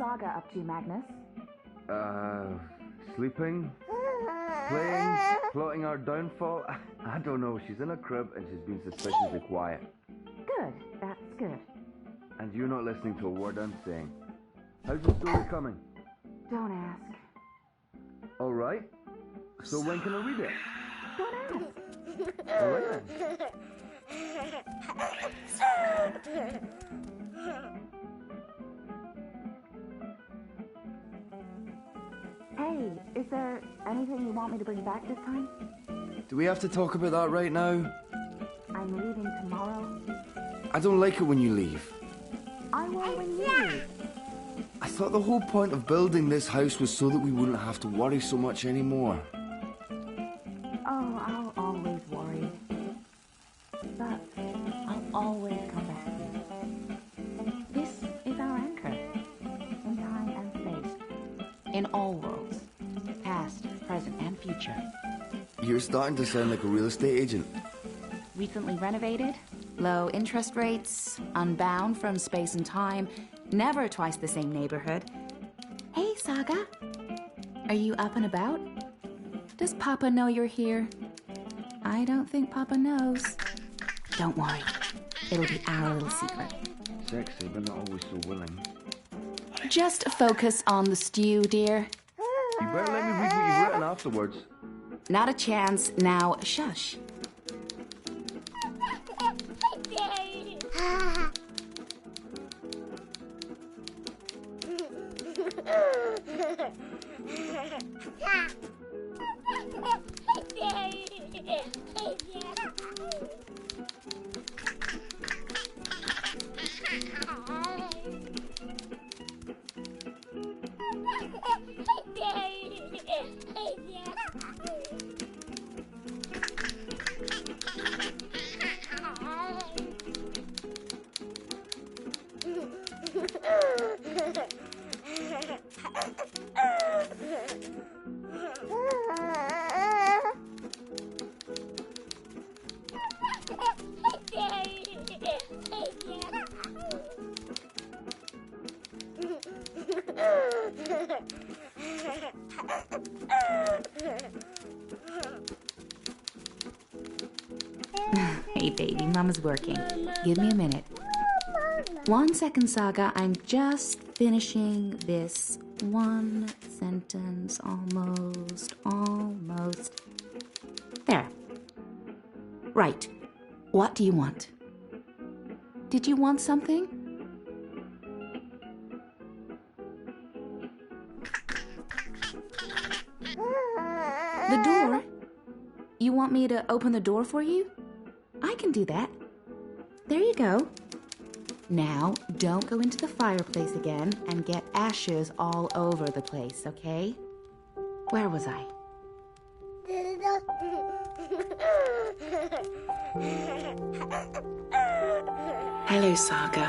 Saga up to, Magnus? Sleeping? Playing? Plotting our downfall? I don't know. She's in a crib and she's been suspiciously quiet. Good. That's good. And you're not listening to a word I'm saying. How's the story coming? Don't ask. All right. So when can I read it? Don't ask. All right then. Hey, is there anything you want me to bring back this time? Do we have to talk about that right now? I'm leaving tomorrow. I don't like it when you leave. I will when you leave. I thought the whole point of building this house was so that we wouldn't have to worry so much anymore. Oh, I'll always worry. But I'll always come back to you. This is our anchor. In time and space. In all worlds. Past, present, and future. You're starting to sound like a real estate agent. Recently renovated. Low interest rates. Unbound from space and time. Never twice the same neighborhood. Hey, Saga. Are you up and about? Does Papa know you're here? I don't think Papa knows. Don't worry. It'll be our little secret. Sexy, but not always so willing. Just focus on the stew, dear. You better let me read what you've written afterwards. Not a chance. Now, shush. Hey, baby, Mama's working. Give me a minute. 1 second, Saga. I'm just finishing this one sentence. Almost. There. Right. What do you want? Did you want something? The door? You want me to open the door for you? I can do that. There you go. Now, don't go into the fireplace again and get ashes all over the place, okay? Where was I? Hello, Saga.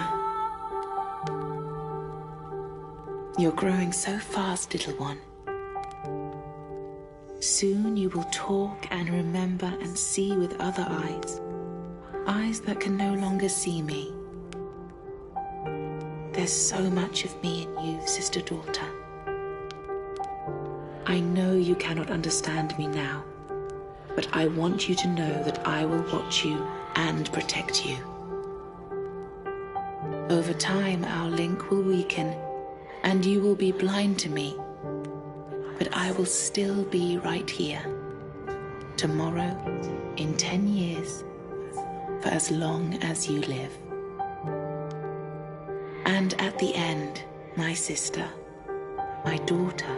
You're growing so fast, little one. Soon you will talk and remember and see with other eyes. Eyes that can no longer see me. There's so much of me in you, sister-daughter. I know you cannot understand me now, but I want you to know that I will watch you and protect you. Over time, our link will weaken, and you will be blind to me. But I will still be right here. Tomorrow, in 10 years, for as long as you live. And at the end, my sister, my daughter,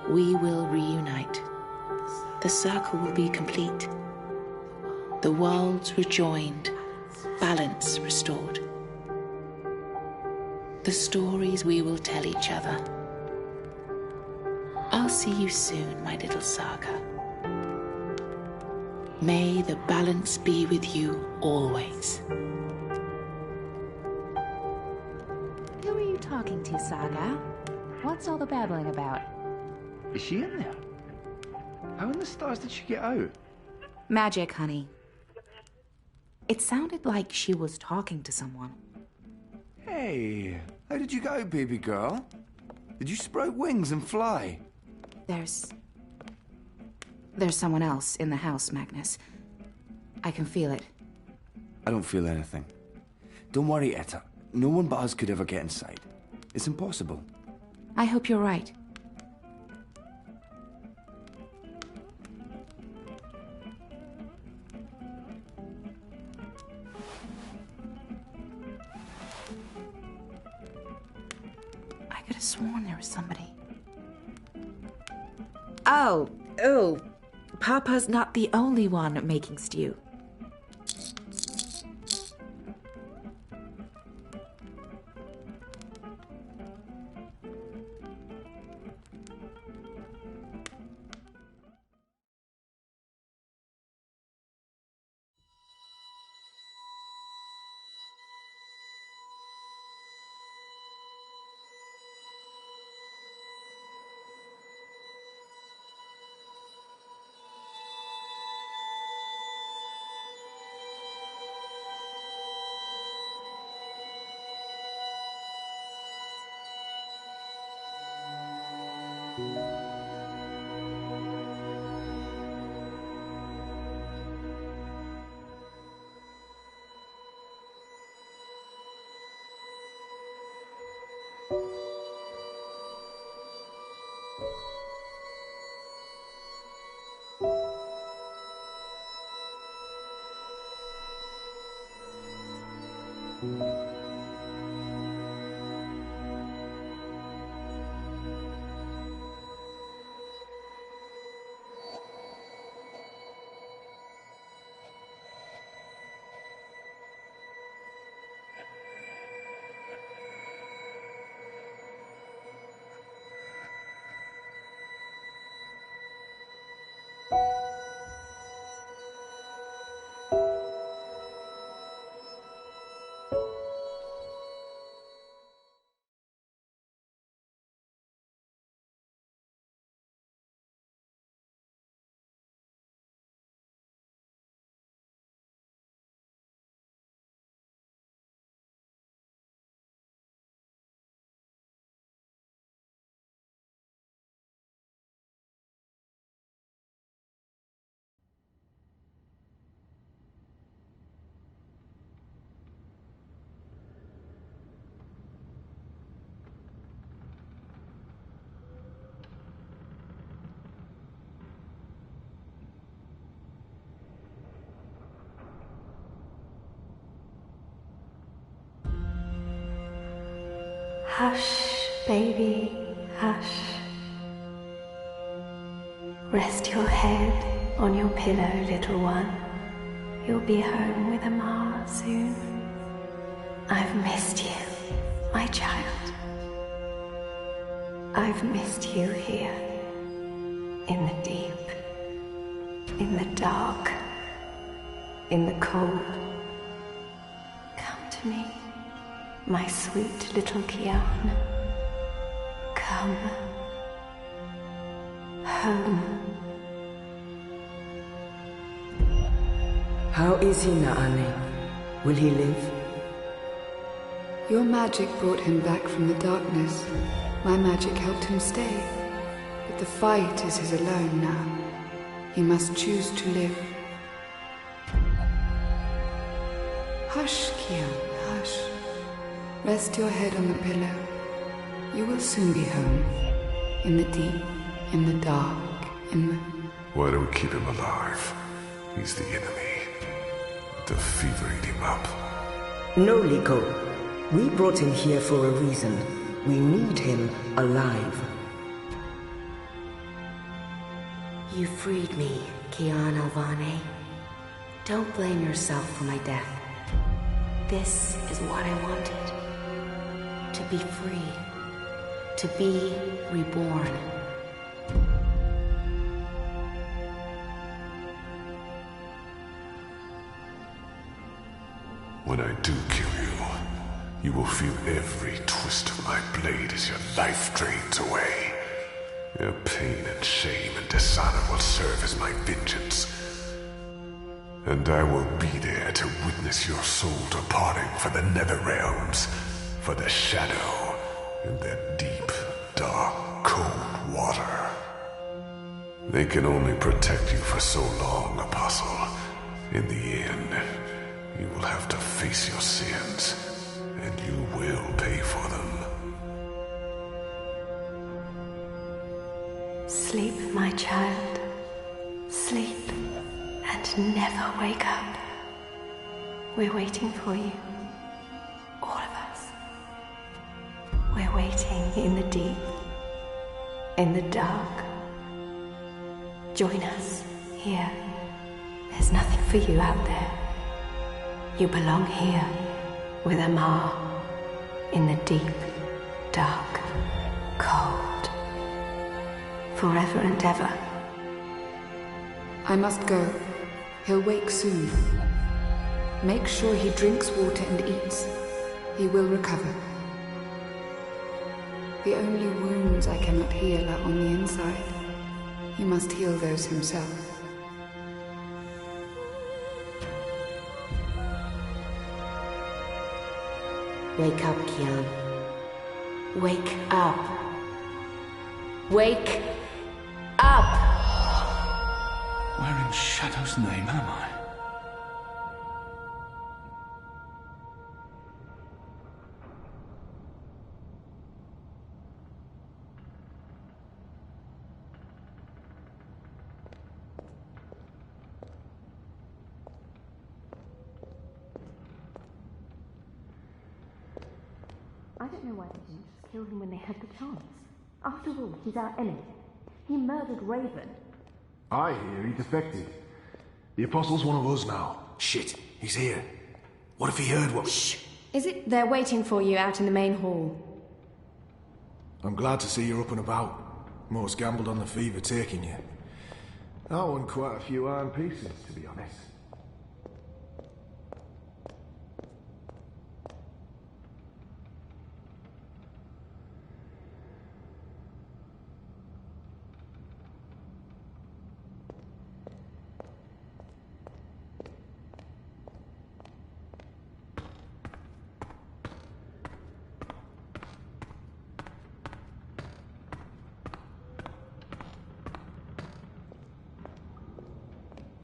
we will reunite. The circle will be complete. The worlds rejoined, balance restored. The stories we will tell each other. I'll see you soon, my little Saga. May the balance be with you always. Who are you talking to, Saga? What's all the babbling about? Is she in there? How in the stars did she get out? Magic, honey. It sounded like she was talking to someone. Hey, How did you go, baby girl? Did you sprout wings and fly? There's someone else in the house, Magnus. I can feel it. I don't feel anything. Don't worry, Etta. No one but us could ever get inside. It's impossible. I hope you're right. I could have sworn there was somebody. Oh, Papa's not the only one making stew. Hush, baby, hush. Rest your head on your pillow, little one. You'll be home with Ma soon. I've missed you, my child. I've missed you here, in the deep, in the dark, in the cold. Come to me, my sweet little Kian. Come home. How is he, Naane? Will he live? Your magic brought him back from the darkness. My magic helped him stay. But the fight is his alone now. He must choose to live. Hush, Kian, hush. Rest your head on the pillow. You will soon be home. In the deep, in the dark, in the... Why do we keep him alive? He's the enemy. The fever ate him up. No, Liko. We brought him here for a reason. We need him alive. You freed me, Kian Alvane. Don't blame yourself for my death. This is what I wanted. To be free. To be reborn. When I do kill you, you will feel every twist of my blade as your life drains away. Your pain and shame and dishonor will serve as my vengeance. And I will be there to witness your soul departing for the nether realms, for the shadow. in that deep, dark, cold water. They can only protect you for so long, Apostle. In the end, you will have to face your sins, and you will pay for them. Sleep, my child. Sleep and never wake up. We're waiting for you. All of us. We're waiting in the deep, in the dark. Join us here. There's nothing for you out there. You belong here with Amar in the deep, dark, cold. Forever and ever. I must go. He'll wake soon. Make sure he drinks water and eats. He will recover. The only wounds I cannot heal are on the inside. He must heal those himself. Wake up, Kian. Wake up. Wake up! Where in Shadow's name am I? I don't know why they didn't just kill him when they had the chance. After all, he's our enemy. He murdered Raven. I hear he defected. The Apostle's one of us now. Shit, he's here. What if he heard what... Shh! Is it they're waiting for you out in the main hall? I'm glad to see you're up and about. Most gambled on the fever taking you. I won quite a few iron pieces, to be honest.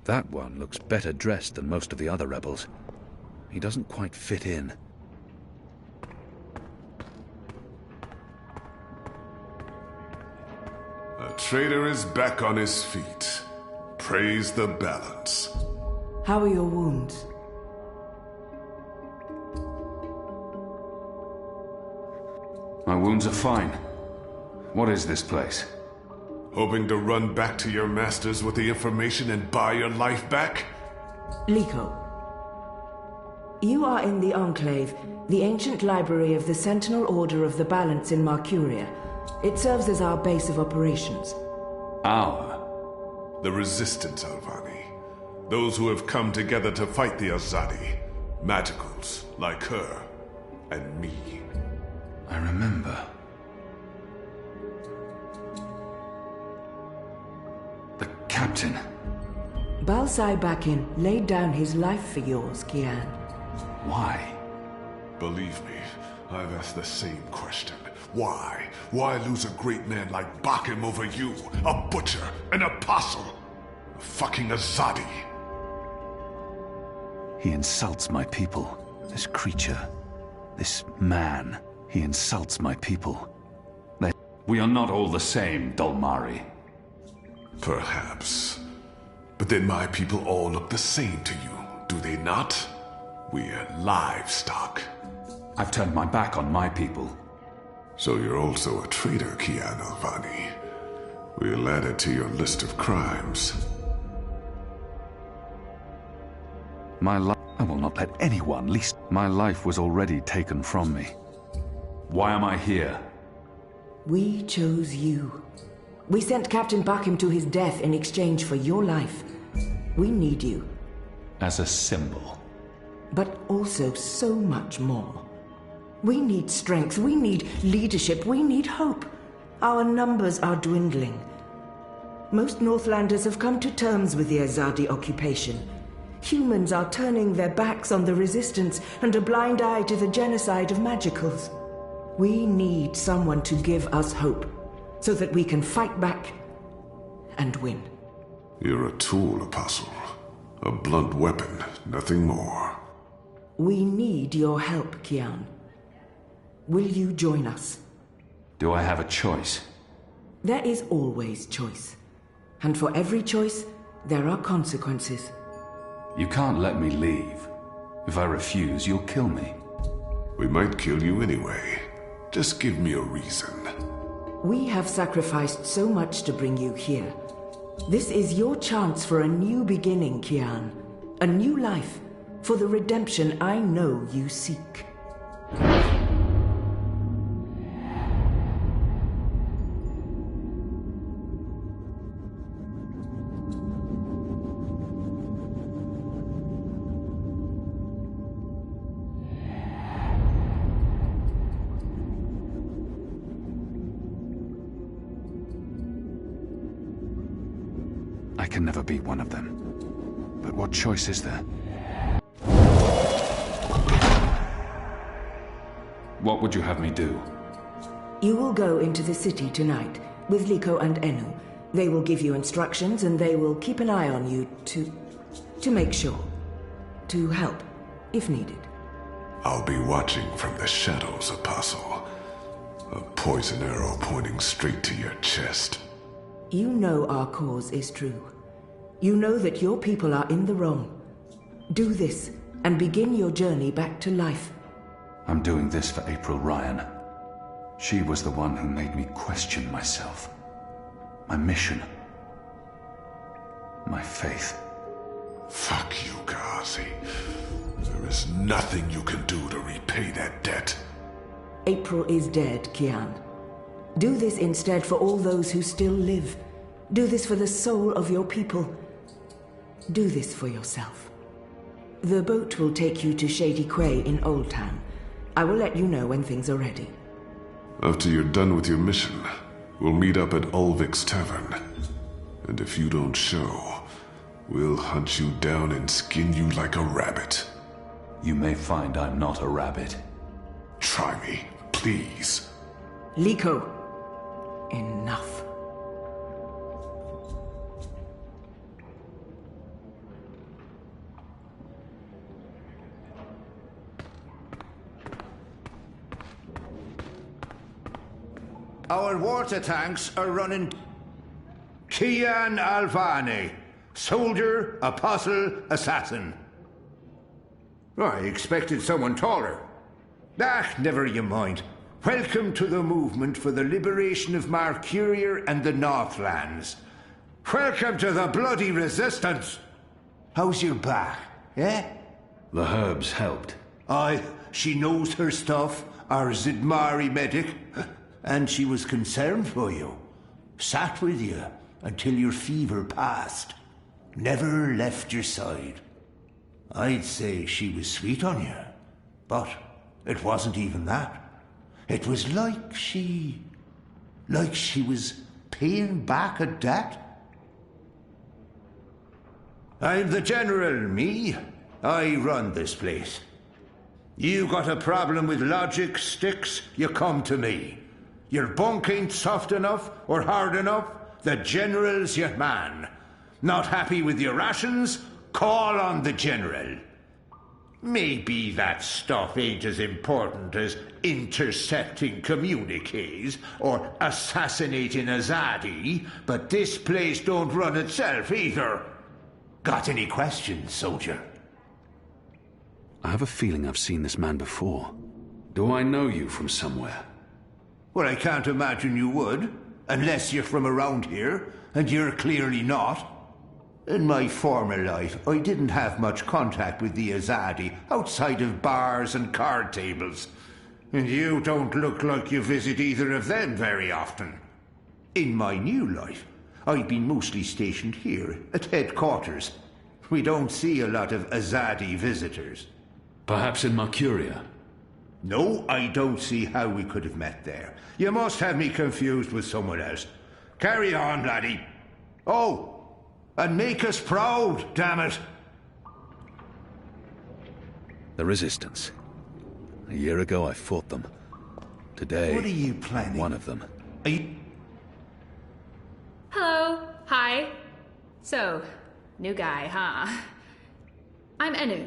That one looks better dressed than most of the other rebels. He doesn't quite fit in. A traitor is back on his feet. Praise the balance. How are your wounds? My wounds are fine. What is this place? Hoping to run back to your masters with the information and buy your life back? Liko, you are in the Enclave, the ancient library of the Sentinel Order of the Balance in Marcuria. It serves as our base of operations. Our? The Resistance, Alvani. Those who have come together to fight the Azadi. Magicals, like her, and me. I remember. The captain. Balsai Bakin laid down his life for yours, Kian. Why? Believe me, I've asked the same question. Why? Why lose a great man like Bakim over you? A butcher, an apostle, a fucking Azadi. He insults my people. This creature. This man. He insults my people. We are not all the same, Dolmari. Perhaps. But then my people all look the same to you, do they not? We're livestock. I've turned my back on my people. So you're also a traitor, Kian Alvani. We'll add it to your list of crimes. My life... I will not let anyone, least... My life was already taken from me. Why am I here? We chose you. We sent Captain Bakim to his death in exchange for your life. We need you. As a symbol. But also so much more. We need strength, we need leadership, we need hope. Our numbers are dwindling. Most Northlanders have come to terms with the Azadi occupation. Humans are turning their backs on the Resistance and a blind eye to the genocide of Magicals. We need someone to give us hope, so that we can fight back and win. You're a tool, Apostle. A blunt weapon, nothing more. We need your help, Kian. Will you join us? Do I have a choice? There is always choice. And for every choice, there are consequences. You can't let me leave. If I refuse, you'll kill me. We might kill you anyway. Just give me a reason. We have sacrificed so much to bring you here. This is your chance for a new beginning, Kian. A new life, for the redemption I know you seek. I can never be one of them. But what choice is there? What would you have me do? You will go into the city tonight with Liko and Enu. They will give you instructions and they will keep an eye on you to make sure. To help, if needed. I'll be watching from the shadows, Apostle. A poison arrow pointing straight to your chest. You know our cause is true. You know that your people are in the wrong. Do this, and begin your journey back to life. I'm doing this for April Ryan. She was the one who made me question myself. My mission. My faith. Fuck you, Ghazi. There is nothing you can do to repay that debt. April is dead, Kian. Do this instead for all those who still live. Do this for the soul of your people. Do this for yourself. The boat will take you to Shady Quay in Old Town. I will let you know when things are ready. After you're done with your mission, we'll meet up at Ulvik's Tavern. And if you don't show, we'll hunt you down and skin you like a rabbit. You may find I'm not a rabbit. Try me, please. Liko, enough. Our water tanks are running. Kian Alvani, soldier, apostle, assassin. I expected someone taller. Never you mind. Welcome to the movement for the liberation of Marcuria and the Northlands. Welcome to the bloody resistance. How's your back, eh? The herbs helped. Aye, she knows her stuff, our Zidmari medic. And she was concerned for you. Sat with you until your fever passed. Never left your side. I'd say she was sweet on you. But it wasn't even that. It was like she was paying back a debt. I'm the general, me. I run this place. You got a problem with logic, sticks, you come to me. Your bunk ain't soft enough or hard enough, the general's your man. Not happy with your rations? Call on the general. Maybe that stuff ain't as important as intercepting communiques or assassinating Azadi, but this place don't run itself either. Got any questions, soldier? I have a feeling I've seen this man before. Do I know you from somewhere? Well, I can't imagine you would, unless you're from around here, and you're clearly not. In my former life, I didn't have much contact with the Azadi outside of bars and card tables. And you don't look like you visit either of them very often. In my new life, I've been mostly stationed here at headquarters. We don't see a lot of Azadi visitors. Perhaps in Marcuria? No, I don't see how we could have met there. You must have me confused with someone else. Carry on, laddie. Oh, and make us proud, damn it. The Resistance. A year ago I fought them. Today, What are you planning? one of them. Are you... Hello. Hi. So, new guy, huh? I'm Enu.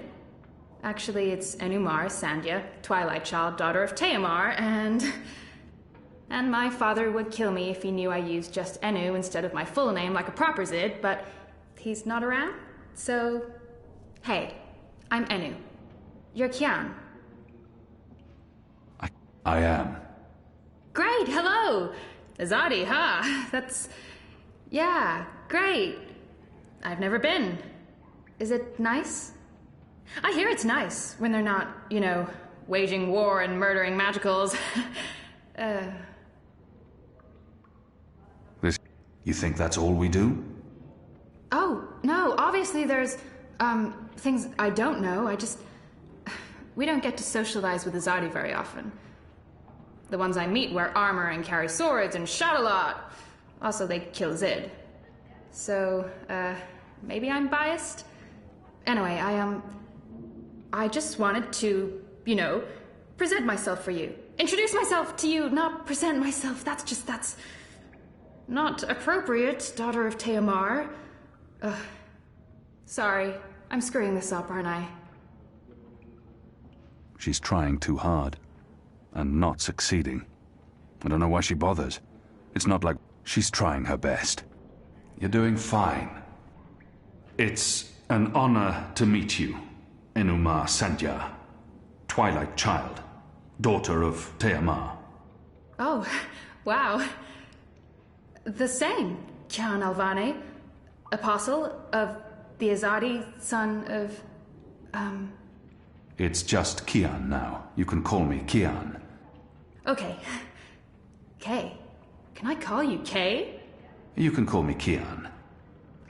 Actually, it's Enumar Sandhya, Twilight Child, daughter of Teomar, and my father would kill me if he knew I used just Enu instead of my full name like a proper Zid, but he's not around, so... Hey, I'm Enu. You're Kian. I am. Great, hello! Azadi, huh? That's... Yeah, great. I've never been. Is it nice? I hear it's nice when they're not, you know, waging war and murdering magicals. You think that's all we do? Oh, no, obviously there's, things I don't know. We don't get to socialize with Azadi very often. The ones I meet wear armor and carry swords and shout a lot. Also, they kill Zid. So, maybe I'm biased? Anyway, I just wanted to, you know, present myself for you. Introduce myself to you, not present myself. That's not appropriate, daughter of Teomar. Sorry, I'm screwing this up, aren't I? She's trying too hard. And not succeeding. I don't know why she bothers. It's not like she's trying her best. You're doing fine. It's an honor to meet you, Enumar Sandhya, Twilight Child, daughter of Teomar. Oh, wow. The same, Kian Alvane, apostle of the Azadi, son of, It's just Kian now. You can call me Kian. Okay. Kay. Can I call you Kay? You can call me Kian.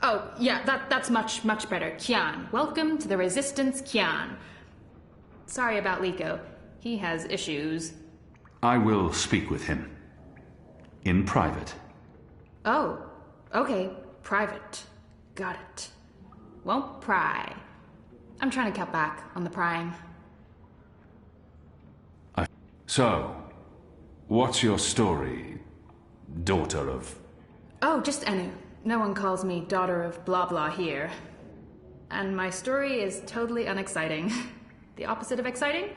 Oh, yeah, that's much better. Kian. Welcome to the Resistance, Kian. Sorry about Liko. He has issues. I will speak with him. In private. Oh, okay. Private. Got it. Won't pry. I'm trying to cut back on the prying. So, what's your story, daughter of... Oh, just Enu. No one calls me daughter of blah blah here. And my story is totally unexciting. The opposite of exciting?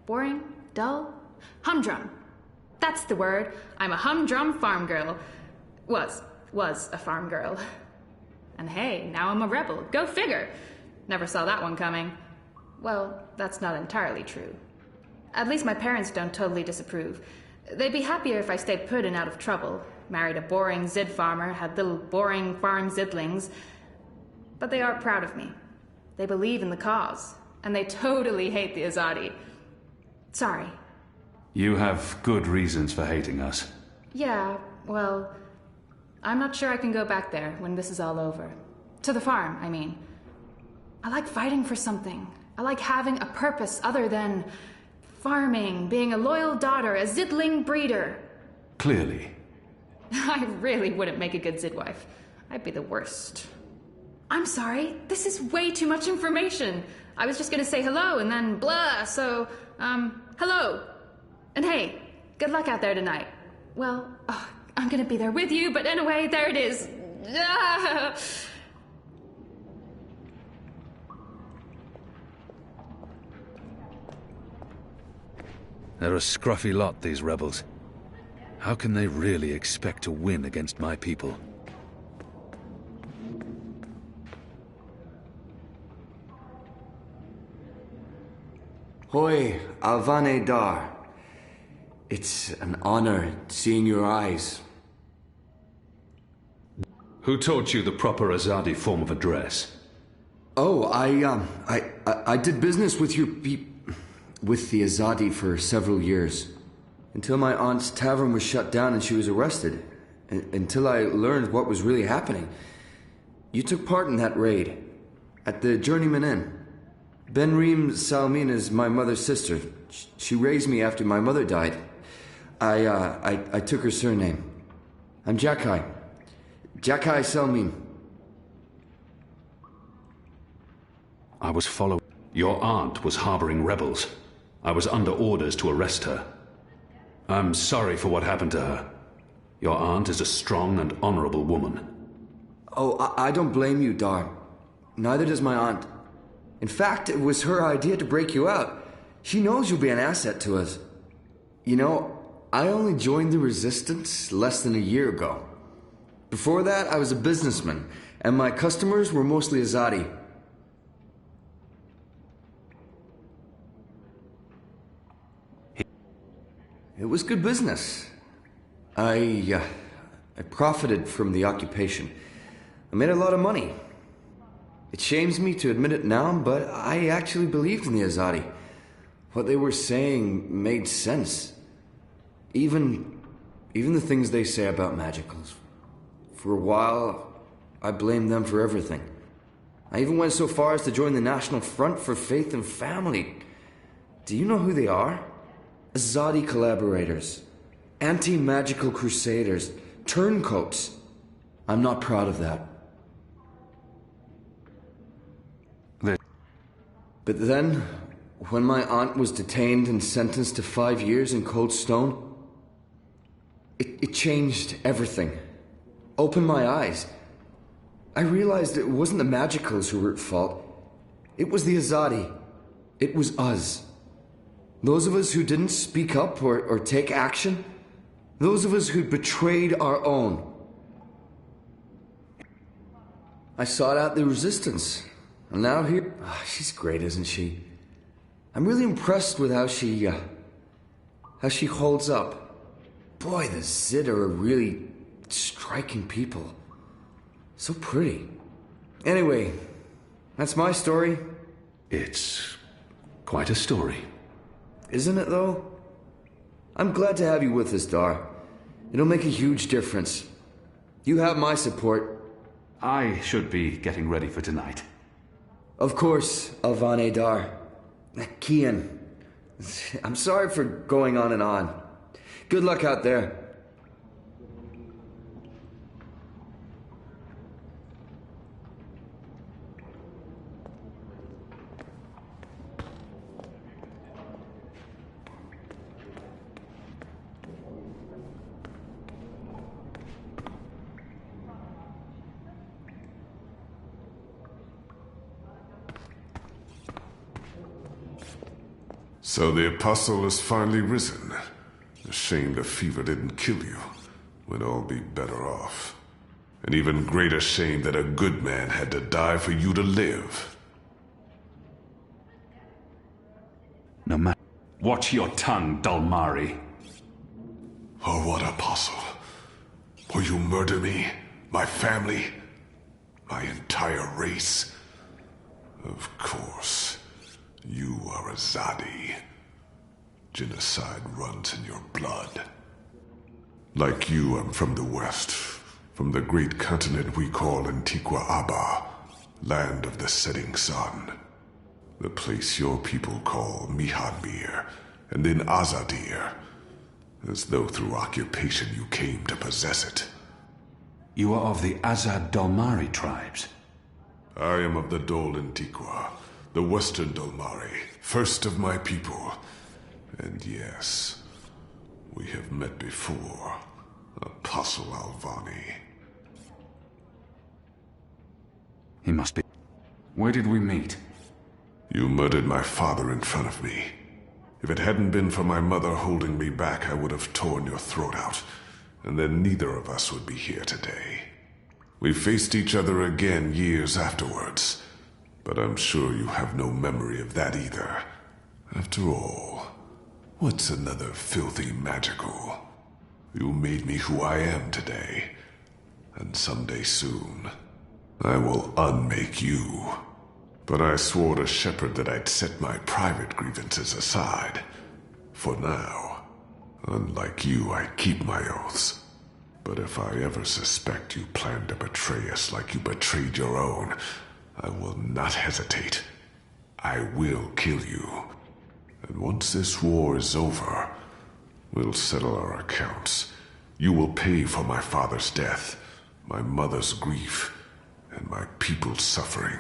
Boring? Dull? Humdrum. That's the word. I'm a humdrum farm girl. Was a farm girl. And hey, now I'm a rebel. Go figure. Never saw that one coming. Well, that's not entirely true. At least my parents don't totally disapprove. They'd be happier if I stayed put and out of trouble. Married a boring Zid farmer, had little boring farm Zidlings. But they are proud of me. They believe in the cause. And they totally hate the Azadi. Sorry. You have good reasons for hating us. Yeah, well... I'm not sure I can go back there when this is all over. To the farm, I mean. I like fighting for something. I like having a purpose other than... farming, being a loyal daughter, a Zidling breeder. Clearly. I really wouldn't make a good Zidwife. I'd be the worst. I'm sorry, this is way too much information. I was just gonna say hello and then blah, so, hello. And hey, good luck out there tonight. Well, I'm gonna be there with you, but anyway, there it is. They're a scruffy lot, these rebels. How can they really expect to win against my people? Hoi, Alvane Dar. It's an honor seeing your eyes. Who taught you the proper Azadi form of address? Oh, I did business with with the Azadi for several years. Until my aunt's tavern was shut down and she was arrested. Until I learned what was really happening. You took part in that raid. At the Journeyman Inn. Benreem Salmin is my mother's sister. She raised me after my mother died. I took her surname. I'm Jakai. Jakai Salmin. I was followed. Your aunt was harboring rebels. I was under orders to arrest her. I'm sorry for what happened to her. Your aunt is a strong and honorable woman. Oh, I don't blame you, Dar. Neither does my aunt. In fact, it was her idea to break you out. She knows you'll be an asset to us. You know, I only joined the Resistance less than a year ago. Before that, I was a businessman, and my customers were mostly Azadi. It was good business. I profited from the occupation. I made a lot of money. It shames me to admit it now, but I actually believed in the Azadi. What they were saying made sense. Even the things they say about magicals. For a while, I blamed them for everything. I even went so far as to join the National Front for Faith and Family. Do you know who they are? Azadi collaborators. Anti-magical crusaders. Turncoats. I'm not proud of that. But then, when my aunt was detained and sentenced to 5 years in Cold Stone, it changed everything. Opened my eyes. I realized it wasn't the magicals who were at fault. It was the Azadi. It was us. Those of us who didn't speak up or take action. Those of us who'd betrayed our own. I sought out the Resistance. And now here... she's great, isn't she? I'm really impressed with how she holds up. Boy, the Zid are really striking people. So pretty. Anyway, that's my story. It's quite a story. Isn't it, though? I'm glad to have you with us, Dar. It'll make a huge difference. You have my support. I should be getting ready for tonight. Of course, Alvane Dar. Kian. I'm sorry for going on and on. Good luck out there. So the Apostle has finally risen. A shame the fever didn't kill you. We'd all be better off. An even greater shame that a good man had to die for you to live. No matter. Watch your tongue, Dalmari. Oh, what, Apostle? Will you murder me, my family, my entire race? Of course. You are Azadi. Genocide runs in your blood. Like you, I'm from the West, from the great continent we call Antigua Aba, land of the setting sun. The place your people call Mihadmir, and then Azadir, as though through occupation you came to possess it. You are of the Azad Dalmari tribes. I am of the Dol Antigua, the Western Dalmari, first of my people. And yes, we have met before, Apostle Alvani. He must be... Where did we meet? You murdered my father in front of me. If it hadn't been for my mother holding me back, I would have torn your throat out, and then neither of us would be here today. We faced each other again years afterwards, but I'm sure you have no memory of that either. After all, what's another filthy magical? You made me who I am today, and someday soon, I will unmake you. But I swore to Shepard that I'd set my private grievances aside. For now. Unlike you, I keep my oaths. But if I ever suspect you plan to betray us like you betrayed your own, I will not hesitate. I will kill you. And once this war is over, we'll settle our accounts. You will pay for my father's death, my mother's grief, and my people's suffering.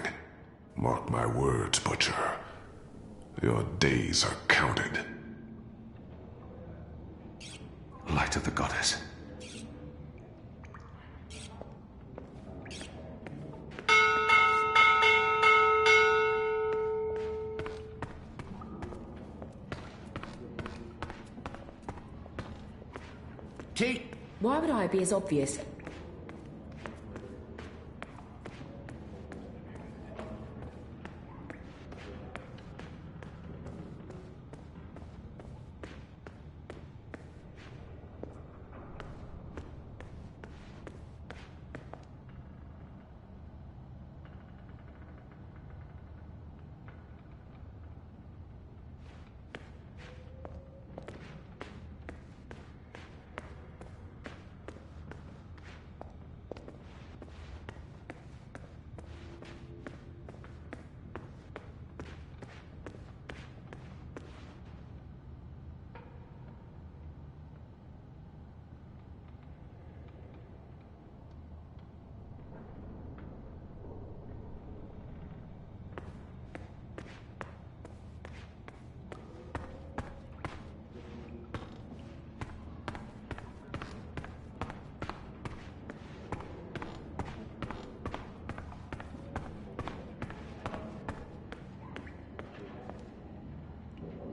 Mark my words, Butcher. Your days are counted. Light of the goddess. Why would I be as obvious?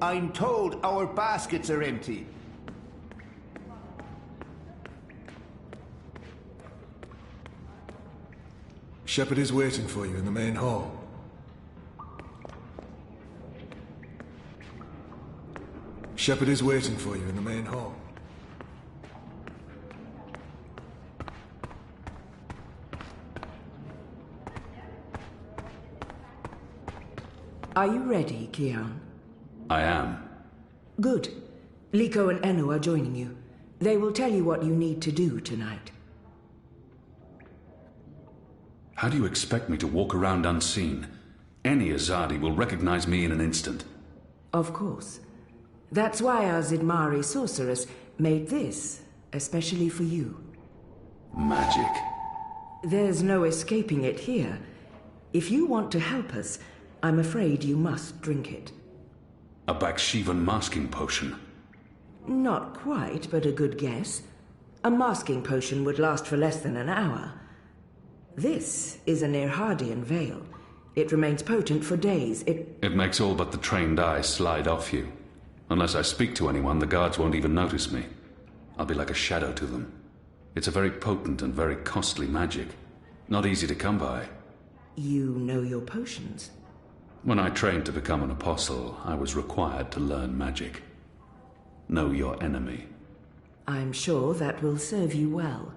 I'm told our baskets are empty. Shepard is waiting for you in the main hall. Shepard is waiting for you in the main hall. Are you ready, Kian? I am. Good. Liko and Enu are joining you. They will tell you what you need to do tonight. How do you expect me to walk around unseen? Any Azadi will recognize me in an instant. Of course. That's why our Zidmari sorceress made this, especially for you. Magic. There's no escaping it here. If you want to help us, I'm afraid you must drink it. A Bakshivan masking potion. Not quite, but a good guess. A masking potion would last for less than an hour. This is an Irhadian veil. It remains potent for days. It makes all but the trained eyes slide off you. Unless I speak to anyone, the guards won't even notice me. I'll be like a shadow to them. It's a very potent and very costly magic. Not easy to come by. You know your potions? When I trained to become an apostle, I was required to learn magic. Know your enemy. I'm sure that will serve you well.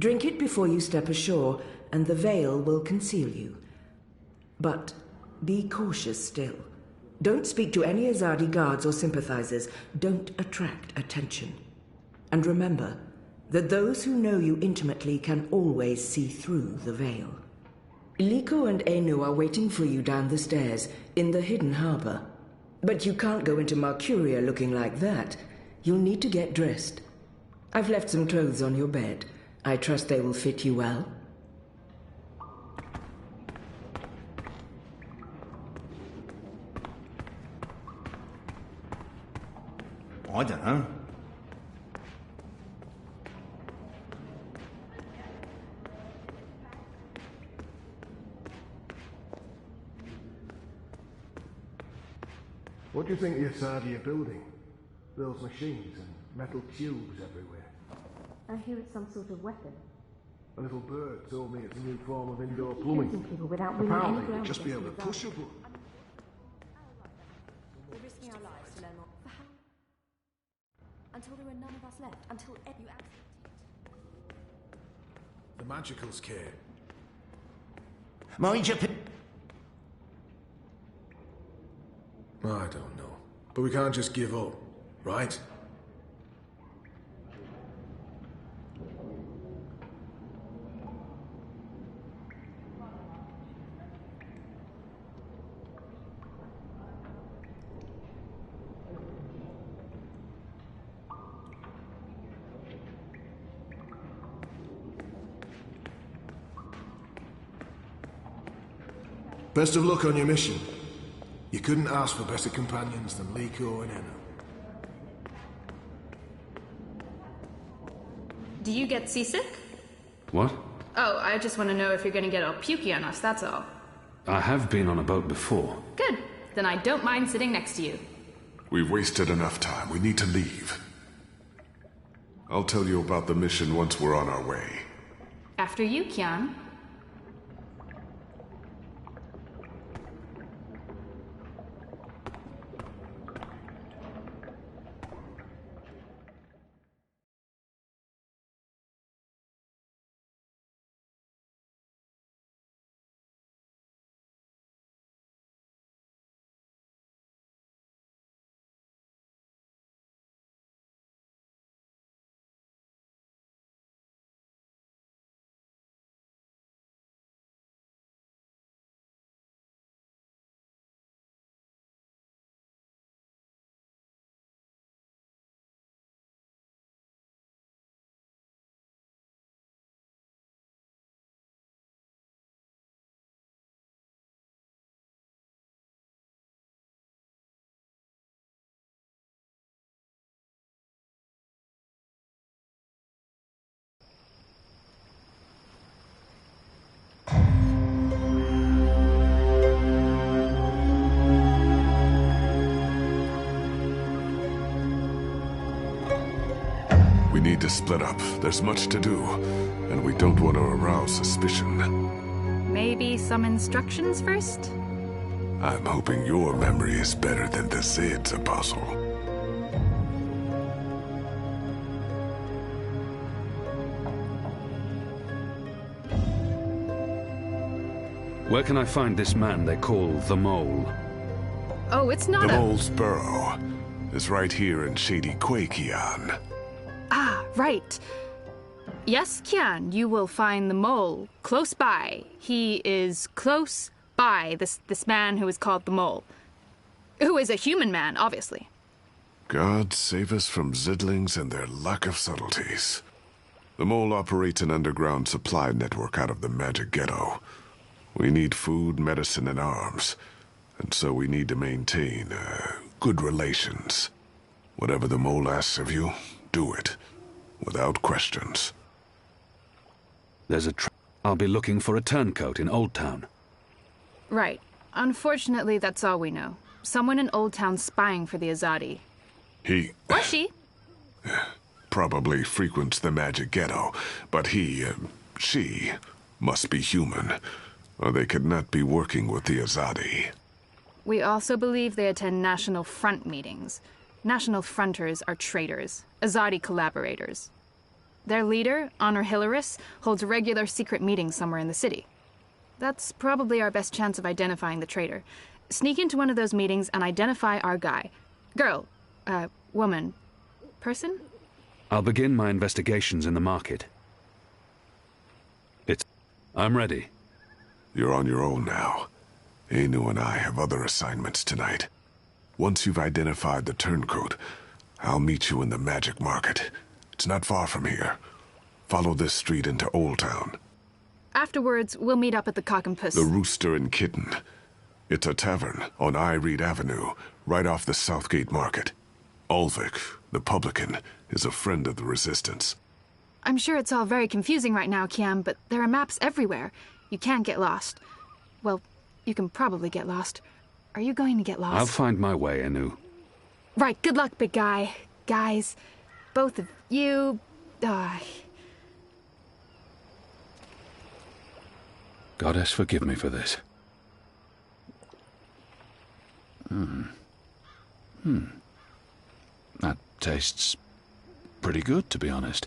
Drink it before you step ashore, and the veil will conceal you. But be cautious still. Don't speak to any Azadi guards or sympathizers. Don't attract attention. And remember that those who know you intimately can always see through the veil. Liko and Enu are waiting for you down the stairs in the hidden harbor. But you can't go into Mercuria looking like that. You'll need to get dressed. I've left some clothes on your bed. I trust they will fit you well. I don't know. What do you think the Asadi are building? Those machines and metal tubes everywhere. I hear it's some sort of weapon. A little bird told me it's a new form of indoor plumbing. People without winning any Apparently, ground you'd just be able to against push a Azadi. button. We're risking our lives to learn more. For how? Until there are none of us left. Until you The magicals care. Mind your I don't know. But we can't just give up, right? Best of luck on your mission. You couldn't ask for better companions than Liko and Enu. Do you get seasick? What? Oh, I just want to know if you're gonna get all pukey on us, that's all. I have been on a boat before. Good. Then I don't mind sitting next to you. We've wasted enough time. We need to leave. I'll tell you about the mission once we're on our way. After you, Kian. We need to split up. There's much to do, and we don't want to arouse suspicion. Maybe some instructions first? I'm hoping your memory is better than the Zed's, Apostle. Where can I find this man they call the Mole? Oh, it's not The Mole's burrow is right here in Shady Quay, Kian. Ah, right. Yes, Kian, you will find the Mole close by. He is close by, this man who is called the Mole. Who is a human man, obviously. God save us from Zidlings and their lack of subtleties. The Mole operates an underground supply network out of the Magic Ghetto. We need food, medicine, and arms. And so we need to maintain, good relations. Whatever the Mole asks of you, do it. Without questions. There's I'll be looking for a turncoat in Old Town. Right. Unfortunately, that's all we know. Someone in Old Town spying for the Azadi. He... Or she. Probably frequents the Magic Ghetto, but she, must be human, or they could not be working with the Azadi. We also believe they attend National Front meetings. National Fronters are traitors, Azadi collaborators. Their leader, Honor Hilaris, holds regular secret meetings somewhere in the city. That's probably our best chance of identifying the traitor. Sneak into one of those meetings and identify our guy. Girl, woman, person? I'll begin my investigations in the market. I'm ready. You're on your own now. Anu and I have other assignments tonight. Once you've identified the turncoat, I'll meet you in the Magic Market. It's not far from here. Follow this street into Old Town. Afterwards, we'll meet up at the Cock and Puss. The Rooster and Kitten. It's a tavern on I Reed Avenue, right off the Southgate Market. Ulvik, the publican, is a friend of the Resistance. I'm sure it's all very confusing right now, Kiam, but there are maps everywhere. You can't get lost. Well, you can probably get lost. Are you going to get lost? I'll find my way, Anu. Right, good luck, big guy. Guys, both of you... Goddess, forgive me for this. That tastes pretty good, to be honest.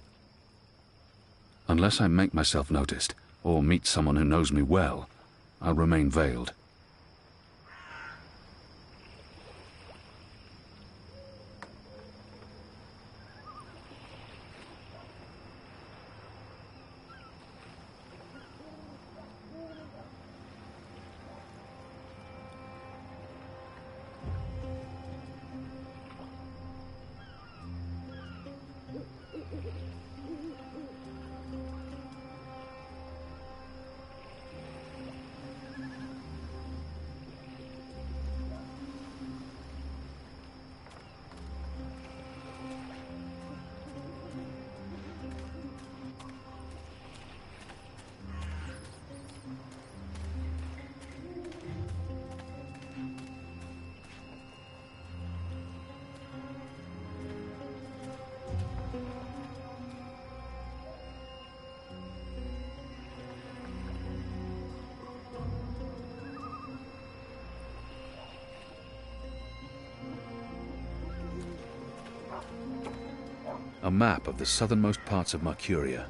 Unless I make myself noticed, or meet someone who knows me well, I'll remain veiled. A map of the southernmost parts of Mercuria.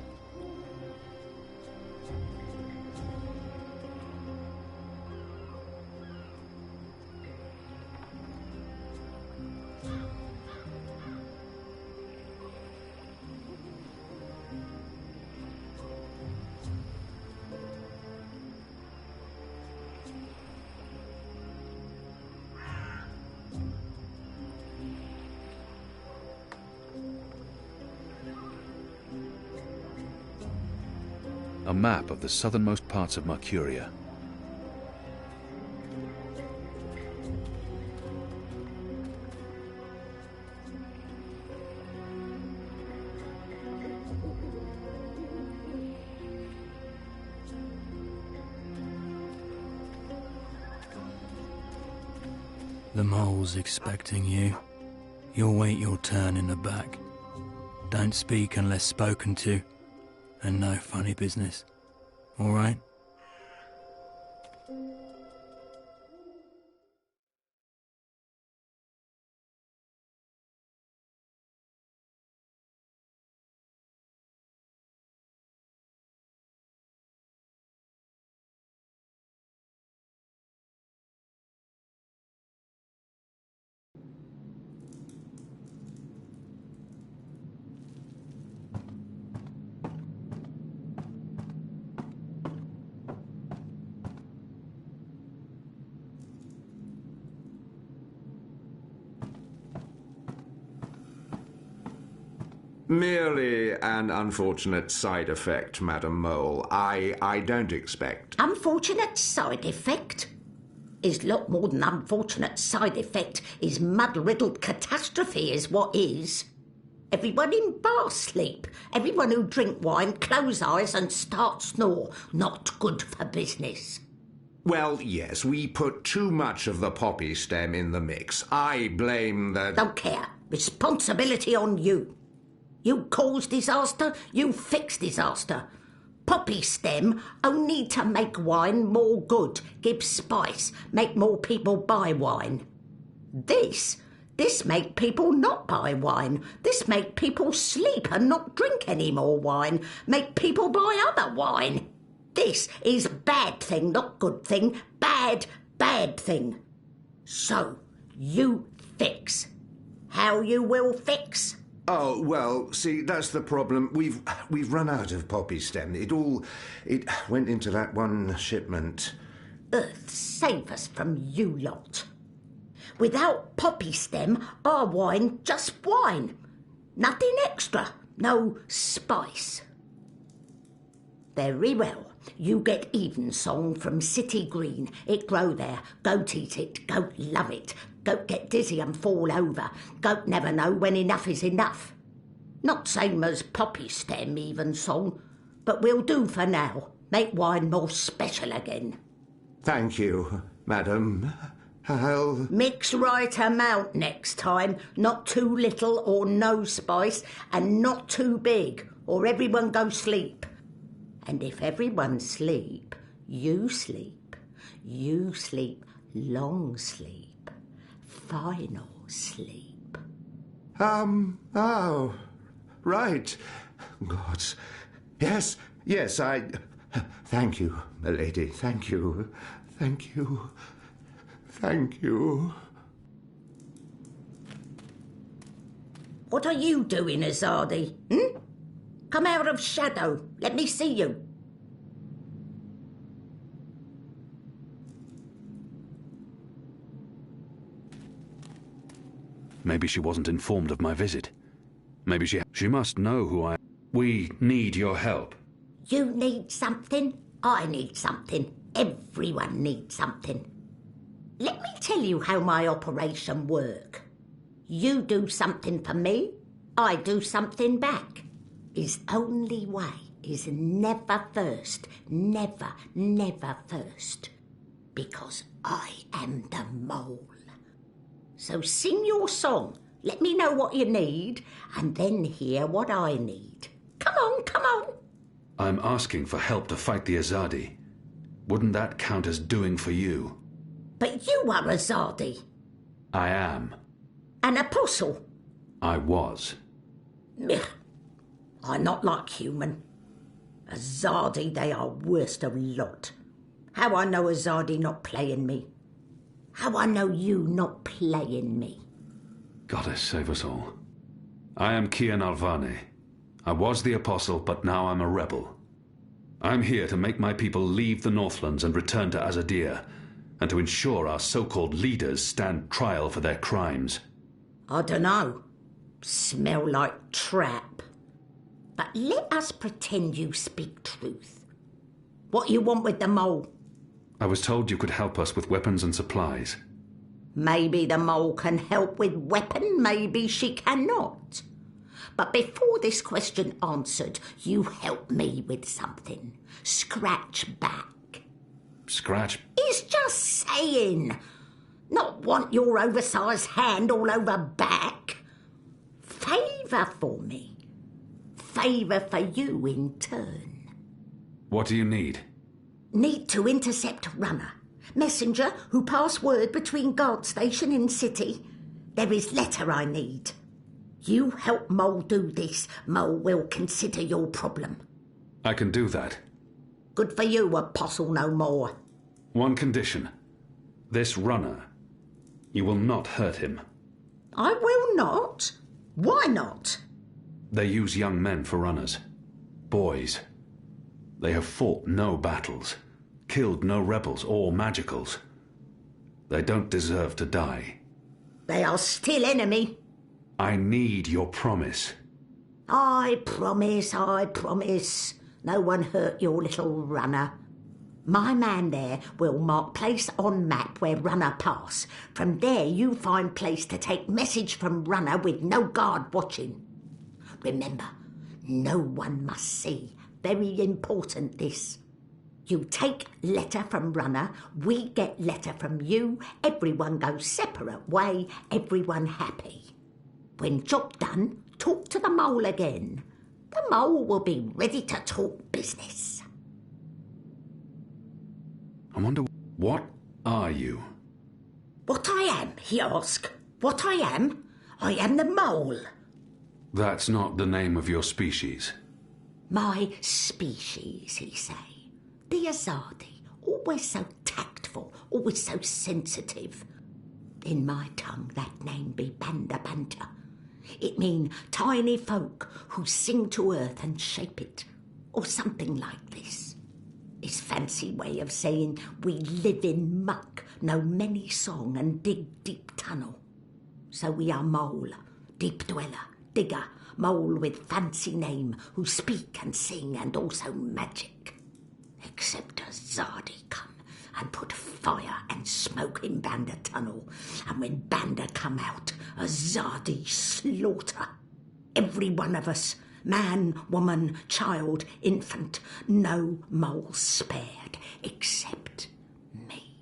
A map of the southernmost parts of Mercuria. The mole's expecting you. You'll wait your turn in the back. Don't speak unless spoken to. And no funny business. All right? Merely an unfortunate side effect, Madam Mole. I don't expect... Unfortunate side effect? Is lot more than unfortunate side effect. Is mud-riddled catastrophe is what is. Everyone in bar sleep. Everyone who drink wine close eyes and start snore. Not good for business. Well, yes, we put too much of the poppy stem in the mix. I blame the... Don't care. Responsibility on you. You cause disaster, you fix disaster. Poppy stem only to make wine more good, give spice, make more people buy wine. This make people not buy wine. This make people sleep and not drink any more wine. Make people buy other wine. This is bad thing, not good thing. Bad thing. So, you fix. How you will fix? Oh, well, see, that's the problem. We've run out of poppy stem. It went into that one shipment. Earth save us from you lot. Without poppy stem, our wine just wine. Nothing extra. No spice. Very well. You get evensong from City Green. It grow there. Goat eat it. Goat love it. Goat get dizzy and fall over. Goat never know when enough is enough. Not same as poppy stem evensong, but we'll do for now. Make wine more special again. Thank you, madam. I'll... Mix right amount next time. Not too little or no spice, and not too big, or everyone go sleep. And if everyone sleep, you sleep. You sleep long sleep. Final sleep. Oh, right. Gods. Yes, I... Thank you, milady, thank you. Thank you. Thank you. What are you doing, Azadi? Come out of shadow. Let me see you. Maybe she wasn't informed of my visit. Maybe she must know who I... We need your help. You need something. I need something. Everyone needs something. Let me tell you how my operation work. You do something for me, I do something back. His only way is never first. Never, never first. Because I am the mole. So sing your song, let me know what you need, and then hear what I need. Come on, come on. I'm asking for help to fight the Azadi. Wouldn't that count as doing for you? But you are Azadi. I am. An apostle. I was. Ugh. I'm not like human. Azadi, they are worst of lot. How I know Azadi not playing me? How I know you not playing me? Goddess save us all. I am Kian Alvane. I was the apostle, but now I'm a rebel. I'm here to make my people leave the Northlands and return to Azadir, and to ensure our so-called leaders stand trial for their crimes. I dunno. Smell like trap. But let us pretend you speak truth. What you want with the mole? I was told you could help us with weapons and supplies. Maybe the mole can help with weapon, maybe she cannot. But before this question answered, you help me with something. Scratch back. Scratch? He's just saying. Not want your oversized hand all over back. Favour for me. Favour for you in turn. What do you need? Need to intercept Runner. Messenger who pass word between guard station and city. There is letter I need. You help Mole do this, Mole will consider your problem. I can do that. Good for you, Apostle no more. One condition. This Runner. You will not hurt him. I will not. Why not? They use young men for runners. Boys. They have fought no battles, killed no rebels or magicals. They don't deserve to die. They are still enemy. I need your promise. I promise. No one hurt your little Runner. My man there will mark place on map where Runner pass. From there you find place to take message from Runner with no guard watching. Remember, no one must see. Very important this. You take letter from Runner, we get letter from you, everyone goes separate way, everyone happy. When job done, talk to the mole again. The mole will be ready to talk business. I wonder, what are you? What I am, he asked. What I am? I am the mole. That's not the name of your species. My species, he say. The Azadi, always so tactful, always so sensitive. In my tongue that name be Banda Banta. It mean tiny folk who sing to earth and shape it, or something like this. It's fancy way of saying we live in muck, know many song and dig deep tunnel. So we are mole, deep dweller, digger, mole with fancy name, who speak and sing and also magic. Except Azadi come and put fire and smoke in Banda tunnel, and when Banda come out, Azadi slaughter. Every one of us, man, woman, child, infant, no mole spared, except me.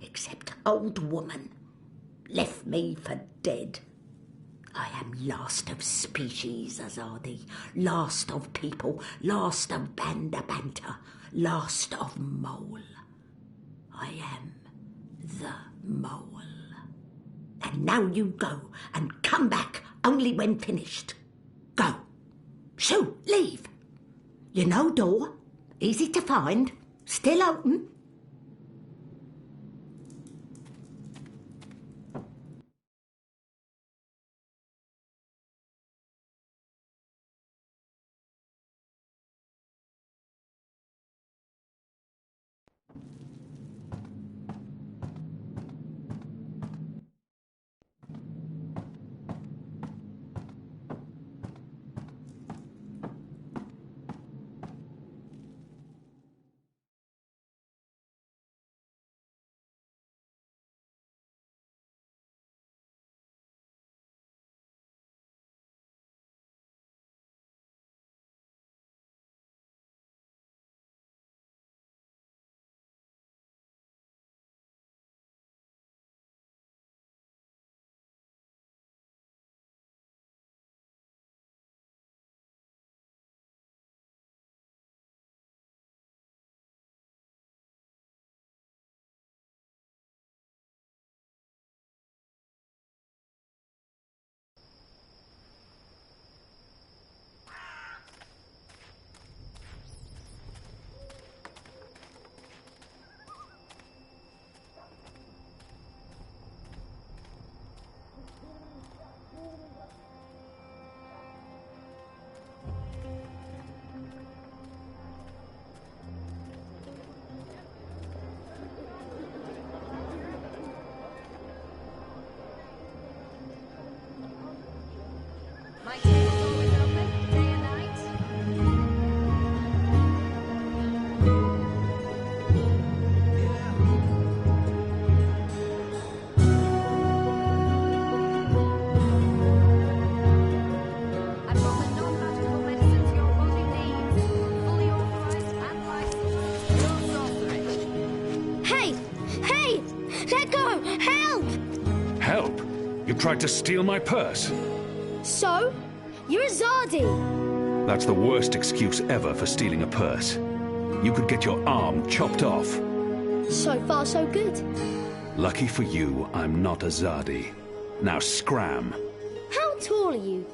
Except old woman, left me for dead. I am last of species, Azadi, last of people, last of Banda Banta, last of mole. I am the mole. And now you go and come back only when finished. Go. Shoo, leave. You know door, easy to find, still open. No! Help! Help? You tried to steal my purse. So? You're a Zardi. That's the worst excuse ever for stealing a purse. You could get your arm chopped off. So far, so good. Lucky for you, I'm not a Zardi. Now scram. How tall are you?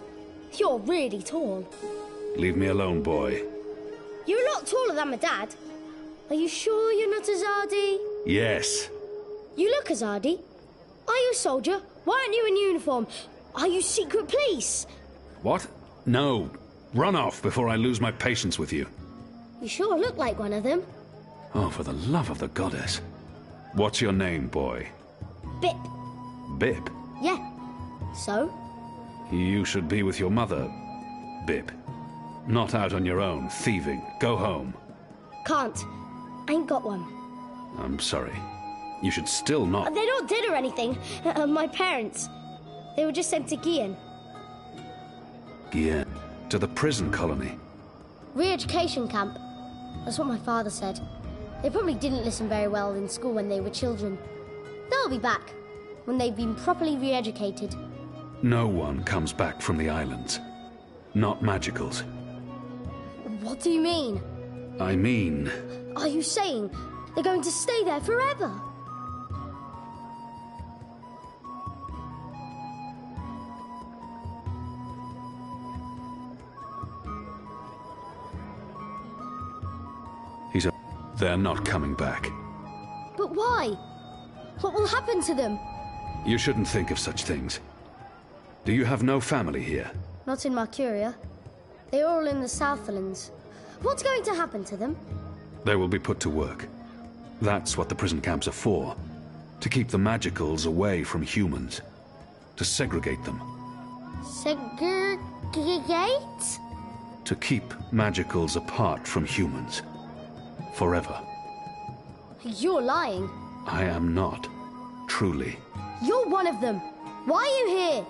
You're really tall. Leave me alone, boy. You're a lot taller than my dad. Are you sure you're not a Zardi? Yes. You look a Zardi. Are you a soldier? Why aren't you in uniform? Are you secret police? What? No. Run off before I lose my patience with you. You sure look like one of them. Oh, for the love of the goddess. What's your name, boy? Bip. Bip? Yeah. So? You should be with your mother, Bip. Not out on your own, thieving. Go home. Can't. Ain't got one. I'm sorry. You should still not... They're not dead or anything. My parents. They were just sent to Gien. Gien? To the prison colony? Re-education camp. That's what my father said. They probably didn't listen very well in school when they were children. They'll be back, when they've been properly re-educated. No one comes back from the islands. Not magicals. What do you mean? I mean... Are you saying they're going to stay there forever? They're not coming back. But why? What will happen to them? You shouldn't think of such things. Do you have no family here? Not in Mercuria. They're all in the Southlands. What's going to happen to them? They will be put to work. That's what the prison camps are for. To keep the magicals away from humans. To segregate them. Segregate? To keep magicals apart from humans. Forever. You're lying. I am not. Truly. You're one of them. Why are you here?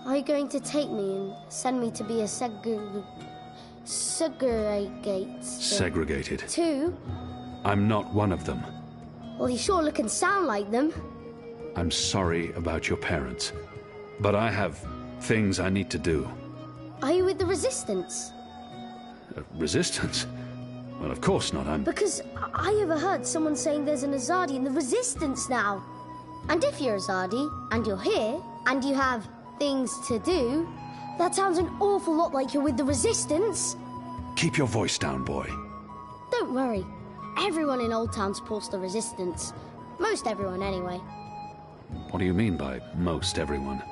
Are you going to take me and send me to be a segregated? Segregated. Too? I'm not one of them. Well, you sure look and sound like them. I'm sorry about your parents. But I have things I need to do. Are you with the Resistance? Resistance? Well, of course not, Because I overheard someone saying there's an Azadi in the Resistance now. And if you're Azadi, and you're here, and you have things to do, that sounds an awful lot like you're with the Resistance. Keep your voice down, boy. Don't worry. Everyone in Old Town supports the Resistance. Most everyone, anyway. What do you mean by most everyone?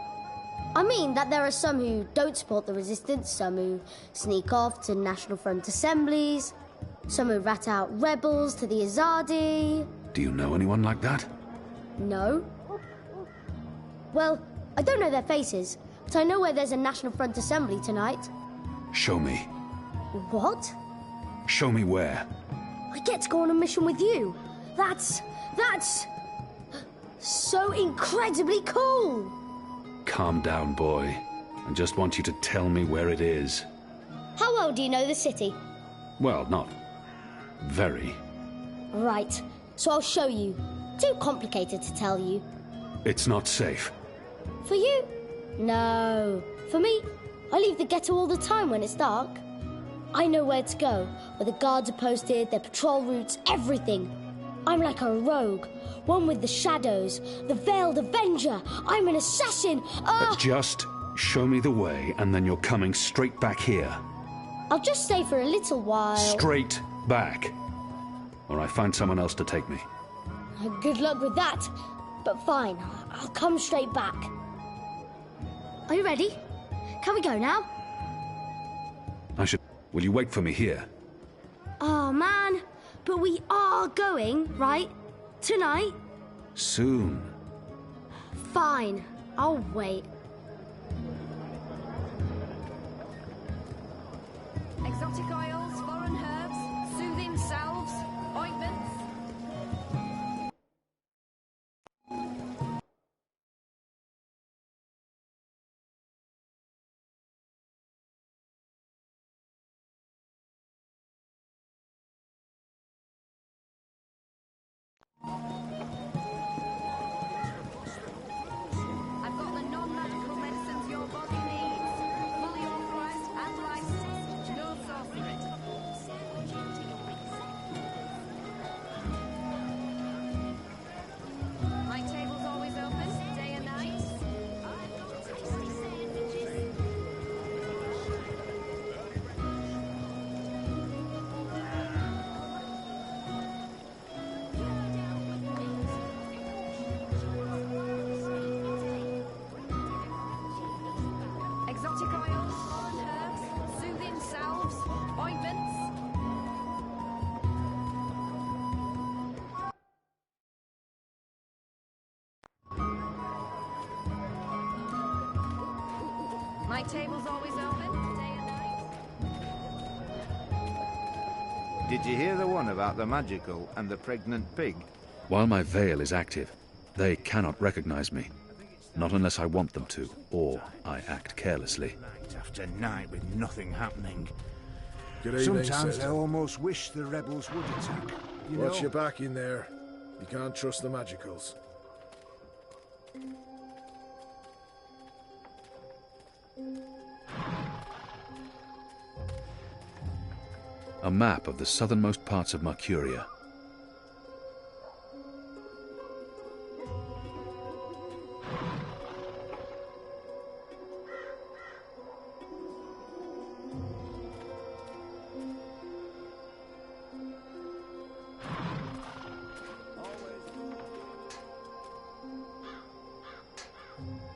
I mean that there are some who don't support the Resistance, some who sneak off to National Front assemblies, some who rat out rebels to the Azadi. Do you know anyone like that? No. Well, I don't know their faces, but I know where there's a National Front assembly tonight. Show me. What? Show me where. I get to go on a mission with you. That's so incredibly cool. Calm down, boy. I just want you to tell me where it is. How well do you know the city? Well, not very. Right, so I'll show you. Too complicated to tell you. It's not safe. For you? No. For me, I leave the ghetto all the time when it's dark. I know where to go, where the guards are posted, their patrol routes, everything. I'm like a rogue, one with the shadows, the Veiled Avenger. I'm an assassin. Just show me the way, and then you're coming straight back here. I'll just stay for a little while. Straight back. Or I find someone else to take me. Good luck with that. But fine, I'll come straight back. Are you ready? Can we go now? Will you wait for me here? Oh, man. But we are going, right? Tonight? Soon. Fine. I'll wait. Exotic oils, foreign herbs, soothing salves, ointments. My table's always open, day and night. Did you hear the one about the magical and the pregnant pig? While my veil is active, they cannot recognize me. Not unless I want them to, or I act carelessly. Night after night with nothing happening. Good evening, Sometimes Sid. I almost wish the rebels would attack. Watch your back in there. You can't trust the magicals. A map of the southernmost parts of Mercuria.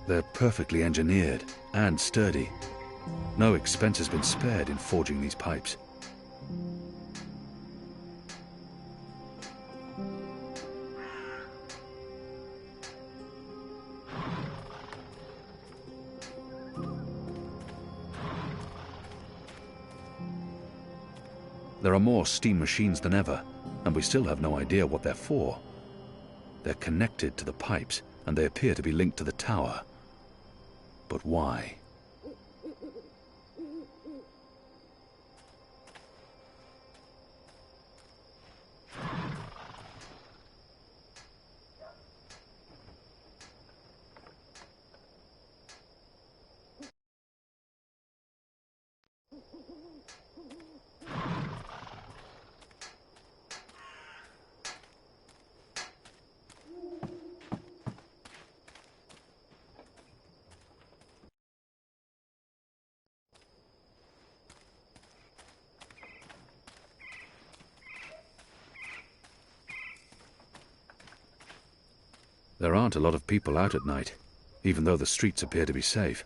They're perfectly engineered and sturdy. No expense has been spared in forging these pipes. There are more steam machines than ever, and we still have no idea what they're for. They're connected to the pipes, and they appear to be linked to the tower. But why? There aren't a lot of people out at night, even though the streets appear to be safe.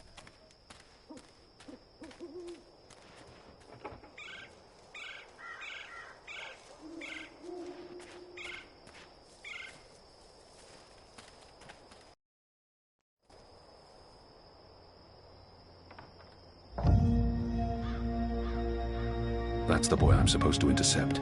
That's the boy I'm supposed to intercept.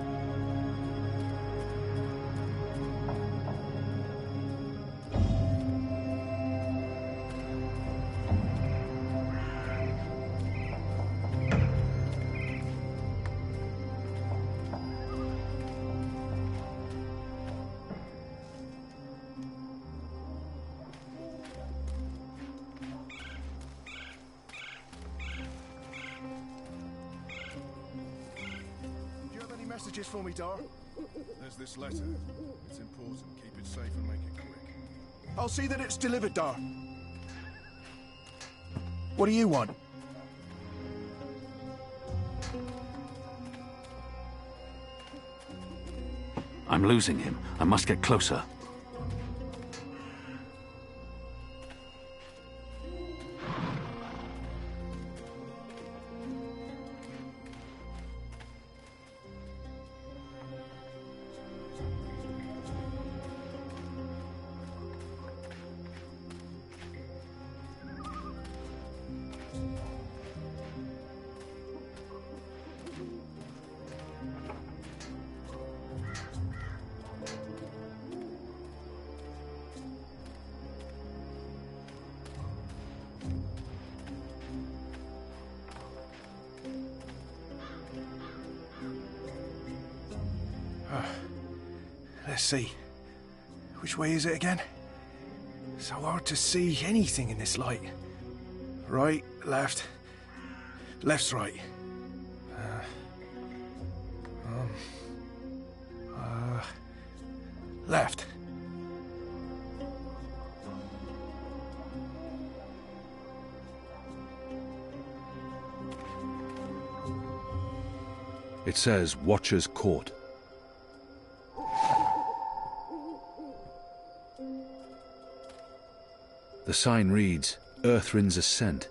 Messages for me, Dar? There's this letter. It's important. Keep it safe and make it quick. I'll see that it's delivered, Dar. What do you want? I'm losing him. I must get closer. Let's see. Which way is it again? So hard to see anything in this light. Right, left. Left's right. Left. It says Watcher's Court. The sign reads, Earthrin's Ascent.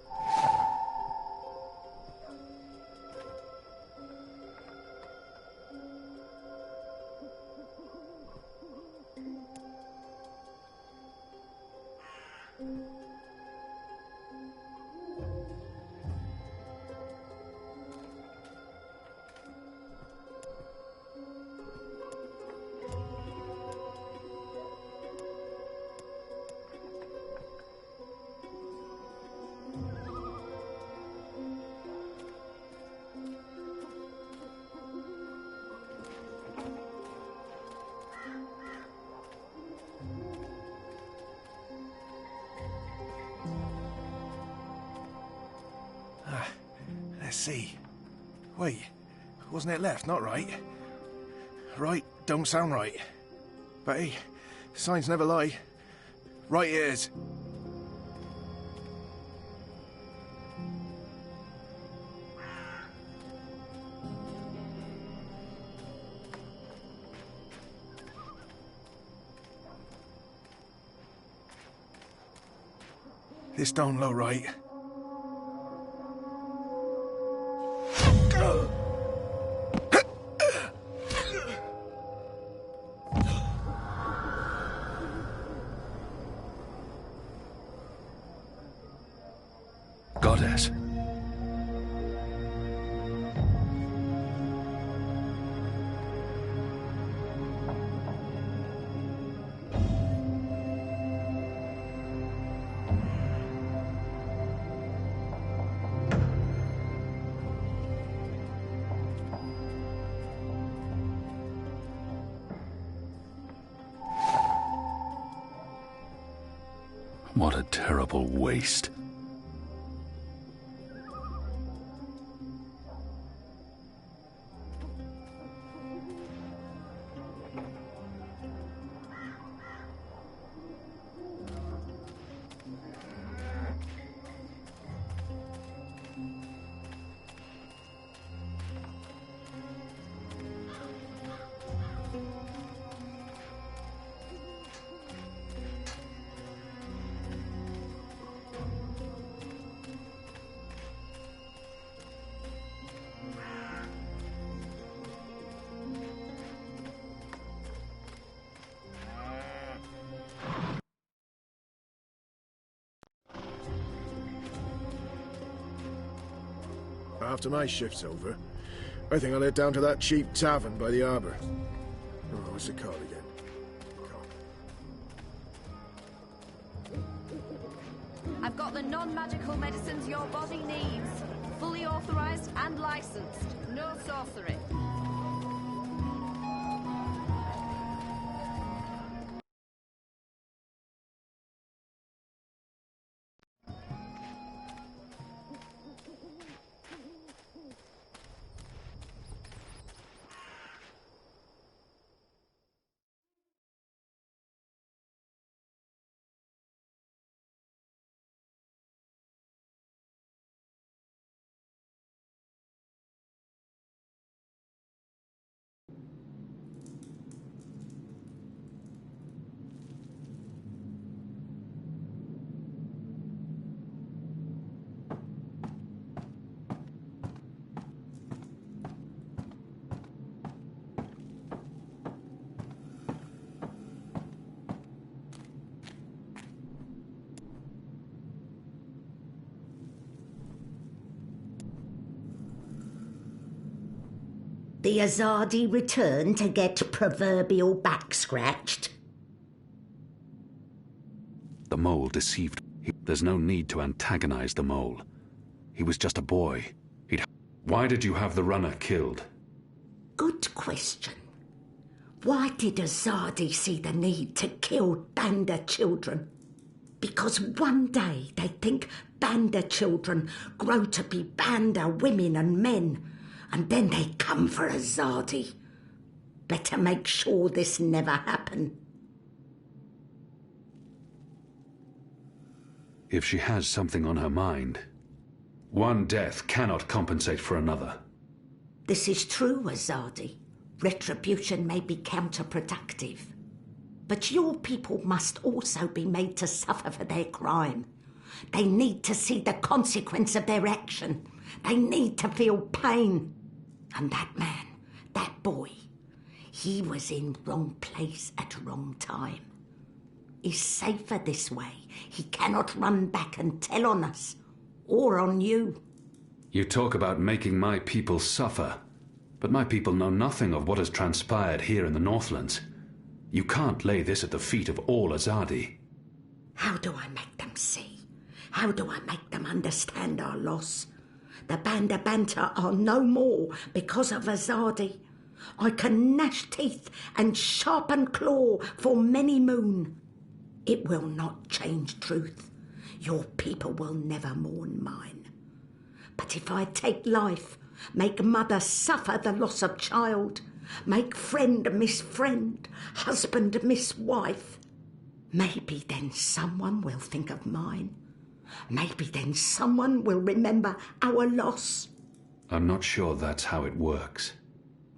see. Wait, wasn't it left, not right? Right don't sound right. But hey, signs never lie. Right it is. This don't look right. Goddess. What a terrible waste. After my shift's over, I think I'll head down to that cheap tavern by the harbour. Oh, what's it called again? I've got the non-magical medicines your body needs. Fully authorized and licensed. No sorcery. The Azadi return to get proverbial back scratched? The mole deceived. There's no need to antagonize the mole. He was just a boy. Why did you have the runner killed? Good question. Why did Azadi see the need to kill Banda children? Because one day they think Banda children grow to be Banda women and men, and then they come for Azadi. Better make sure this never happen. If she has something on her mind, one death cannot compensate for another. This is true, Azadi. Retribution may be counterproductive. But your people must also be made to suffer for their crime. They need to see the consequence of their action. They need to feel pain. And that man, that boy, he was in wrong place at wrong time. He's safer this way. He cannot run back and tell on us, or on you. You talk about making my people suffer, but my people know nothing of what has transpired here in the Northlands. You can't lay this at the feet of all Azadi. How do I make them see? How do I make them understand our loss? The Banda Banta are no more because of Azadi. I can gnash teeth and sharpen claw for many moon. It will not change truth. Your people will never mourn mine. But if I take life, make mother suffer the loss of child, make friend miss friend, husband miss wife, maybe then someone will think of mine. Maybe then someone will remember our loss. I'm not sure that's how it works.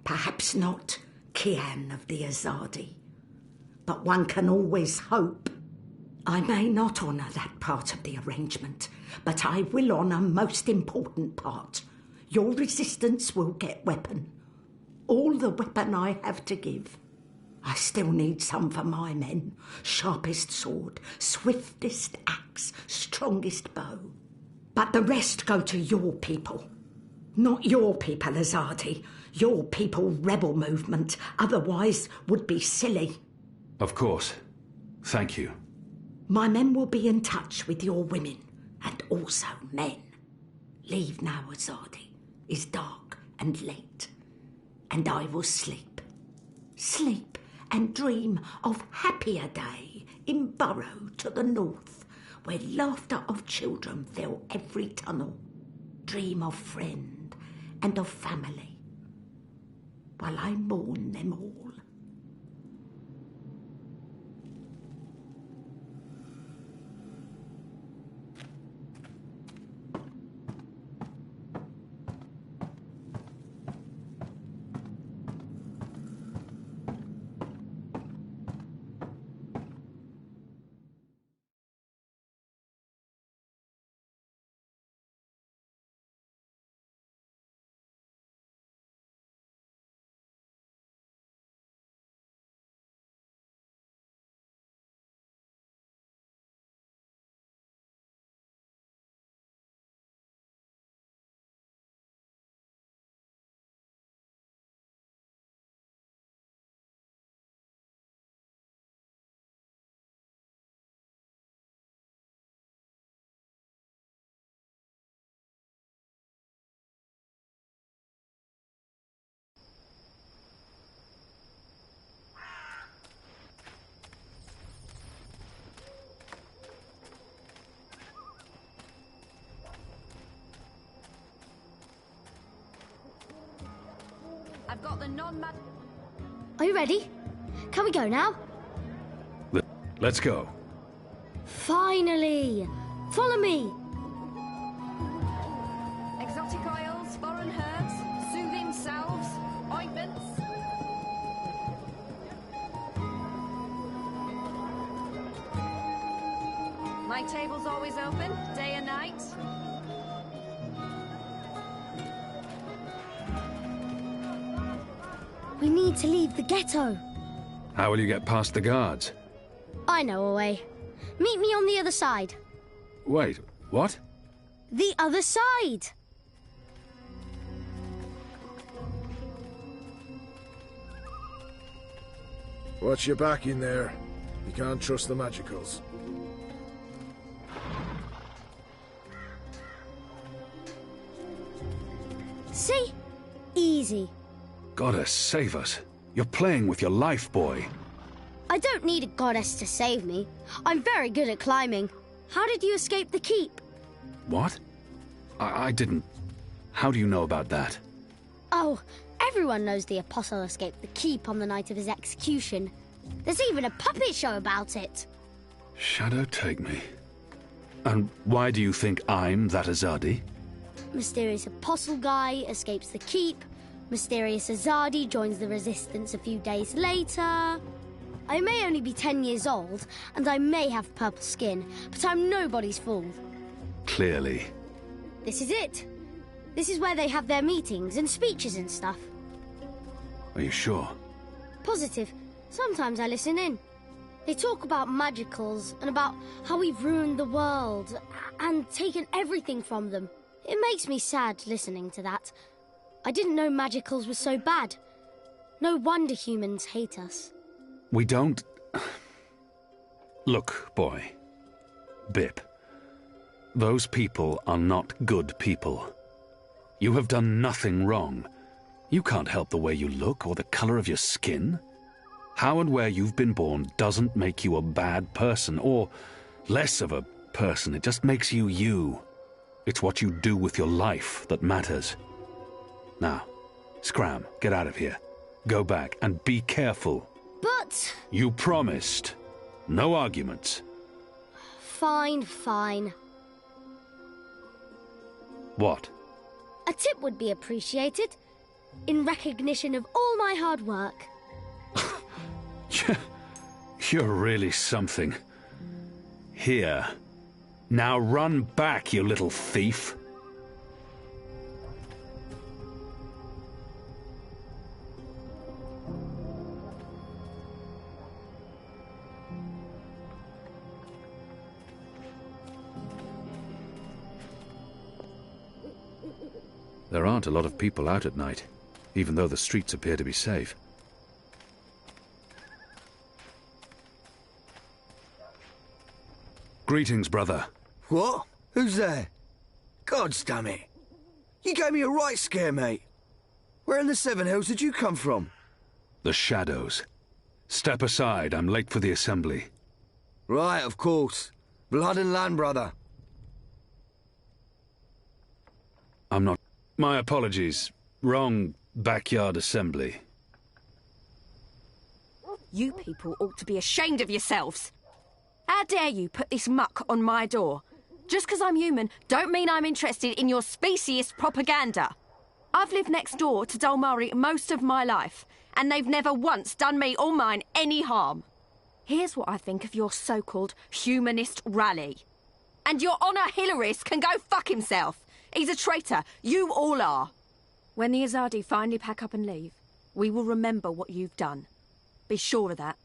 Perhaps not, Kian of the Azadi. But one can always hope. I may not honour that part of the arrangement, but I will honour most important part. Your resistance will get weapon. All the weapon I have to give. I still need some for my men. Sharpest sword, swiftest axe, strongest bow. But the rest go to your people. Not your people, Azadi. Your people rebel movement, otherwise would be silly. Of course. Thank you. My men will be in touch with your women, and also men. Leave now, Azadi. It's dark and late, and I will sleep. Sleep and dream of happier day in Burrow to the north, where laughter of children fill every tunnel. Dream of friend and of family, while I mourn them all. I've got the non-mag... Are you ready? Can we go now? Let's go. Finally! Follow me! Exotic oils, foreign herbs, soothing salves, ointments. My table's always open, day and night. We need to leave the ghetto. How will you get past the guards? I know a way. Meet me on the other side. Wait, what? The other side! Watch your back in there. You can't trust the magicals. See? Easy. Goddess, save us. You're playing with your life, boy. I don't need a goddess to save me. I'm very good at climbing. How did you escape the keep? What? I didn't... How do you know about that? Oh, everyone knows the Apostle escaped the keep on the night of his execution. There's even a puppet show about it. Shadow take me. And why do you think I'm that Azadi? Mysterious Apostle guy escapes the keep. Mysterious Azadi joins the resistance a few days later. I may only be 10 years old, and I may have purple skin, but I'm nobody's fool. Clearly. This is it. This is where they have their meetings and speeches and stuff. Are you sure? Positive. Sometimes I listen in. They talk about magicals and about how we've ruined the world and taken everything from them. It makes me sad listening to that. I didn't know magicals were so bad. No wonder humans hate us. We don't... Look, boy. Bip. Those people are not good people. You have done nothing wrong. You can't help the way you look or the color of your skin. How and where you've been born doesn't make you a bad person or less of a person. It just makes you you. It's what you do with your life that matters. Now, Scram, get out of here. Go back and be careful. But... You promised. No arguments. Fine, fine. What? A tip would be appreciated, in recognition of all my hard work. You're really something. Here. Now run back, you little thief. There aren't a lot of people out at night, even though the streets appear to be safe. Greetings, brother. What? Who's there? Gods damn it. You gave me a right scare, mate. Where in the Seven Hills did you come from? The shadows. Step aside, I'm late for the assembly. Right, of course. Blood and land, brother. I'm not... My apologies. Wrong backyard assembly. You people ought to be ashamed of yourselves. How dare you put this muck on my door? Just because I'm human, don't mean I'm interested in your speciesist propaganda. I've lived next door to Dolmari most of my life, and they've never once done me or mine any harm. Here's what I think of your so-called humanist rally. And your Honour Hilarist can go fuck himself. He's a traitor. You all are. When the Azadi finally pack up and leave, we will remember what you've done. Be sure of that.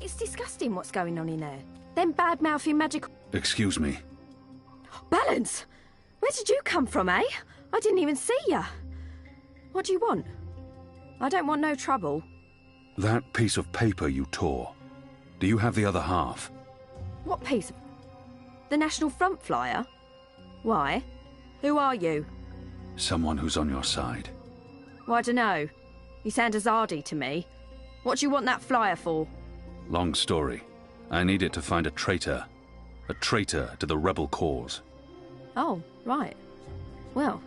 It's disgusting what's going on in there. Them bad-mouthing magical... Excuse me. Balance! Where did you come from, eh? I didn't even see ya. What do you want? I don't want no trouble. That piece of paper you tore. Do you have the other half? What piece of... The National Front flyer? Why? Who are you? Someone who's on your side. Well, I dunno. You sound Azadi to me. What do you want that flyer for? Long story. I need it to find a traitor. A traitor to the rebel cause. Oh, right. Well,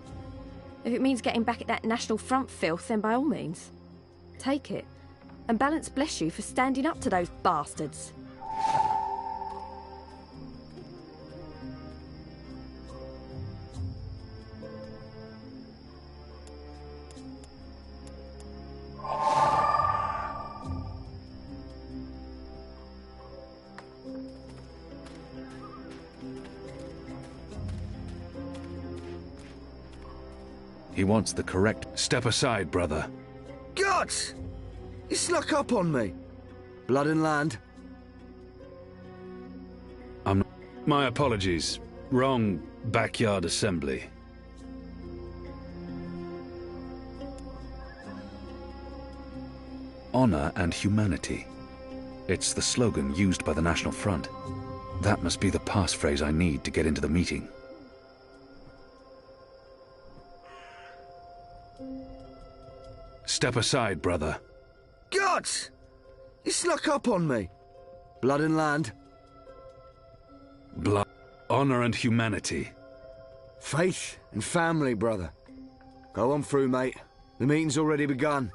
if it means getting back at that National Front filth, then by all means. Take it. And Balance bless you for standing up to those bastards. He wants the correct... Step aside, brother. Gods! You snuck up on me. Blood and land. My apologies. Wrong backyard assembly. Honor and humanity. It's the slogan used by the National Front. That must be the passphrase I need to get into the meeting. Step aside, brother. Gods! You snuck up on me. Blood and land. Blood, honor and humanity. Faith and family, brother. Go on through, mate. The meeting's already begun.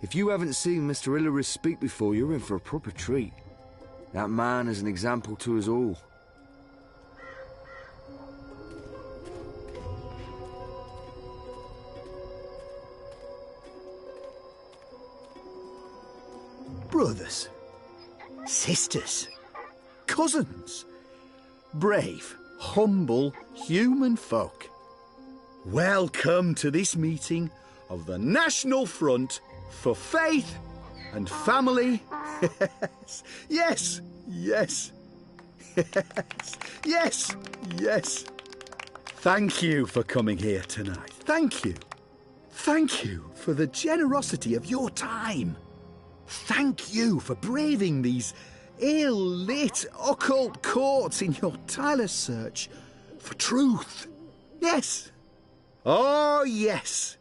If you haven't seen Mr. Hilarist speak before, you're in for a proper treat. That man is an example to us all. Brothers, sisters, cousins, brave, humble human folk. Welcome to this meeting of the National Front for Faith and family. Yes, yes, yes, yes, yes. Thank you for coming here tonight. Thank you. Thank you for the generosity of your time. Thank you for braving these ill-lit occult courts in your tireless search for truth. Yes. Oh, yes.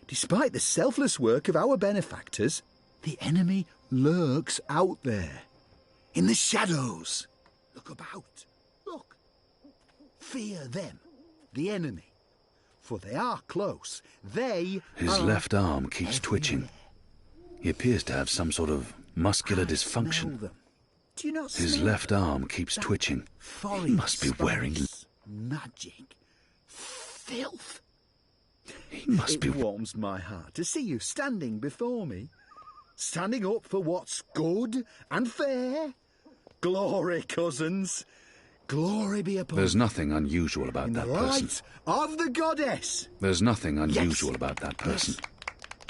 Despite the selfless work of our benefactors, the enemy lurks out there, in the shadows. Look about. Look. Fear them, the enemy. For they are close. They His are left arm keeps twitching. everywhere. He appears to have some sort of muscular dysfunction. Smell them. Do you not His smell left them? arm keeps That twitching. He foreign must be wearing... spice, magic, filth. He must be... It warms my heart to see you standing before me, standing up for what's good and fair. Glory, cousins. Glory be upon There's you. nothing unusual about In that the person. light of the goddess. There's nothing unusual Yes. about that person. Yes.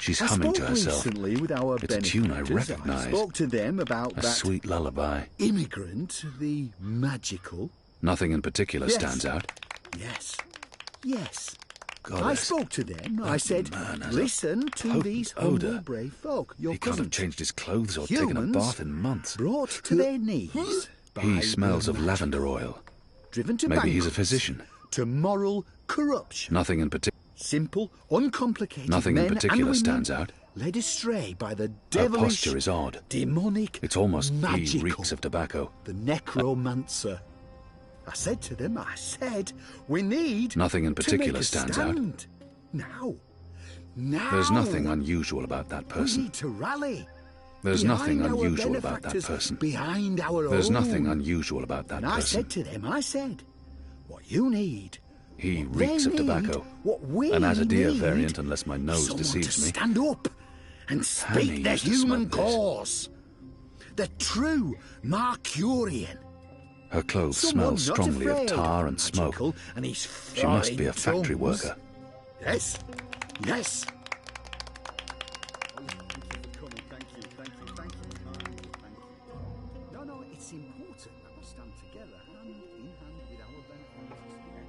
She's I humming to spoke herself. recently with our It's a tune I benefactors. recognise. I spoke to them about A that sweet lullaby. immigrant, the magical. Nothing in particular Yes. stands out. Yes. Yes. I Goddess. spoke to them. I That said, man has a listen to potent these odour. humble, brave folk, your He can't have cousins, changed his clothes or taken a Humans bath in months. brought to their knees by He smells the of lavender oil. driven to Maybe he's a bankruptcy, physician. to moral corruption. Nothing in particular. Simple, uncomplicated Nothing in men particular and women stands out. led astray by the Her devilish, posture is odd. demonic, It's almost he magical, reeks of tobacco. the necromancer. I said to them, we need Nothing in to particular make a stands out. stand. Now. There's nothing unusual about that We person. need to rally. There's behind nothing our unusual about that benefactors, person. Behind our There's own. nothing unusual about that And I person. said to them, what you need, He what reeks they of tobacco. need, what we An Azadir need, variant, unless my nose someone deceives to me. stand up and Hammy speak the used to human smoke this. cause. The true Marcurian. Her clothes Someone smell not strongly of afraid tar of and smoke. magical and his She must be a flying factory tongues. worker. Yes, yes. No, it's important that we stand together, hand in hand with our benefactors. Yes.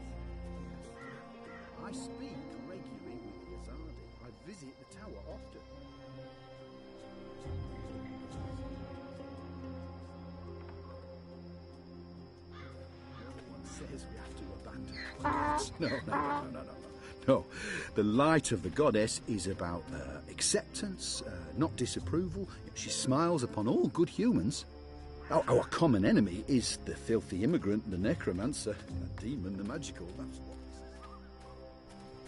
I speak regularly with the Azadi. I visit the tower often. No one says we have to abandon our gods. No. The light of the goddess is about acceptance, not disapproval. She smiles upon all good humans. Our common enemy is the filthy immigrant, the necromancer, the demon, the magical. That's what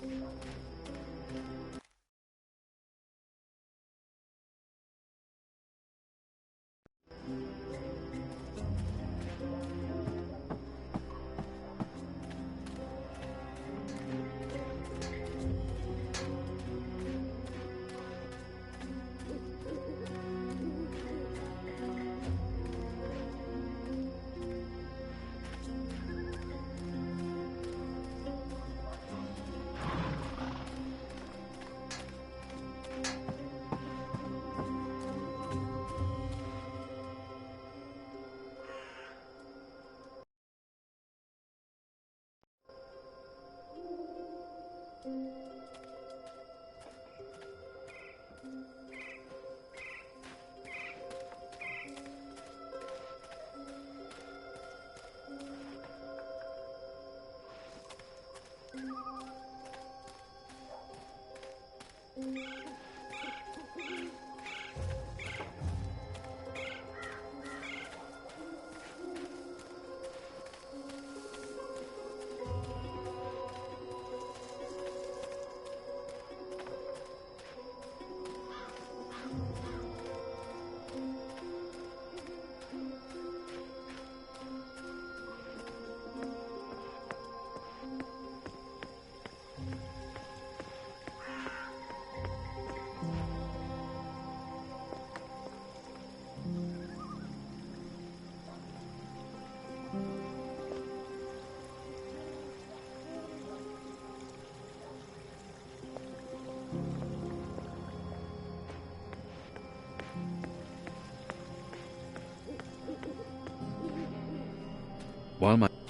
this is.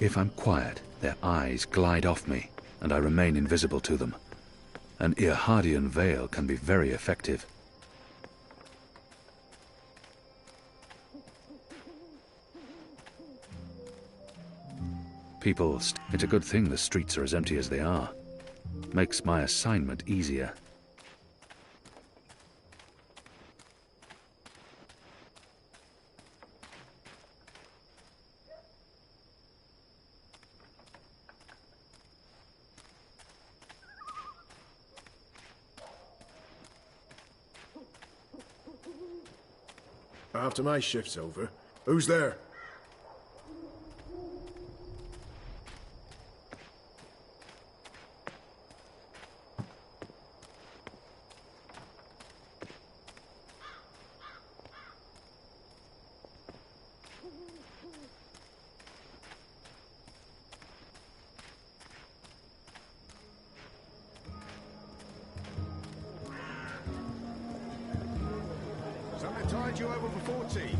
If I'm quiet, their eyes glide off me, and I remain invisible to them. An Irhadian veil can be very effective. It's a good thing the streets are as empty as they are. Makes my assignment easier. After my shift's over, who's there? Something tied you over before tea.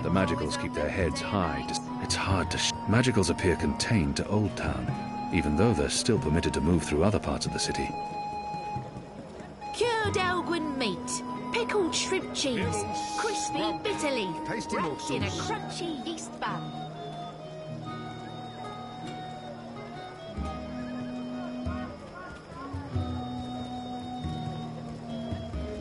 The Magicals keep their heads high. It's hard to Magicals appear contained to Old Town, even though they're still permitted to move through other parts of the city. Cured Elgin meat, pickled shrimp cheese, crispy bitter leaf, wrapped in a crunchy yeast bun.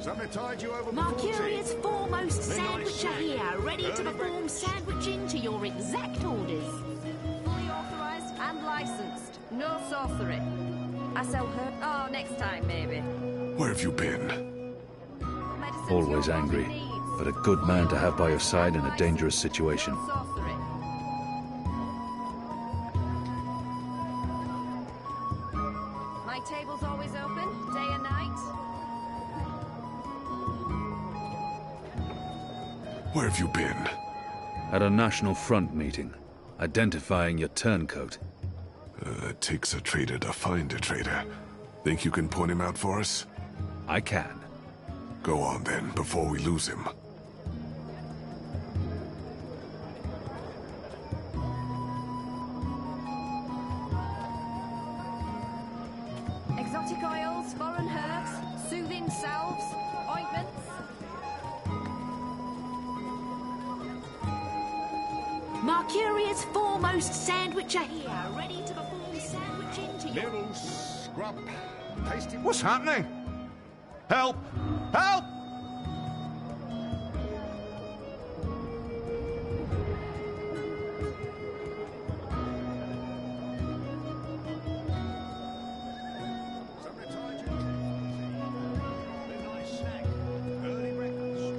Something tied you over before Mercurius tea. foremost Midnight sandwicher snack. here, ready to Early perform breakfast. sandwiching to your exact orders. Fully authorized and licensed. No sorcery. I sell her. Oh, next time, maybe. Where have you been? Always angry, but a good man to have by your side in a dangerous situation. Sorcery. My table's always open, day and night. Where have you been? At a National Front meeting, identifying your turncoat. It takes a traitor to find a traitor. Think you can point him out for us? I can. Go on then, before we lose him. Exotic oils, foreign herbs, soothing salves, ointments. Mercurius foremost sandwicher here, ready to perform sandwiching to your... Little scrub. Tasty. What's happening? Help! Help! Something tied you over before tea. Midnight snack. Early breakfast.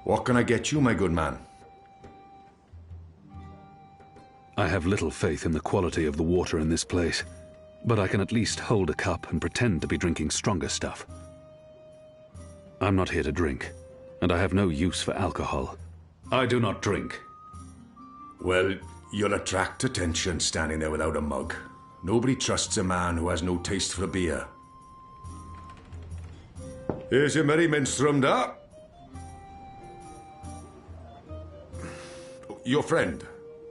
What can I get you, my good man? I have little faith in the quality of the water in this place, but I can at least hold a cup and pretend to be drinking stronger stuff. I'm not here to drink, and I have no use for alcohol. I do not drink. Well, you'll attract attention standing there without a mug. Nobody trusts a man who has no taste for beer. Here's your merry minstrel up. Your friend.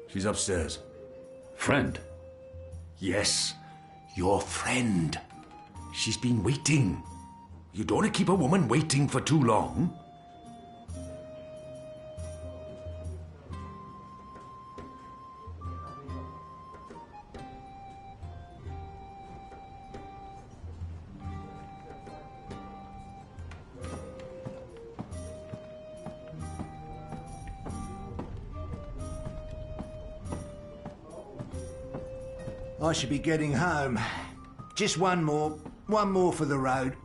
She's upstairs. Friend? Yes, your friend. She's been waiting. You don't want to keep a woman waiting for too long. I should be getting home. Just one more for the road.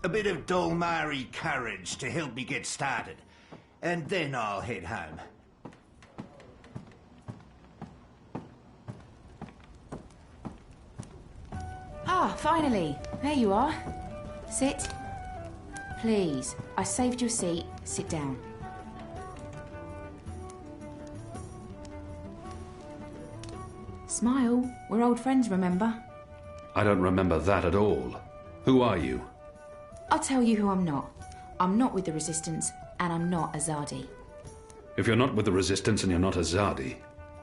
A bit of dull Maori courage to help me get started. And then I'll head home. Ah, finally. There you are. Sit. Please, I saved you a seat. Sit down. Smile. We're old friends, remember? I don't remember that at all. Who are you? I'll tell you who I'm not. I'm not with the Resistance, and I'm not Azadi. If you're not with the Resistance and you're not Azadi,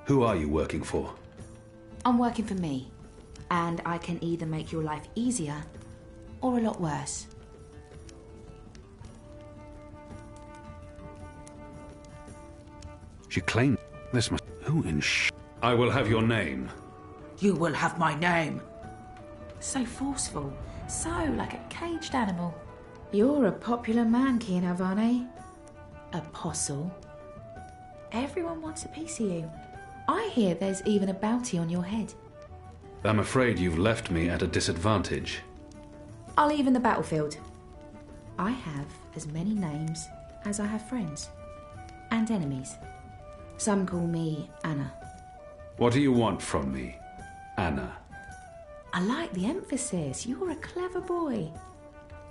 who are you working for? I'm working for me, and I can either make your life easier or a lot worse. She claimed this must... Who in I will have your name. You will have my name. So forceful. So like a caged animal. You're a popular man, Kian Avane. Apostle. Everyone wants a piece of you. I hear there's even a bounty on your head. I'm afraid you've left me at a disadvantage. I'll even the battlefield. I have as many names as I have friends. And enemies. Some call me Anna. What do you want from me, Anna? I like the emphasis. You're a clever boy.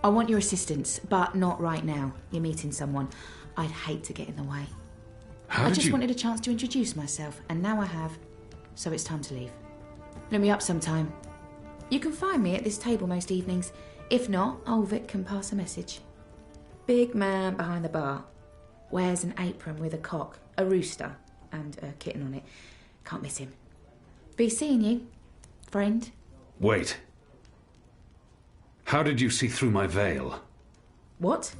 I want your assistance, but not right now. You're meeting someone. I'd hate to get in the way. I just wanted a chance to introduce myself, and now I have. So it's time to leave. Look me up sometime. You can find me at this table most evenings. If not, old Vic can pass a message. Big man behind the bar. Wears an apron with a cock, a rooster, and a kitten on it. Can't miss him. Be seeing you, friend. Wait. How did you see through my veil? What?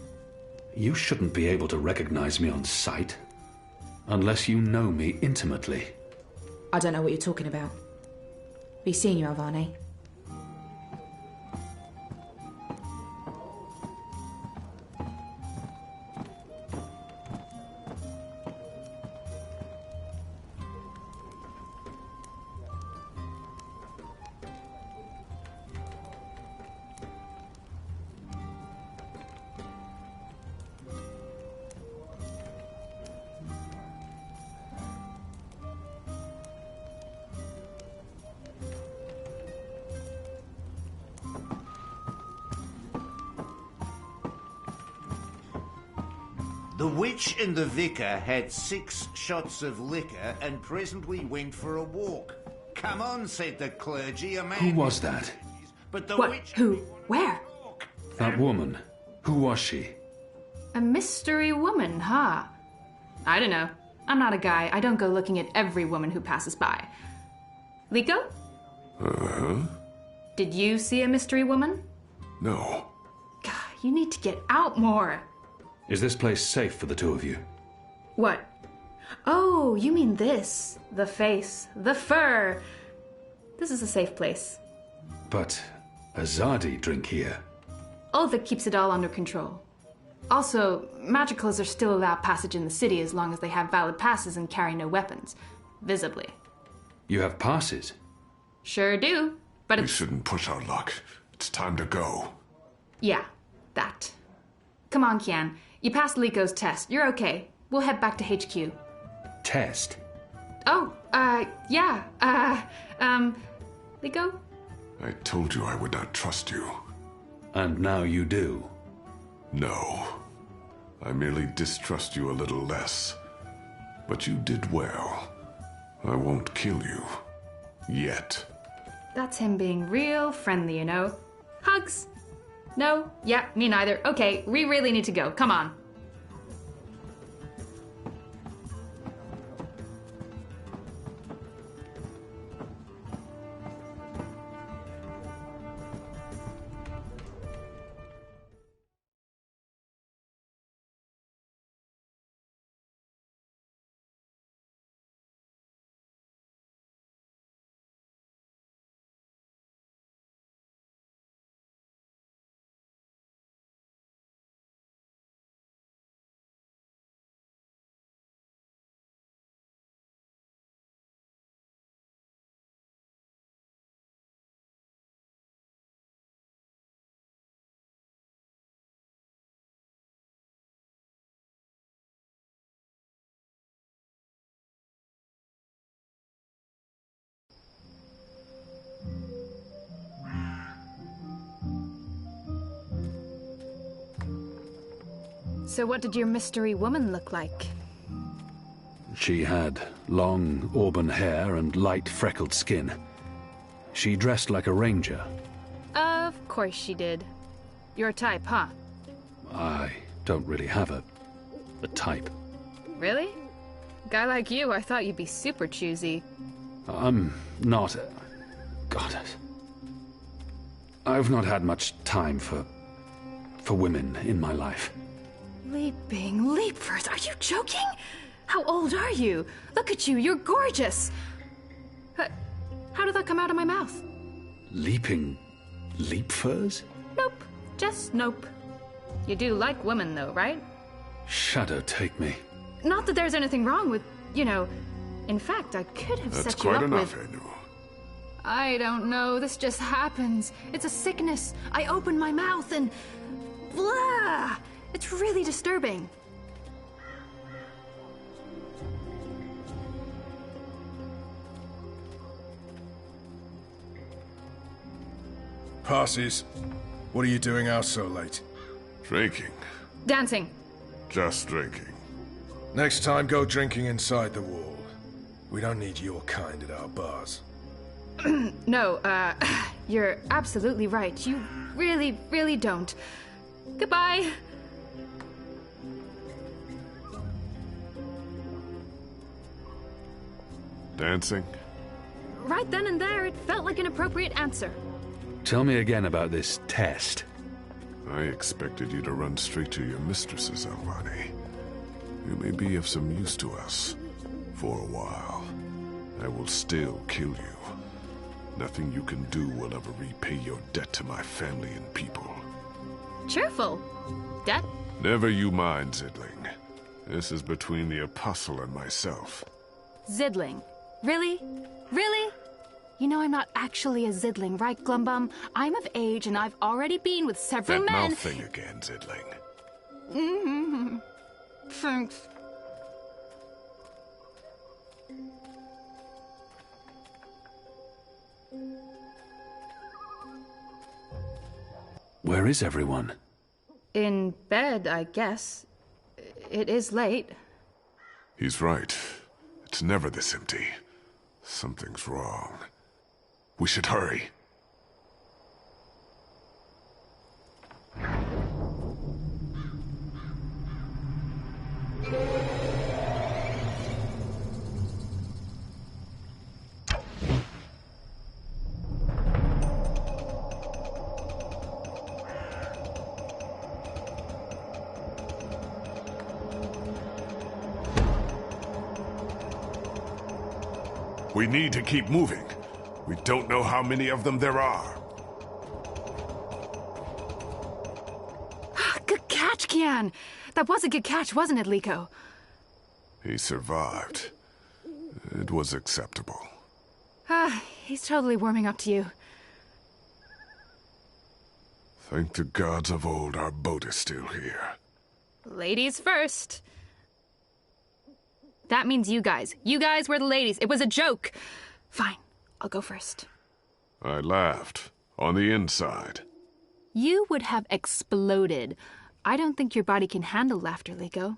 You shouldn't be able to recognize me on sight. Unless you know me intimately. I don't know what you're talking about. Be seeing you, Avane. The witch and the vicar had 6 shots of liquor and presently went for a walk. Come on, said the clergy, a man... Who was that? But the What? witch... Who? Where? That woman. Who was she? A mystery woman, huh? I don't know. I'm not a guy. I don't go looking at every woman who passes by. Liko? Uh-huh. Did you see a mystery woman? No. God, you need to get out more. Is this place safe for the two of you? What? Oh, you mean this. The face. The fur. This is a safe place. But Azadi drink here. Ulvik keeps it all under control. Also, magicals are still allowed passage in the city as long as they have valid passes and carry no weapons. Visibly. You have passes? Sure do, but We shouldn't push our luck. It's time to go. Yeah, that. Come on, Kian. You passed Liko's test. You're okay. We'll head back to HQ. Test? Oh, yeah. Liko? I told you I would not trust you. And now you do. No. I merely distrust you a little less. But you did well. I won't kill you. Yet. That's him being real friendly, you know. Hugs? No? Yeah, me neither. Okay, we really need to go. Come on. So what did your mystery woman look like? She had long auburn hair and light freckled skin. She dressed like a ranger. Of course she did. Your type, huh? I don't really have a type. Really? Guy like you, I thought you'd be super choosy. I'm not... God. I've not had much time for women in my life. Leaping leapers, are you joking? How old are you? Look at you, you're gorgeous. How did that come out of my mouth? Leaping leapfurs? Nope, just nope. You do like women though, right? Shadow take me. Not that there's anything wrong with, you know... In fact, I could have set you up with... That's quite enough, Anu. I don't know, this just happens. It's a sickness. I open my mouth and... Blah! It's really disturbing. Passes. What are you doing out so late? Drinking. Dancing. Just drinking. Next time, go drinking inside the wall. We don't need your kind at our bars. No, you're absolutely right. You really, really don't. Goodbye. Dancing? Right then and there, it felt like an appropriate answer. Tell me again about this test. I expected you to run straight to your mistresses, Alvani. You may be of some use to us. For a while. I will still kill you. Nothing you can do will ever repay your debt to my family and people. Cheerful. Debt? Never you mind, Zidling. This is between the Apostle and myself. Zidling. Really? Really? You know I'm not actually a Zidling, right, Glumbum? I'm of age and I've already been with several that men... mouth thing again, Zidling. Mm-hmm. Thanks. Where is everyone? In bed, I guess. It is late. He's right. It's never this empty. Something's wrong. We should hurry. We need to keep moving. We don't know how many of them there are. Good catch, Kian. That was a good catch, wasn't it, Liko? He survived. It was acceptable. He's totally warming up to you. Thank the gods of old our boat is still here. Ladies first. That means you guys. You guys were the ladies. It was a joke. Fine, I'll go first. I laughed. On the inside. You would have exploded. I don't think your body can handle laughter, Liko.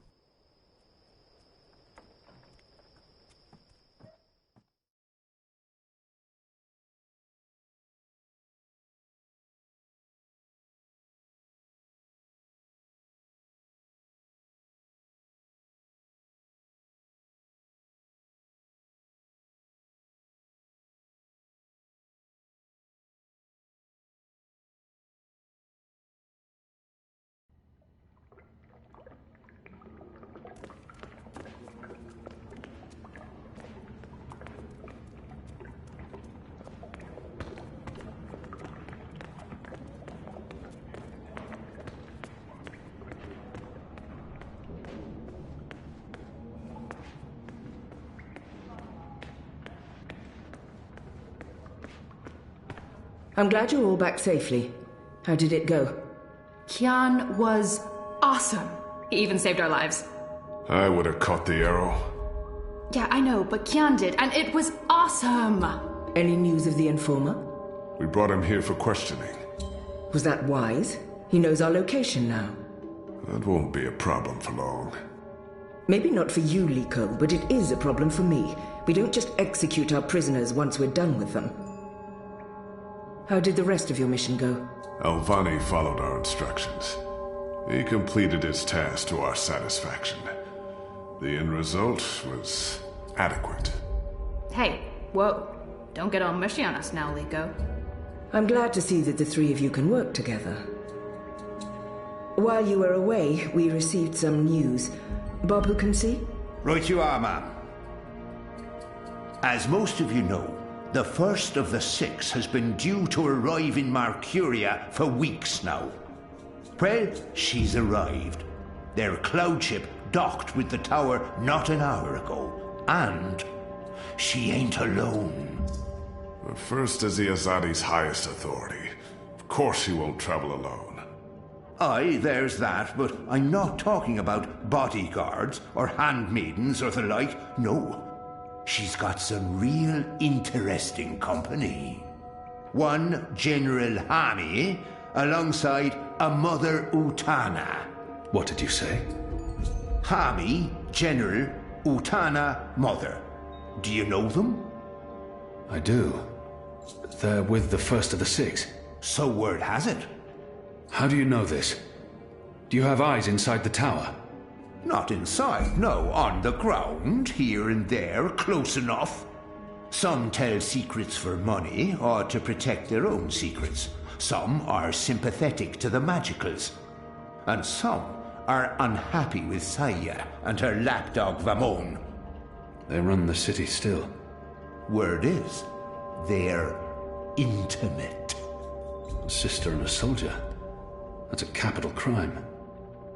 I'm glad you're all back safely. How did it go? Kian was awesome. He even saved our lives. I would have caught the arrow. Yeah, I know, but Kian did, and it was awesome. Any news of the informer? We brought him here for questioning. Was that wise? He knows our location now. That won't be a problem for long. Maybe not for you, Liko, but it is a problem for me. We don't just execute our prisoners once we're done with them. How did the rest of your mission go? Alvani followed our instructions. He completed his task to our satisfaction. The end result was adequate. Hey, whoa. Don't get all mushy on us now, Liko. I'm glad to see that the three of you can work together. While you were away, we received some news. Bob, who can see? Right you are, ma'am. As most of you know, the first of the 6 has been due to arrive in Mercuria for weeks now. Well, she's arrived. Their cloud ship docked with the tower not an hour ago. And she ain't alone. The first is the Azadi's highest authority. Of course he won't travel alone. Aye, there's that, but I'm not talking about bodyguards or handmaidens or the like, no. She's got some real interesting company. One General Hami, alongside a Mother Utana. What did you say? Hami, General, Utana, Mother. Do you know them? I do. They're with the first of the 6. So word has it. How do you know this? Do you have eyes inside the tower? Not inside, no. On the ground, here and there, close enough. Some tell secrets for money, or to protect their own secrets. Some are sympathetic to the magicals. And some are unhappy with Saya and her lapdog Vamon. They run the city still. Word is, they're intimate. A sister and a soldier. That's a capital crime.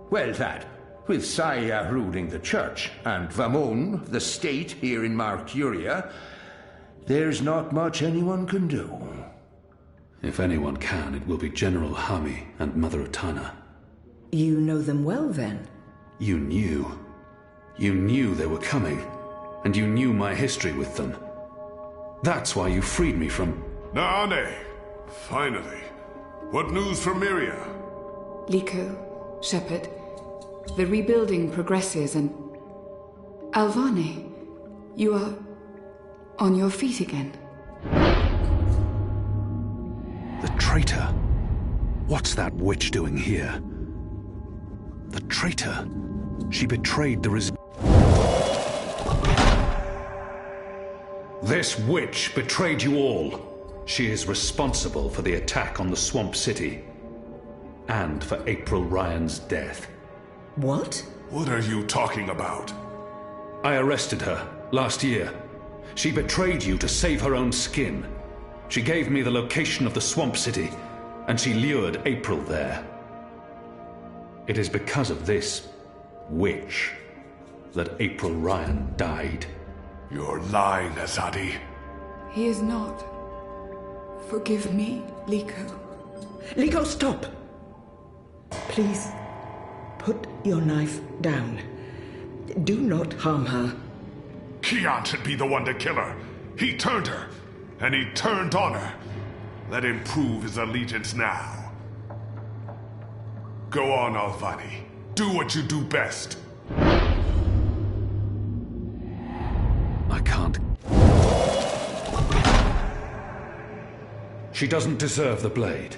Well, that, with Saya ruling the church and Vamon, the state here in Mercuria, there's not much anyone can do. If anyone can, it will be General Hami and Mother Utana. You know them well, then? You knew. You knew they were coming, and you knew my history with them. That's why you freed me from... Naane! Finally. What news from Myria? Liko, Shepard, the rebuilding progresses and... Alvani, you are on your feet again. The traitor. What's that witch doing here? The traitor. She betrayed the This witch betrayed you all. She is responsible for the attack on the Swamp City. And for April Ryan's death. What? What are you talking about? I arrested her last year. She betrayed you to save her own skin. She gave me the location of the Swamp City, and she lured April there. It is because of this witch that April Ryan died. You're lying, Azadi. He is not. Forgive me, Liko. Liko, stop! Please, put your knife down. Do not harm her. Kian should be the one to kill her. He turned her, and he turned on her. Let him prove his allegiance now. Go on, Alvani. Do what you do best. I can't. She doesn't deserve the blade.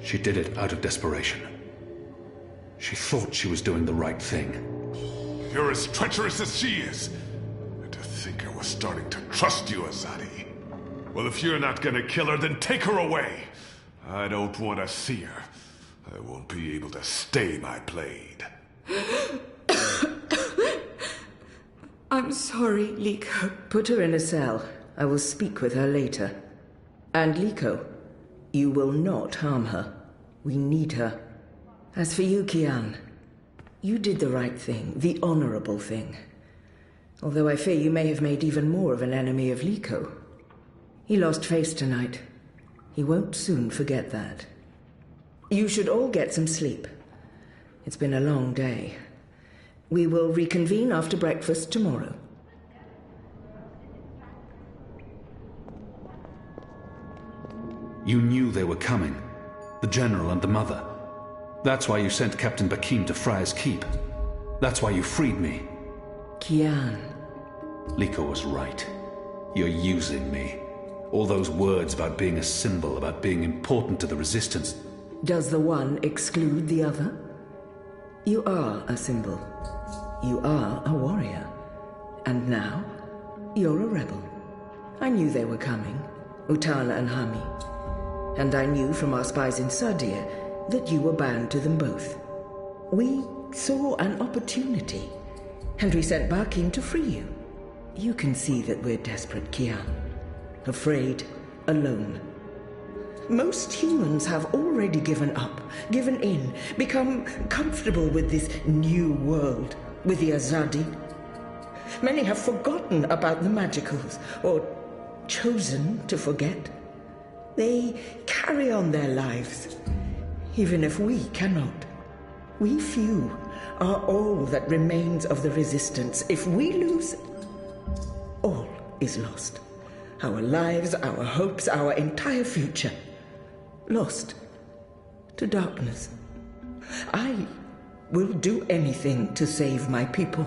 She did it out of desperation. She thought she was doing the right thing. You're as treacherous as she is. And to think I was starting to trust you, Azadi. Well, if you're not gonna kill her, then take her away. I don't want to see her. I won't be able to stay my blade. I'm sorry, Liko. Put her in a cell. I will speak with her later. And Liko, you will not harm her. We need her. As for you, Kian, you did the right thing, the honorable thing. Although I fear you may have made even more of an enemy of Liko. He lost face tonight. He won't soon forget that. You should all get some sleep. It's been a long day. We will reconvene after breakfast tomorrow. You knew they were coming. The General and the Mother. That's why you sent Captain Bakim to Friar's Keep. That's why you freed me. Kian. Liko was right. You're using me. All those words about being a symbol, about being important to the Resistance. Does the one exclude the other? You are a symbol. You are a warrior. And now, you're a rebel. I knew they were coming, Utana and Hami. And I knew from our spies in Sardia that you were bound to them both. We saw an opportunity, and we sent Bakim to free you. You can see that we're desperate, Kian. Afraid, alone. Most humans have already given up, given in, become comfortable with this new world, with the Azadi. Many have forgotten about the magicals, or chosen to forget. They carry on their lives, even if we cannot. We few are all that remains of the Resistance. If we lose, all is lost. Our lives, our hopes, our entire future. Lost to darkness. I will do anything to save my people.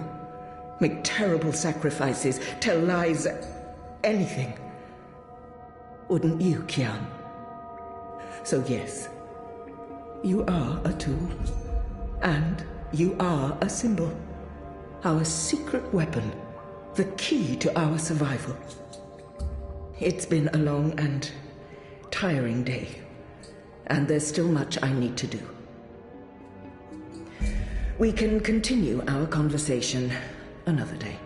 Make terrible sacrifices, tell lies, anything. Wouldn't you, Kian? So yes, you are a tool. And you are a symbol. Our secret weapon. The key to our survival. It's been a long and tiring day. And there's still much I need to do. We can continue our conversation another day.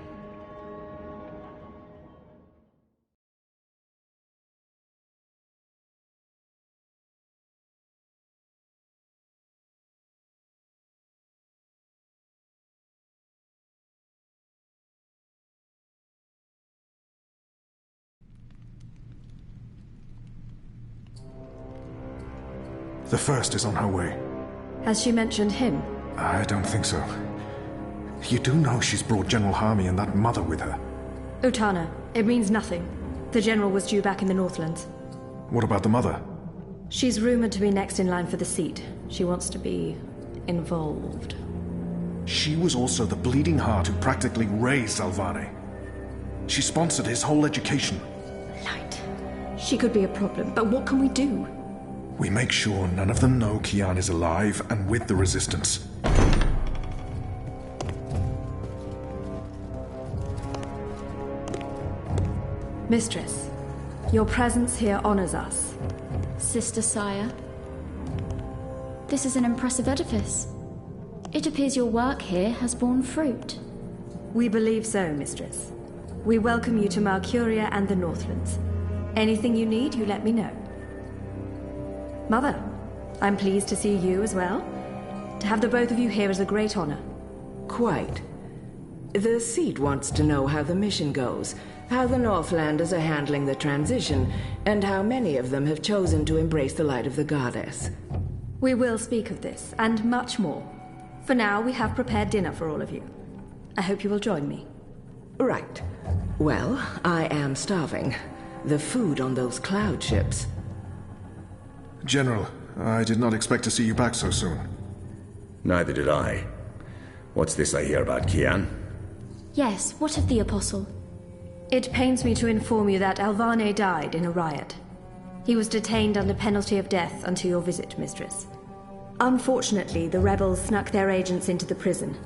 The first is on her way. Has she mentioned him? I don't think so. You do know she's brought General Hami and that mother with her. Utana, it means nothing. The General was due back in the Northlands. What about the mother? She's rumored to be next in line for the seat. She wants to be involved. She was also the bleeding heart who practically raised Alvani. She sponsored his whole education. Light. She could be a problem, but what can we do? We make sure none of them know Kian is alive and with the Resistance. Mistress, your presence here honors us. Sister Sire, this is an impressive edifice. It appears your work here has borne fruit. We believe so, Mistress. We welcome you to Malcuria and the Northlands. Anything you need, you let me know. Mother, I'm pleased to see you as well. To have the both of you here is a great honor. Quite. The seat wants to know how the mission goes, how the Northlanders are handling the transition, and how many of them have chosen to embrace the light of the Goddess. We will speak of this, and much more. For now, we have prepared dinner for all of you. I hope you will join me. Right. Well, I am starving. The food on those cloud ships. General, I did not expect to see you back so soon. Neither did I. What's this I hear about Kian? Yes, what of the Apostle? It pains me to inform you that Alvane died in a riot. He was detained under penalty of death until your visit, Mistress. Unfortunately, the rebels snuck their agents into the prison.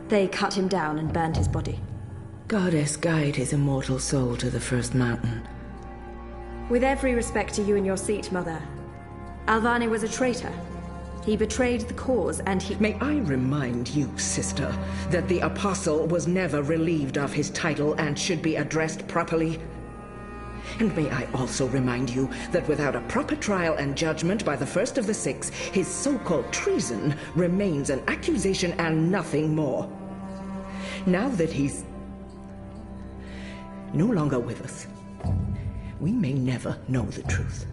They cut him down and burned his body. Goddess guide his immortal soul to the first mountain. With every respect to you and your seat, Mother, Alvane was a traitor. He betrayed the cause and he... May I remind you, sister, that the Apostle was never relieved of his title and should be addressed properly? And may I also remind you that without a proper trial and judgment by the first of the six, his so-called treason remains an accusation and nothing more. Now that he's no longer with us, we may never know the truth.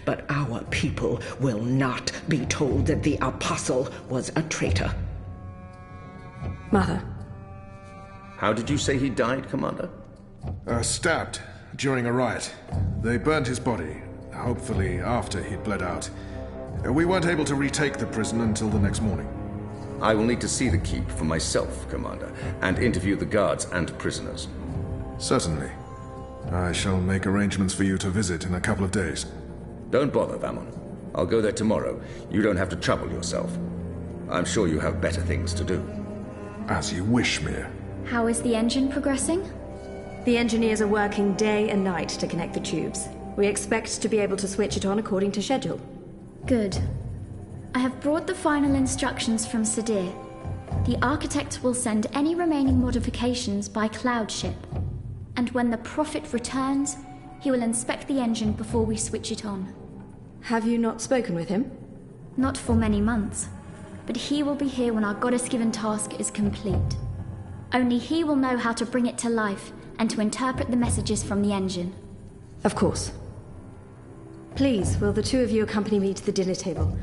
But our people will not be told that the Apostle was a traitor. Mother. How did you say he died, Commander? Stabbed during a riot. They burned his body, hopefully after he'd bled out. We weren't able to retake the prison until the next morning. I will need to see the keep for myself, Commander, and interview the guards and prisoners. Certainly. I shall make arrangements for you to visit in a couple of days. Don't bother, Vamon. I'll go there tomorrow. You don't have to trouble yourself. I'm sure you have better things to do. As you wish, Mir. How is the engine progressing? The engineers are working day and night to connect the tubes. We expect to be able to switch it on according to schedule. Good. I have brought the final instructions from Sadir. The architect will send any remaining modifications by cloud ship. And when the Prophet returns, he will inspect the engine before we switch it on. Have you not spoken with him? Not for many months, but he will be here when our goddess-given task is complete. Only he will know how to bring it to life and to interpret the messages from the engine. Of course. Please, will the two of you accompany me to the dinner table?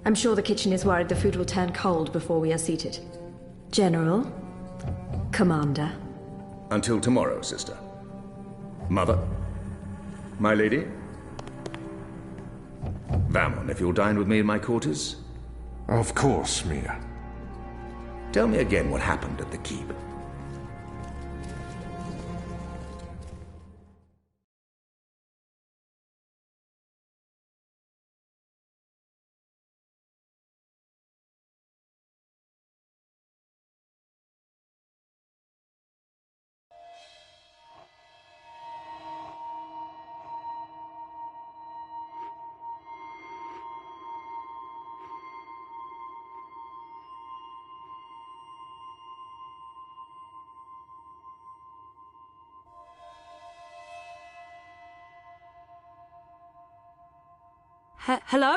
I'm sure the kitchen is worried the food will turn cold before we are seated. General, Commander. Until tomorrow, sister. Mother. My lady? Vamon, if you'll dine with me in my quarters? Of course, Mia. Tell me again what happened at the keep. Hello?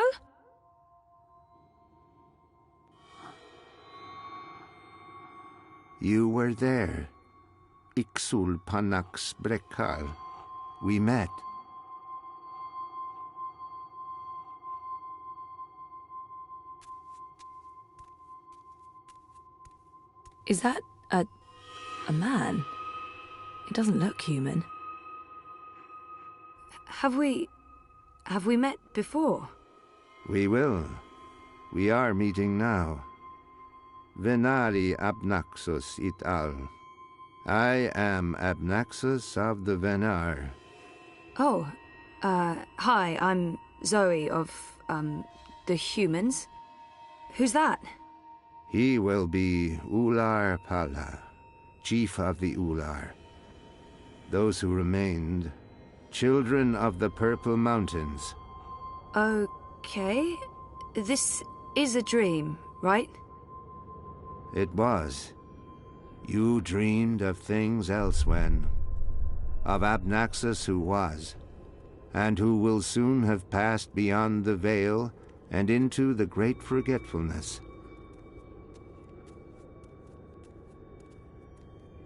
You were there. Ixul Panax Brekal. We met. Is that a man? It doesn't look human. Have we met before? We will. We are meeting now. Venari Abnaxus it al. I am Abnaxus of the Venar. Oh, hi, I'm Zoe of, the humans. Who's that? He will be Ular Pala, chief of the Ular. Those who remained, children of the Purple Mountains. Okay. This is a dream, right? It was. You dreamed of things else when. Of Abnaxus who was, and who will soon have passed beyond the veil and into the great forgetfulness.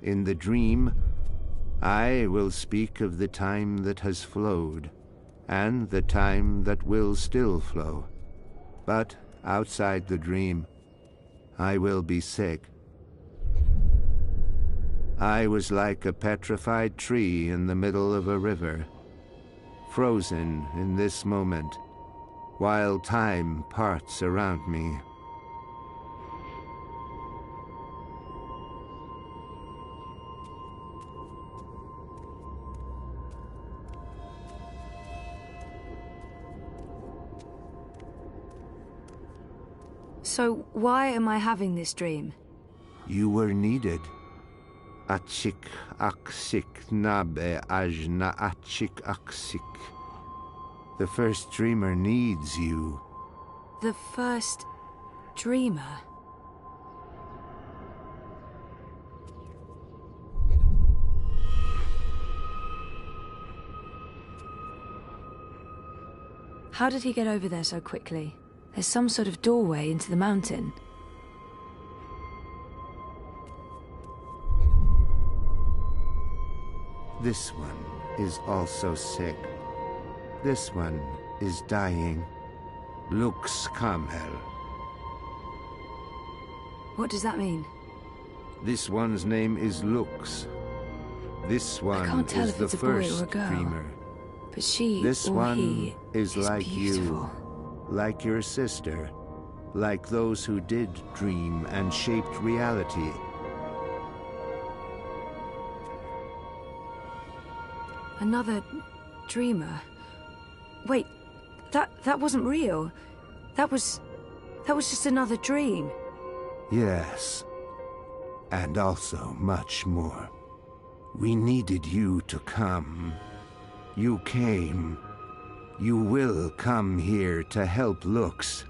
In the dream, I will speak of the time that has flowed, and the time that will still flow. But outside the dream, I will be sick. I was like a petrified tree in the middle of a river, frozen in this moment, while time parts around me. So why am I having this dream? You were needed. Achik aksik nabe ajna achik aksik. The first dreamer needs you. The first dreamer? How did he get over there so quickly? There's some sort of doorway into the mountain. This one is also sick. This one is dying. Lux Kamel. What does that mean? This one's name is Lux. This one is the first dreamer. But she This or one he is like beautiful. you, like your sister, like those who did dream and shaped reality. Another dreamer. Wait, that wasn't real. That was just another dream. Yes, and also much more. We needed you to come. You came. You will come here to help Lux.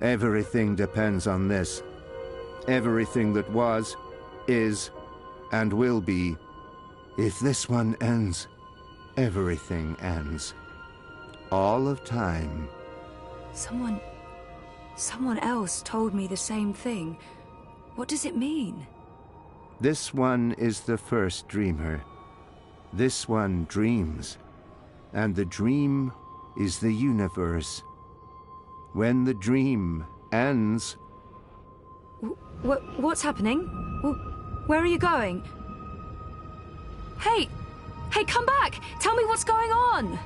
Everything depends on this. Everything that was, is, and will be. If this one ends, everything ends. All of time. Someone else told me the same thing. What does it mean? This one is the first dreamer. This one dreams. And the dream is the universe. When the dream ends... What's happening? Where are you going? Hey! Hey, come back! Tell me what's going on!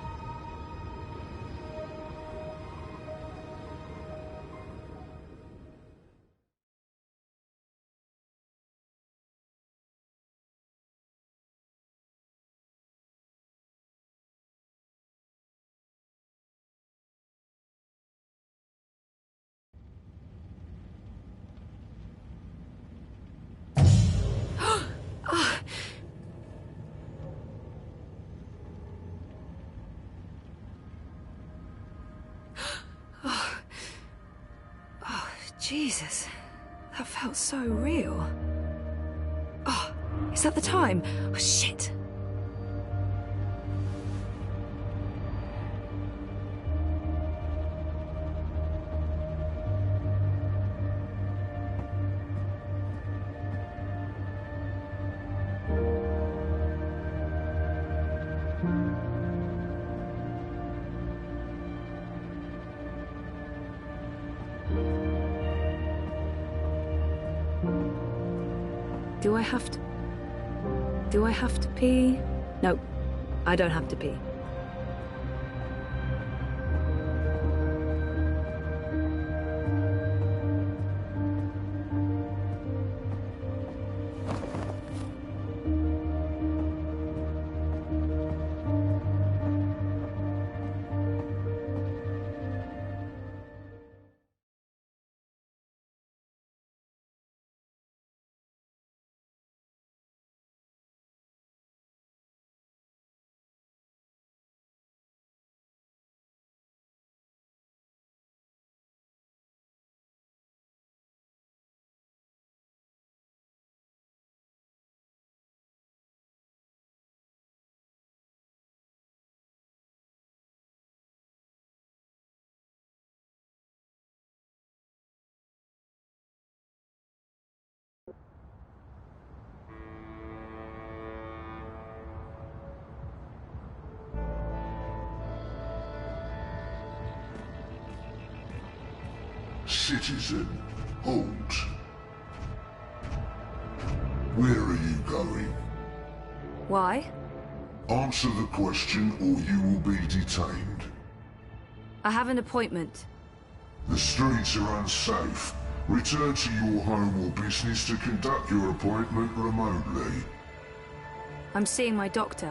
Jesus, that felt so real. Oh, is that the time? Oh, shit. Do I have to pee? No, I don't have to pee. Citizen, Halt. Where are you going? Why? Answer the question or you will be detained. I have an appointment. The streets are unsafe. Return to your home or business to conduct your appointment remotely. I'm seeing my doctor.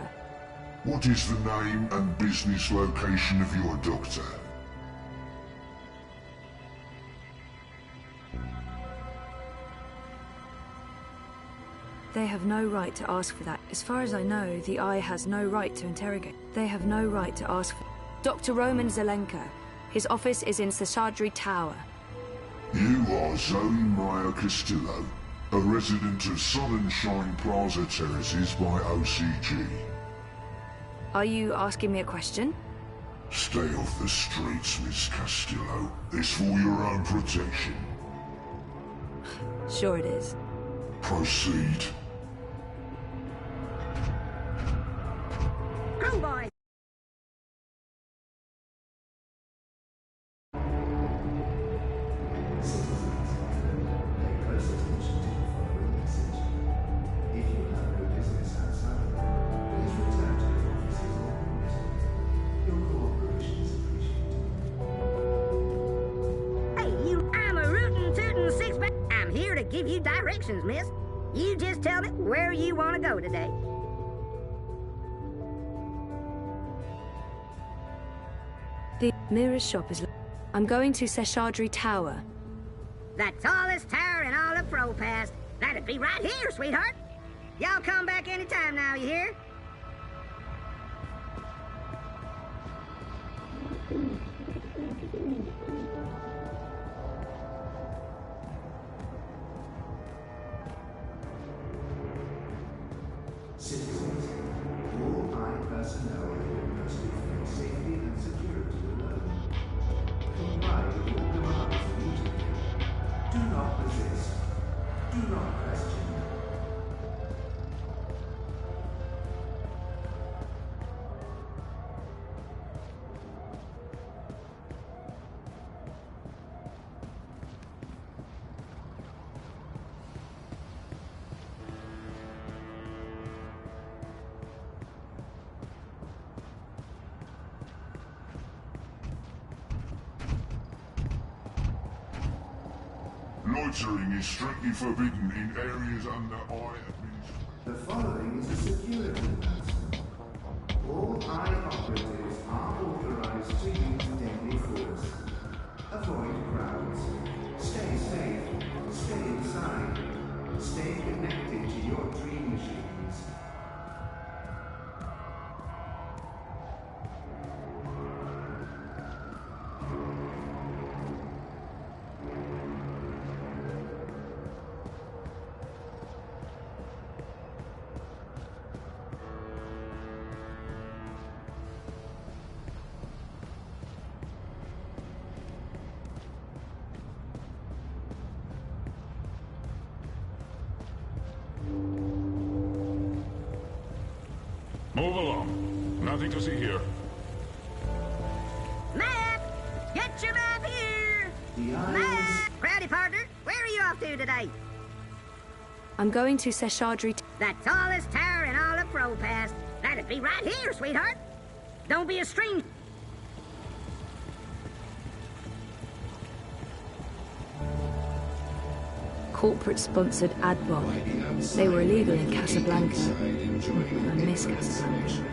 What is the name and business location of your doctor? They have no right to ask for that. As far as I know, the Eye has no right to interrogate. They have no right to ask for... Dr. Roman Zelenka. His office is in Seshadri Tower. You are Zoe Meyer Castillo, a resident of Sun and Shine Plaza Terraces by OCG. Are you asking me a question? Stay off the streets, Miss Castillo. It's for your own protection. Sure it is. Proceed. Crew boys! Give you directions, miss. You just tell me where you want to go today. The mirror shop is... I'm going to Seshadri Tower. The tallest tower in all of Fropass. That'd be right here, sweetheart. Y'all come back anytime now, you hear? All Eye personnel must feel safety and security alone. Comply with all commands immediately. Do not resist. Do not question. Loitering is strictly forbidden in areas under Eye administration. The following is a security announcement. All Eye operatives are authorized to use deadly force. Avoid crowds. Stay safe. Stay inside. Stay connected to your dream machines. Move along. Nothing to see here. Map! Get your map here! Map! Proudy partner, where are you off to today? I'm going to Seshadri... The tallest tower in all of Fropass. That'd be right here, sweetheart. Don't be a stranger. Corporate-sponsored ad bomb. They were illegal in Casablanca. I miss Casablanca.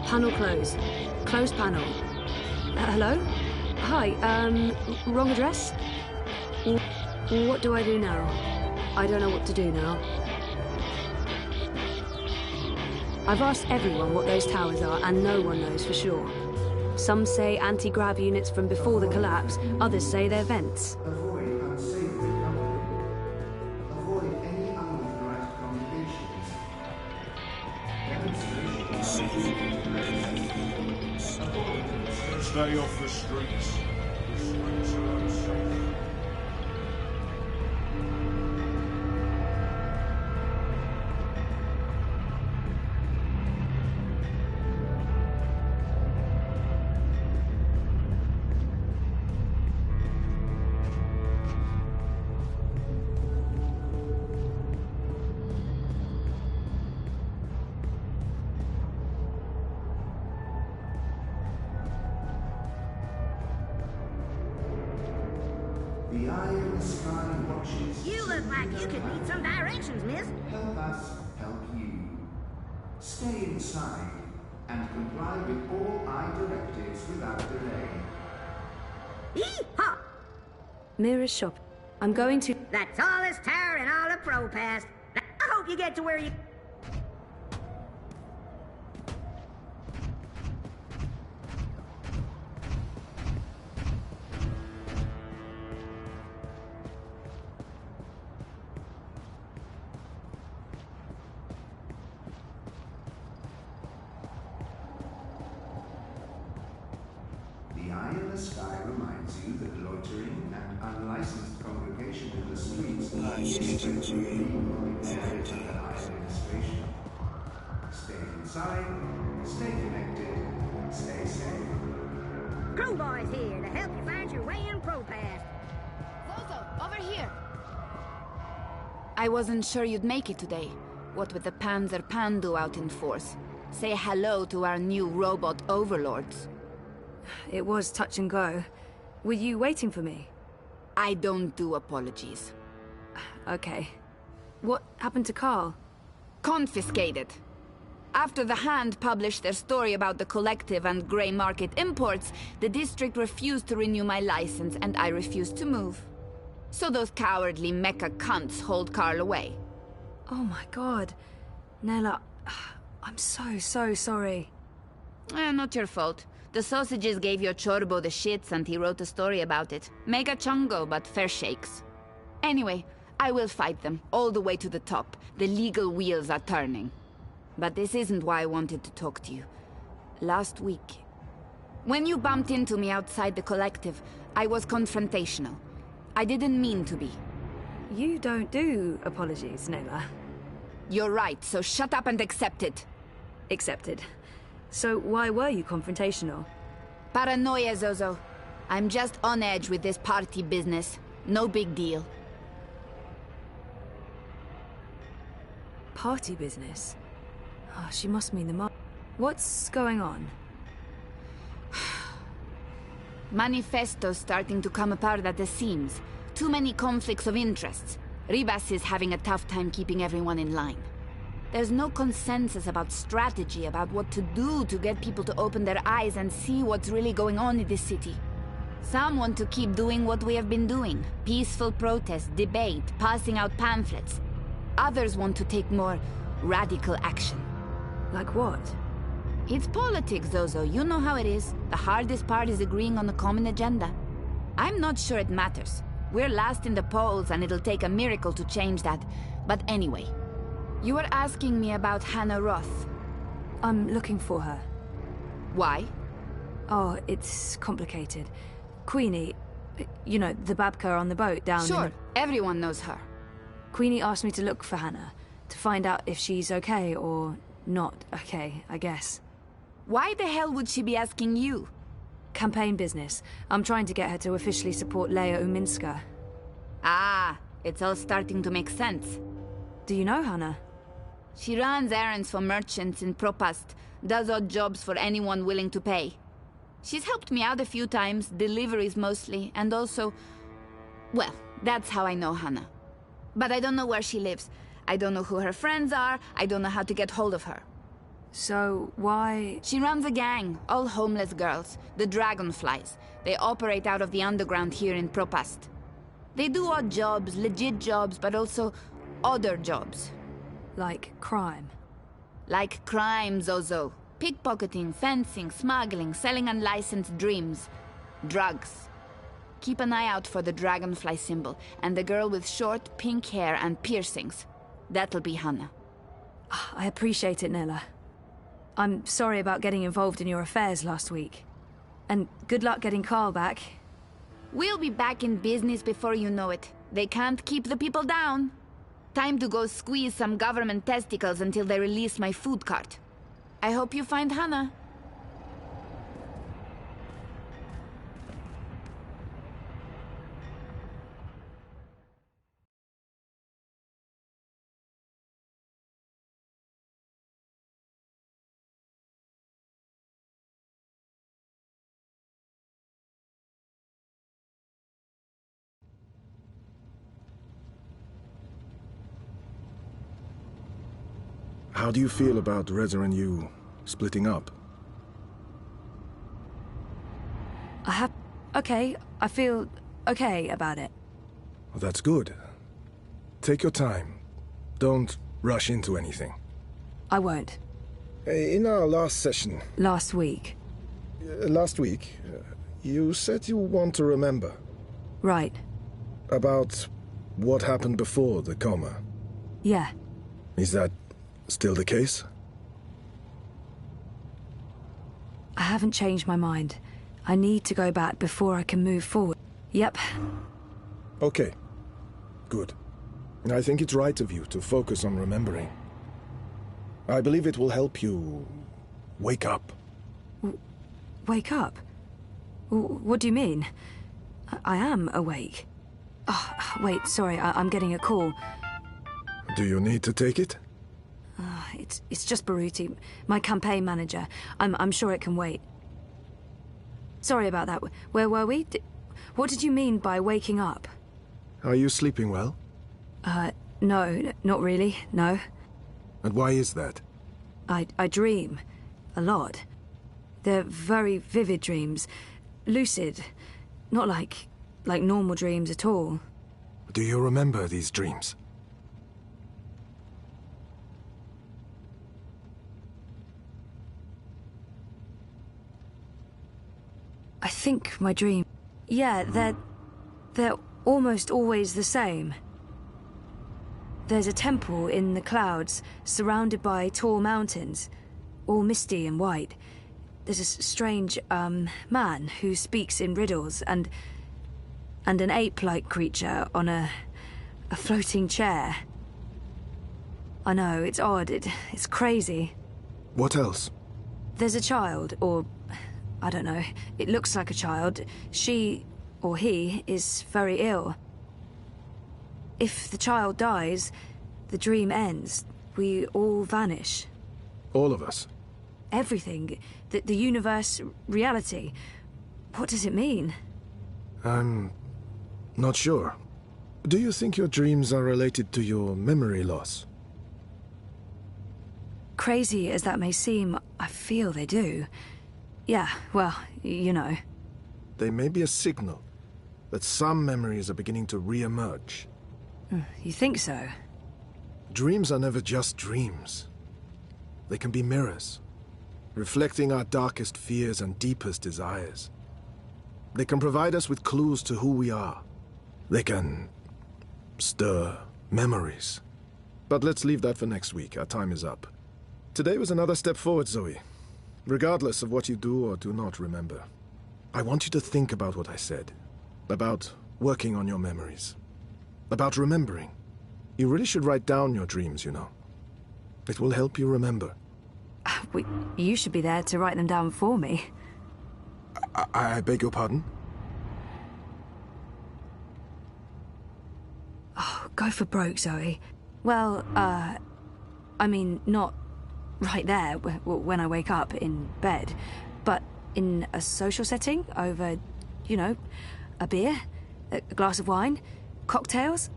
Panel closed. Closed panel. Hello? Hi, wrong address? What do I do now? I don't know what to do now. I've asked everyone what those towers are, and no one knows for sure. Some say anti-grav units from before the collapse, others say they're vents. Avoid unsavory company. Avoid any unauthorized communications. Stay off the streets. The streets are unsafe. The eye in the sky watches. You look like you could need some directions, miss. Help us help you. Stay inside and comply with all eye directives without delay. Yee-haw! Mira's shop. I'm going to... The tallest tower in all of Propast. I hope you get to where you... The eye in the sky reminds you that loitering and unlicensed congregation in the streets is strictly illegal in the area of the eye administration. Stay inside, stay connected, stay safe. Crew boys here to help you find your way in Propast. Zozo, over here. I wasn't sure you'd make it today. What with the Panzer Pandu out in force. Say hello to our new robot overlords. It was touch and go. Were you waiting for me? I don't do apologies. Okay. What happened to Carl? Confiscated. After the Hand published their story about the Collective and grey market imports, the district refused to renew my license and I refused to move. So those cowardly mecha cunts hold Carl away. Oh my god. Nella, I'm so sorry. Not your fault. The sausages gave your Chorbo the shits and he wrote a story about it. Mega chungo, but fair shakes. Anyway, I will fight them, all the way to the top. The legal wheels are turning. But this isn't why I wanted to talk to you. Last week, when you bumped into me outside the Collective, I was confrontational. I didn't mean to be. You don't do apologies, Nella. You're right, so shut up and accept it. Accepted. So why were you confrontational? Paranoia, Zozo. I'm just on edge with this party business. No big deal. Party business? Oh, she must mean the What's going on? Manifesto's starting to come apart at the seams. Too many conflicts of interests. Ribas is having a tough time keeping everyone in line. There's no consensus about strategy, about what to do to get people to open their eyes and see what's really going on in this city. Some want to keep doing what we have been doing. Peaceful protest, debate, passing out pamphlets. Others want to take more radical action. Like what? It's politics, Zozo. You know how it is. The hardest part is agreeing on a common agenda. I'm not sure it matters. We're last in the polls and it'll take a miracle to change that. But anyway, you were asking me about Hannah Roth. I'm looking for her. Why? Oh, it's complicated. Queenie, you know, the Babka on the boat down Sure, everyone knows her. Queenie asked me to look for Hannah, to find out if she's okay or not okay, I guess. Why the hell would she be asking you? Campaign business. I'm trying to get her to officially support Leia Uminska. Ah, it's all starting to make sense. Do you know Hannah? She runs errands for merchants in Propast, does odd jobs for anyone willing to pay. She's helped me out a few times, deliveries mostly, and also... Well, that's how I know Hannah. But I don't know where she lives. I don't know who her friends are, I don't know how to get hold of her. So, why... She runs a gang, all homeless girls, the Dragonflies. They operate out of the underground here in Propast. They do odd jobs, legit jobs, but also other jobs. Like crime? Like crime, Zozo. Pickpocketing, fencing, smuggling, selling unlicensed dreams. Drugs. Keep an eye out for the dragonfly symbol, and the girl with short pink hair and piercings. That'll be Hannah. I appreciate it, Nella. I'm sorry about getting involved in your affairs last week. And good luck getting Carl back. We'll be back in business before you know it. They can't keep the people down. Time to go squeeze some government testicles until they release my food cart. I hope you find Hannah. How do you feel about Reza and you splitting up? Okay, I feel okay about it. Well, that's good. Take your time. Don't rush into anything. I won't. In our last session... Last week. Last week, you said you want to remember. Right. About what happened before the coma. Yeah. Is that still the case? I haven't changed my mind. I need to go back before I can move forward. Yep. Okay. Good. I think it's right of you to focus on remembering. I believe it will help you wake up. Wake up? What do you mean? I am awake. Oh, wait, sorry, I'm getting a call. Do you need to take it? It's just Baruti, my campaign manager. I'm sure it can wait. Sorry about that. Where were we? What did you mean by waking up? Are you sleeping well? No, not really, no. And why is that? I dream. A lot. They're very vivid dreams. Lucid. Not like normal dreams at all. Do you remember these dreams? I think my dream... Yeah, they're almost always the same. There's a temple in the clouds, surrounded by tall mountains, all misty and white. There's a strange, man who speaks in riddles, and an ape-like creature on a floating chair. I know, it's odd, it's crazy. What else? There's a child, or... I don't know. It looks like a child. She, or he, is very ill. If the child dies, the dream ends. We all vanish. All of us? Everything. The universe, reality. What does it mean? I'm not sure. Do you think your dreams are related to your memory loss? Crazy as that may seem, I feel they do. Yeah, well, you know. They may be a signal that some memories are beginning to re-emerge. You think so? Dreams are never just dreams. They can be mirrors, reflecting our darkest fears and deepest desires. They can provide us with clues to who we are. They can stir memories. But let's leave that for next week. Our time is up. Today was another step forward, Zoe. Regardless of what you do or do not remember, I want you to think about what I said. About working on your memories. About remembering. You really should write down your dreams, you know. It will help you remember. You should be there to write them down for me. I beg your pardon? Oh, go for broke, Zoe. Well, I mean, not right there when I wake up in bed, but in a social setting over, you know, a beer, a glass of wine, cocktails.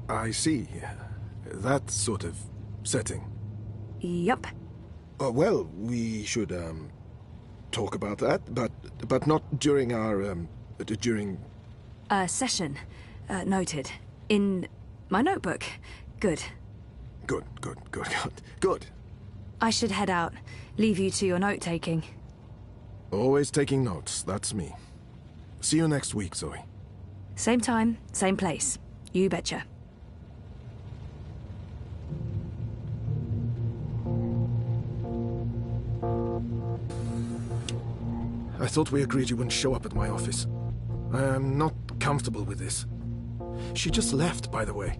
I see. That sort of setting. Yup. Well, we should, talk about that, but not during our, during... Session. Noted. In my notebook. Good. Good. I should head out. Leave you to your note-taking. Always taking notes, that's me. See you next week, Zoe. Same time, same place. You betcha. I thought we agreed you wouldn't show up at my office. I am not comfortable with this. She just left, by the way.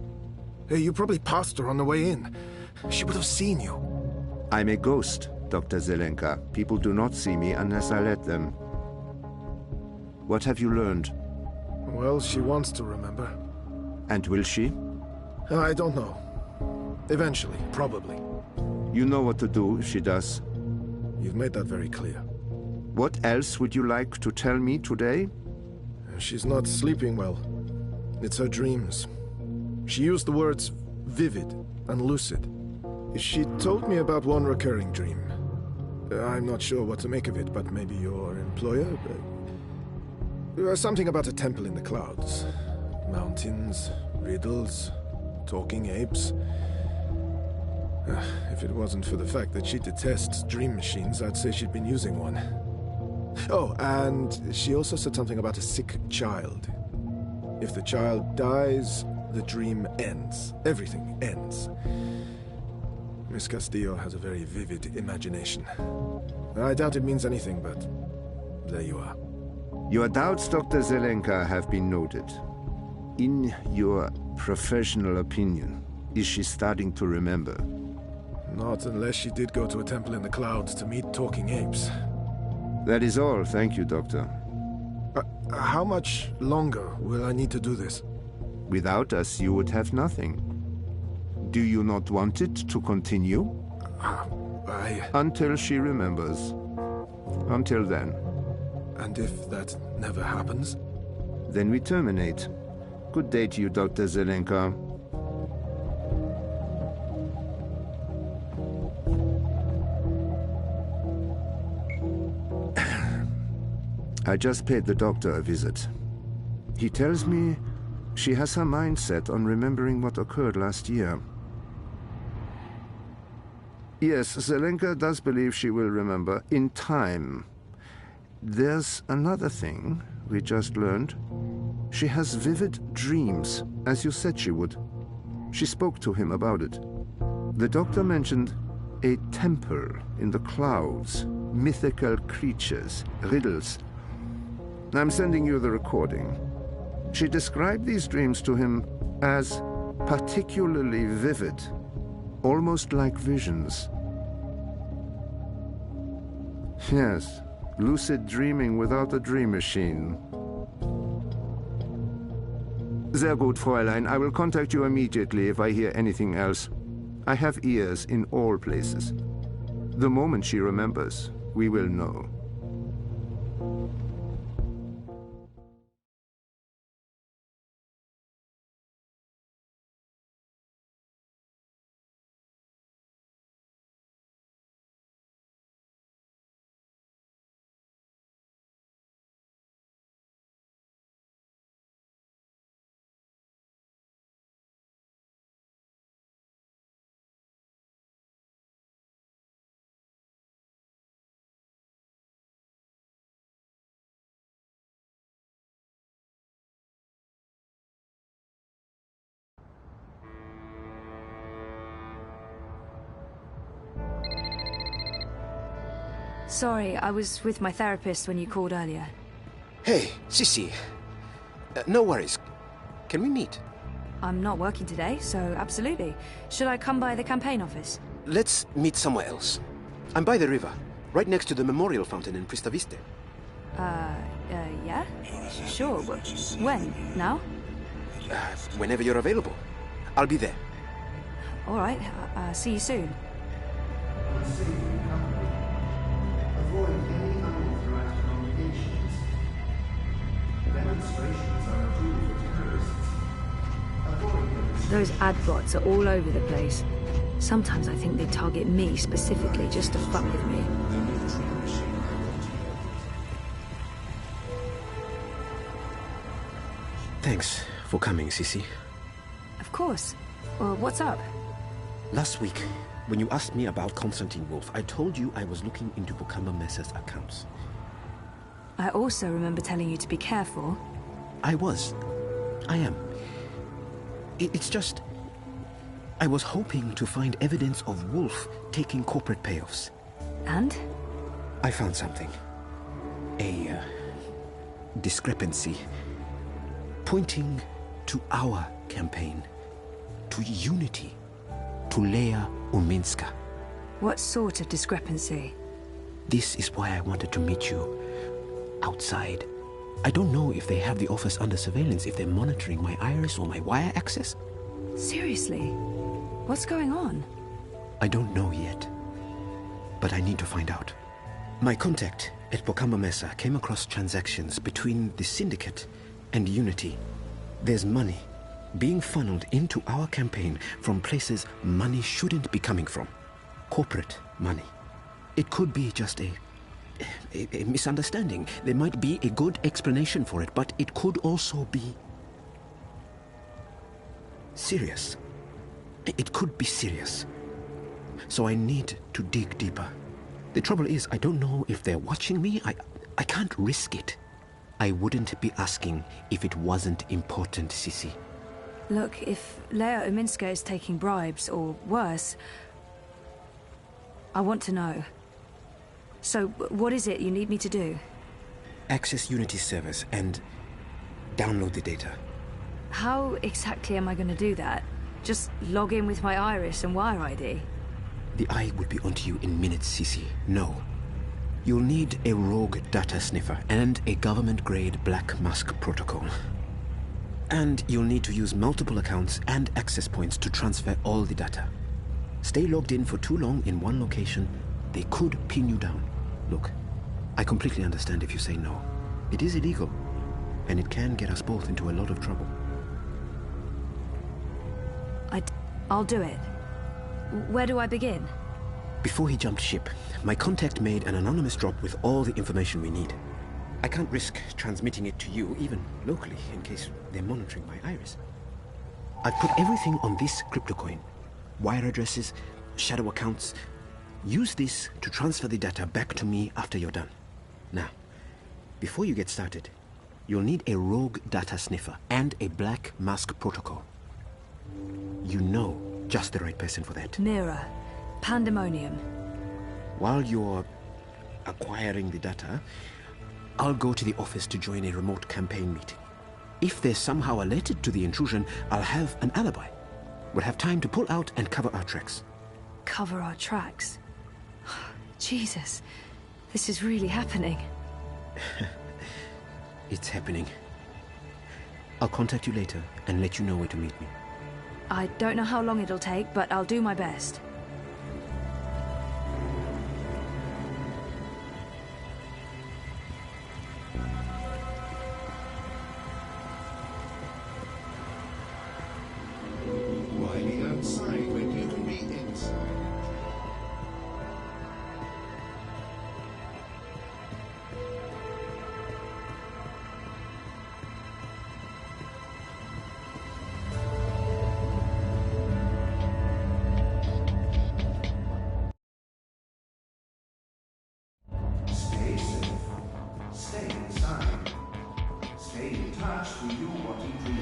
You probably passed her on the way in. She would have seen you. I'm a ghost, Dr. Zelenka. People do not see me unless I let them. What have you learned? Well, she wants to remember. And will she? I don't know. Eventually, probably. You know what to do if she does. You've made that very clear. What else would you like to tell me today? She's not sleeping well. It's her dreams. She used the words vivid and lucid. She told me about one recurring dream. I'm not sure what to make of it, but maybe your employer? Something about a temple in the clouds. Mountains, riddles, talking apes. If it wasn't for the fact that she detests dream machines, I'd say she'd been using one. Oh, and she also said something about a sick child. If the child dies, the dream ends. Everything ends. Miss Castillo has a very vivid imagination. I doubt it means anything, but there you are. Your doubts, Dr. Zelenka, have been noted. In your professional opinion, is she starting to remember? Not unless she did go to a temple in the clouds to meet talking apes. That is all, thank you, Doctor. How much longer will I need to do this? Without us, you would have nothing. Do you not want it to continue? Until she remembers. Until then. And if that never happens? Then we terminate. Good day to you, Dr. Zelenka. I just paid the doctor a visit. He tells me she has her mind set on remembering what occurred last year. Yes, Zelenka does believe she will remember in time. There's another thing we just learned. She has vivid dreams, as you said she would. She spoke to him about it. The doctor mentioned a temple in the clouds, mythical creatures, riddles. I'm sending you the recording. She described these dreams to him as particularly vivid, almost like visions. Yes, lucid dreaming without a dream machine. Sehr gut, Fräulein. I will contact you immediately if I hear anything else. I have ears in all places. The moment she remembers, we will know. Sorry, I was with my therapist when you called earlier. Hey, Sissy. No worries. Can we meet? I'm not working today, so absolutely. Should I come by the campaign office? Let's meet somewhere else. I'm by the river, right next to the memorial fountain in Pristaviste. Yeah? Sure. When? Now? Whenever you're available. I'll be there. All right. See you soon. Avoid any unauthorized communications. Demonstrations are a tool for terrorists. Avoid them. Those ad bots are all over the place. Sometimes I think they target me specifically just to fuck with me. Thanks for coming, Sissy. Of course. What's up? Last week, when you asked me about Constantine Wolf, I told you I was looking into Bukamba Mesa's accounts. I also remember telling you to be careful. I am. It's just... I was hoping to find evidence of Wolf taking corporate payoffs. And? I found something. A discrepancy. Pointing to our campaign. To unity. To Leia Uminska. What sort of discrepancy? This is why I wanted to meet you. Outside. I don't know if they have the office under surveillance, if they're monitoring my iris or my wire access. Seriously? What's going on? I don't know yet. But I need to find out. My contact at Bukamba Mesa came across transactions between the Syndicate and Unity. There's money being funneled into our campaign from places money shouldn't be coming from. Corporate money. It could be just a misunderstanding. There might be a good explanation for it, but it could also be serious. It could be serious. So I need to dig deeper. The trouble is, I don't know if they're watching me. I can't risk it. I wouldn't be asking if it wasn't important, Sissy. Look, if Leia Uminska is taking bribes, or worse, I want to know. So, what is it you need me to do? Access Unity servers and download the data. How exactly am I going to do that? Just log in with my iris and wire ID? The eye will be onto you in minutes, Sissy. No. You'll need a rogue data sniffer and a government-grade Black Mask protocol. And you'll need to use multiple accounts and access points to transfer all the data. Stay logged in for too long in one location, they could pin you down. Look, I completely understand if you say no. It is illegal, and it can get us both into a lot of trouble. I'll do it. Where do I begin? Before he jumped ship, my contact made an anonymous drop with all the information we need. I can't risk transmitting it to you, even locally, in case they're monitoring my iris. I've put everything on this crypto coin. Wire addresses, shadow accounts. Use this to transfer the data back to me after you're done. Now, before you get started, you'll need a rogue data sniffer and a Black Mask protocol. You know just the right person for that. Mirror. Pandemonium. While you're acquiring the data, I'll go to the office to join a remote campaign meeting. If they're somehow alerted to the intrusion, I'll have an alibi. We'll have time to pull out and cover our tracks. Cover our tracks? Jesus, this is really happening. It's happening. I'll contact you later and let you know where to meet me. I don't know how long it'll take, but I'll do my best. Why be outside when you can be inside? Stay safe. Stay inside. Stay in touch to do what you do.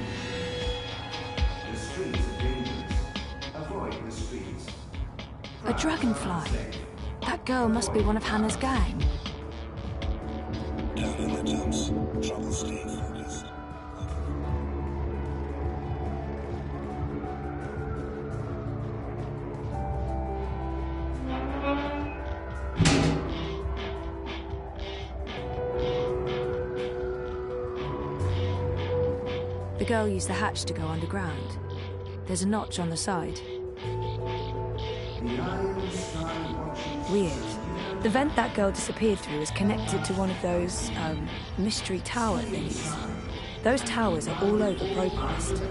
The streets are dangerous. Avoid the streets. A dragonfly. That girl must be one of Hannah's gang. Down in the dumps. Trouble stay focused. The girl used the hatch to go underground. There's a notch on the side. Weird. The vent that girl disappeared through is connected to one of those, mystery tower things. Those towers are all over Propast.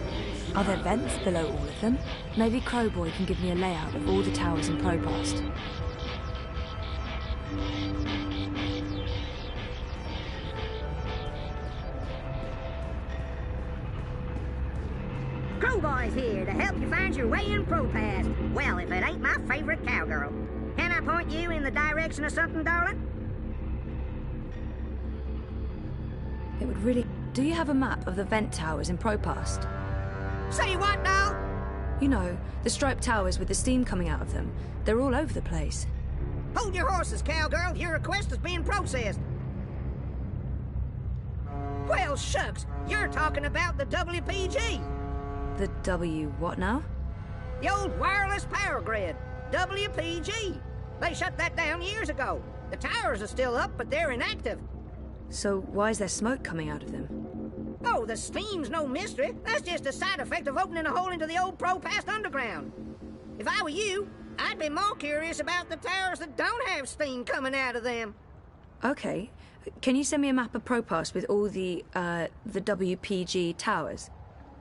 Are there vents below all of them? Maybe Crowboy can give me a layout of all the towers in Propast. Crowboy's here to help you find your way in Propast. Well, if it ain't my favorite cowgirl. Can I point you in the direction of something, darling? It would really... Do you have a map of the vent towers in Propast? Say what now? You know, the striped towers with the steam coming out of them. They're all over the place. Hold your horses, cowgirl. Your request is being processed. Well, shucks. You're talking about the WPG. The W what now? The old wireless power grid. WPG. They shut that down years ago. The towers are still up, but they're inactive. So why is there smoke coming out of them? Oh, the steam's no mystery. That's just a side effect of opening a hole into the old Propast underground. If I were you, I'd be more curious about the towers that don't have steam coming out of them. Okay. Can you send me a map of Propast with all the WPG towers?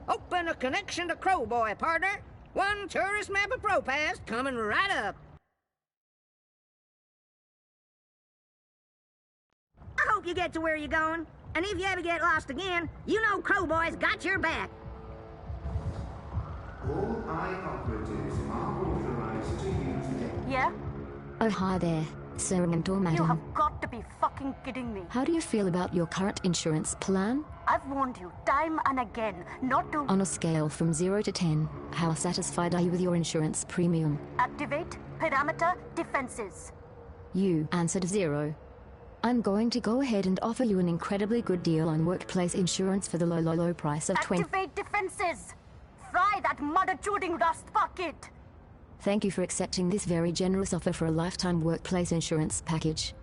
Open a connection to Crowboy, partner. One tourist map of Propast coming right up. I hope you get to where you're going. And if you ever get lost again, you know Crowboy's got your back. All eye operatives are authorized to use today. Yeah? Oh, hi there, sir and or madam. You have got to be fucking kidding me. How do you feel about your current insurance plan? I've warned you time and again not to... On a scale from 0 to 10, how satisfied are you with your insurance premium? Activate parameter defenses. You answered 0. I'm going to go ahead and offer you an incredibly good deal on workplace insurance for the low price of 20... Activate defenses! Fry that mother-chewing rust bucket! Thank you for accepting this very generous offer for a lifetime workplace insurance package.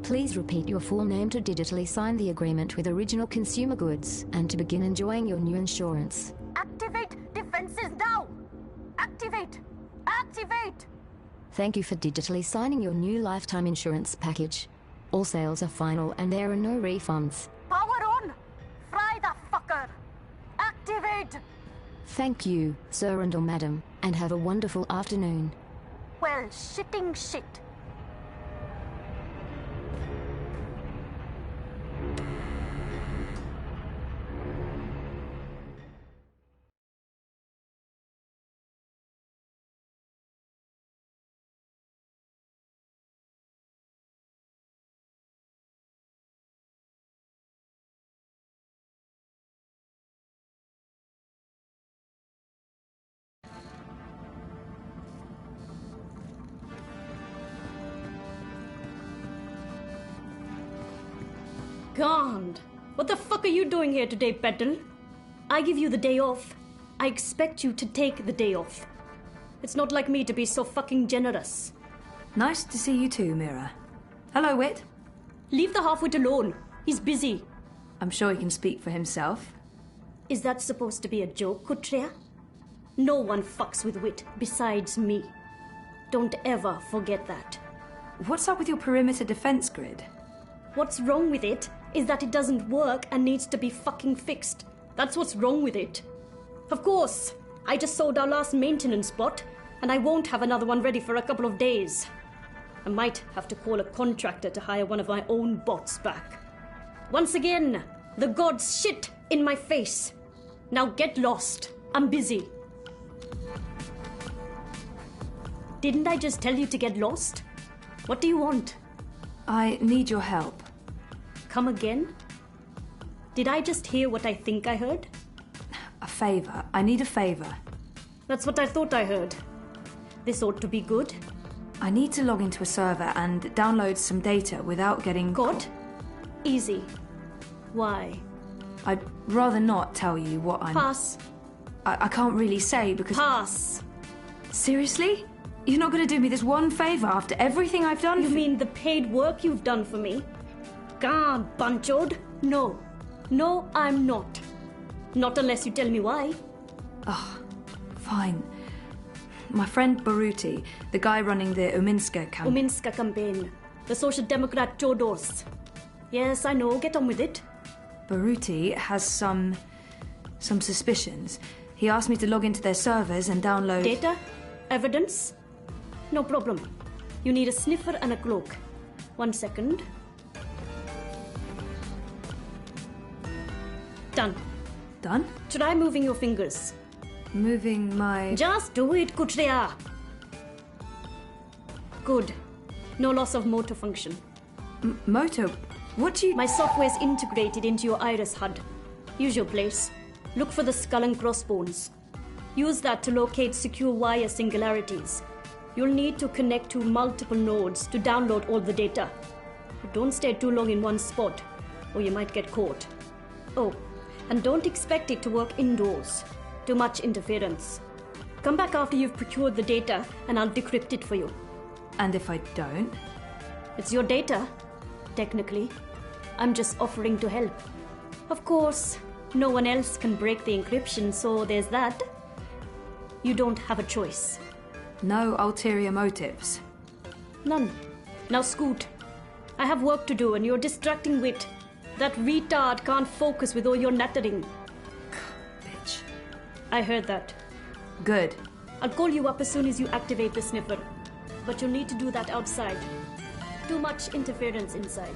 Please repeat your full name to digitally sign the agreement with Original Consumer Goods and to begin enjoying your new insurance. Activate defenses now! Activate! Activate! Thank you for digitally signing your new lifetime insurance package. All sales are final and there are no refunds. Power on! Fry the fucker! Activate! Thank you, sir and or madam, and have a wonderful afternoon. Well, shitting shit. God, what the fuck are you doing here today, Petal? I give you the day off. I expect you to take the day off. It's not like me to be so fucking generous. Nice to see you too, Mira. Hello, Wit. Leave the half-wit alone. He's busy. I'm sure he can speak for himself. Is that supposed to be a joke, Kutria? No one fucks with Wit besides me. Don't ever forget that. What's up with your perimeter defense grid? What's wrong with it is that it doesn't work and needs to be fucking fixed. That's what's wrong with it. Of course, I just sold our last maintenance spot, and I won't have another one ready for a couple of days. I might have to call a contractor to hire one of my own bots back. Once again, the gods shit in my face. Now get lost. I'm busy. Didn't I just tell you to get lost? What do you want? I need your help. Come again? Did I just hear what I think I heard? A favor. I need a favor. That's what I thought I heard. This ought to be good. I need to log into a server and download some data without getting... Caught? Easy. Why? I'd rather not tell you what I'm... Pass. I can't really say because... Pass. Seriously? You're not going to do me this one favor after everything I've done You mean the paid work you've done for me? God, Bunchod. No. No, I'm not. Not unless you tell me why. Oh, fine. My friend Baruti, the guy running the Uminska campaign... Uminska campaign. The Social Democrat Chodors. Yes, I know. Get on with it. Baruti has some suspicions. He asked me to log into their servers and download... Data? Evidence? No problem. You need a sniffer and a cloak. 1 second. Done. Done? Try moving your fingers. Moving my... Just do it, Kutria. Good. No loss of motor function. Motor? What do you... My software is integrated into your iris HUD. Use your place. Look for the skull and crossbones. Use that to locate secure wire singularities. You'll need to connect to multiple nodes to download all the data. But don't stay too long in one spot, or you might get caught. Oh, and don't expect it to work indoors. Too much interference. Come back after you've procured the data, and I'll decrypt it for you. And if I don't? It's your data, technically. I'm just offering to help. Of course, no one else can break the encryption, so there's that. You don't have a choice. No ulterior motives? None. Now scoot. I have work to do and you're distracting wit. That retard can't focus with all your nattering. Bitch. I heard that. Good. I'll call you up as soon as you activate the sniffer. But you'll need to do that outside. Too much interference inside.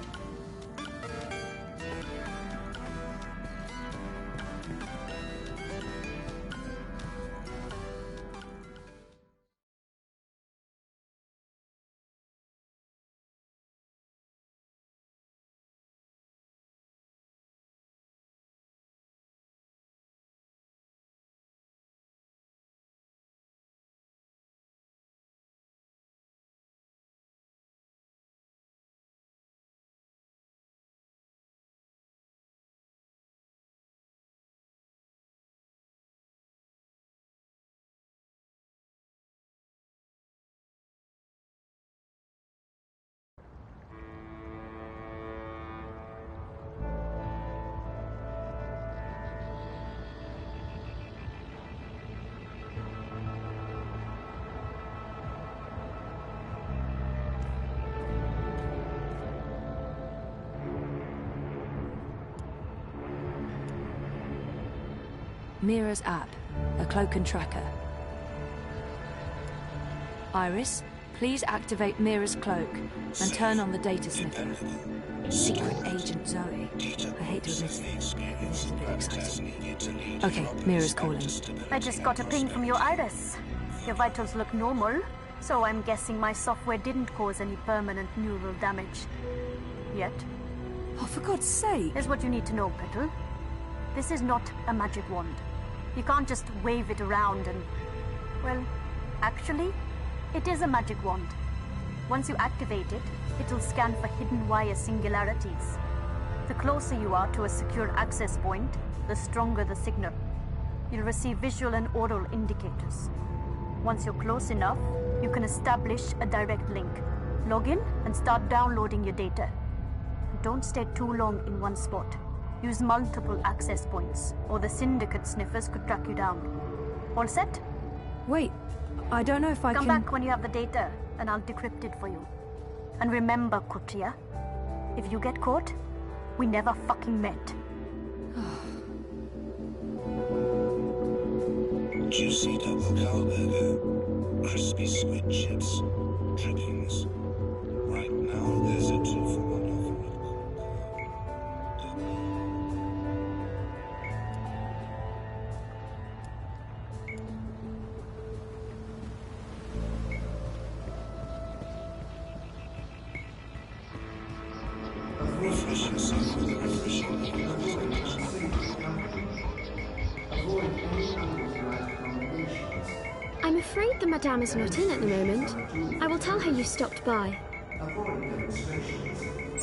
Mira's app, a cloak and tracker. Iris, please activate Mira's cloak and turn on the data sniffer. Secret Agent Zoe. I hate to admit it, this is a bit exciting. Okay, Mira's calling. I just got a ping from your Iris. Your vitals look normal, so I'm guessing my software didn't cause any permanent neural damage. Yet. Oh, for God's sake! Here's what you need to know, Petal. This is not a magic wand. You can't just wave it around and... Well, actually, it is a magic wand. Once you activate it, it'll scan for hidden wire singularities. The closer you are to a secure access point, the stronger the signal. You'll receive visual and oral indicators. Once you're close enough, you can establish a direct link. Log in and start downloading your data. Don't stay too long in one spot. Use multiple access points, or the Syndicate sniffers could track you down. All set? Wait, I don't know if I Come can... back when you have the data, and I'll decrypt it for you. And remember, Kutria, if you get caught, we never fucking met. Juicy double cow burger, crispy squid chips, drippings. Right now, there's a 2-for-1 offer. I'm afraid the Madame is not in at the moment. I will tell her you stopped by.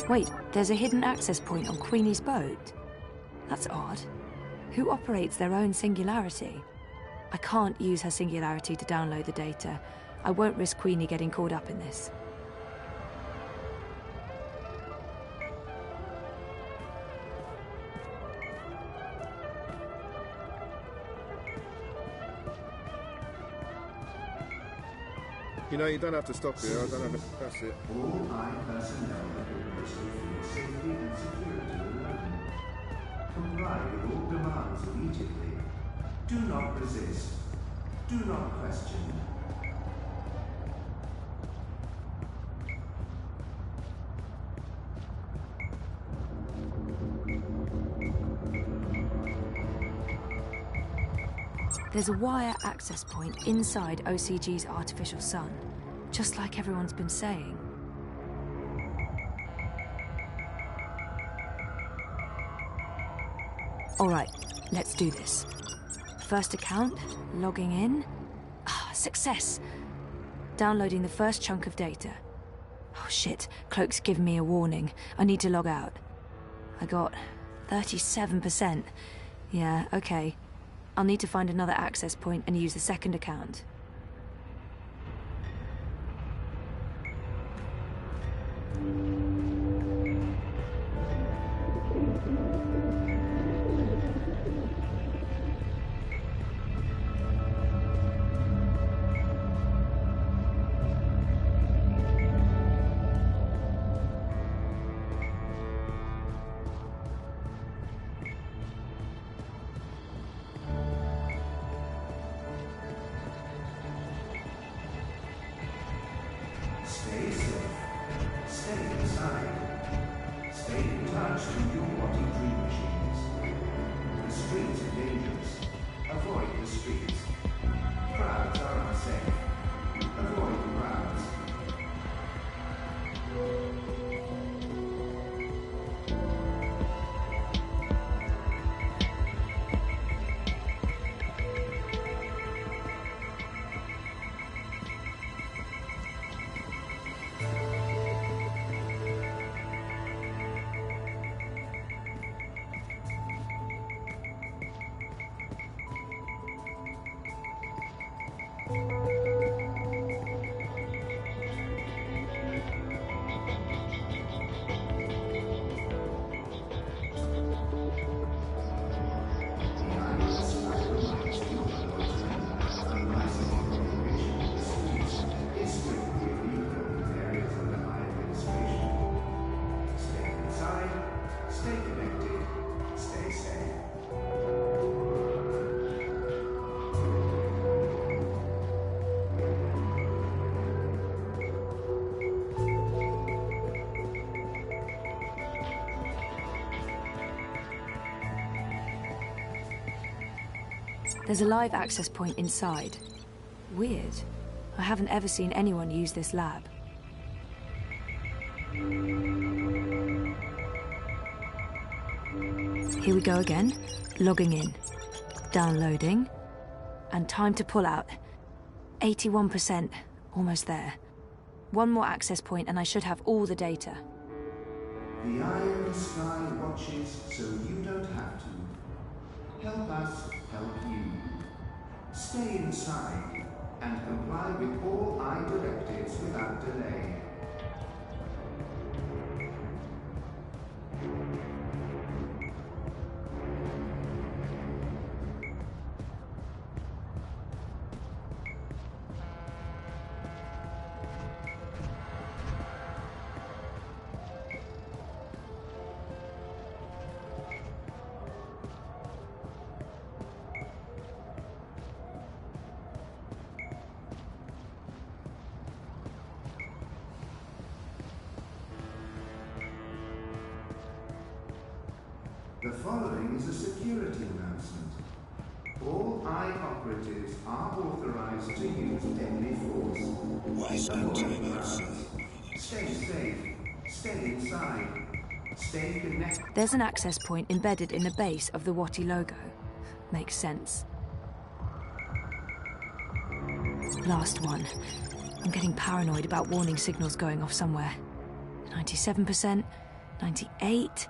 Wait, there's a hidden access point on Queenie's boat? That's odd. Who operates their own singularity? I can't use her singularity to download the data. I won't risk Queenie getting caught up in this. You know, you don't have to stop here. I don't have to... That's it. All high personnel request for safety and security will comply with all demands immediately. Do not resist. Do not question. There's a wire access point inside OCG's artificial sun, just like everyone's been saying. Alright, let's do this. First account, logging in. Success! Downloading the first chunk of data. Oh shit, Cloak's given me a warning. I need to log out. I got 37%. Yeah, okay. I'll need to find another access point and use the second account. Stay safe. Stay inside. Stay in touch with your body dream machines. The streets are dangerous. Avoid the streets. Crowds are unsafe. Avoid crowds. There's a live access point inside. Weird. I haven't ever seen anyone use this lab. Here we go again. Logging in. Downloading. And time to pull out. 81%. Almost there. One more access point and I should have all the data. The eye of the sky watches so you don't have to. Help us help you. Stay inside and comply with all eye directives without delay. The following is a security announcement. All eye operatives are authorized to use deadly force. Why spend time outside? Stay safe. Stay inside. Stay connected. There's an access point embedded in the base of the Watty logo. Makes sense. Last one. I'm getting paranoid about warning signals going off somewhere. 97%, 98%.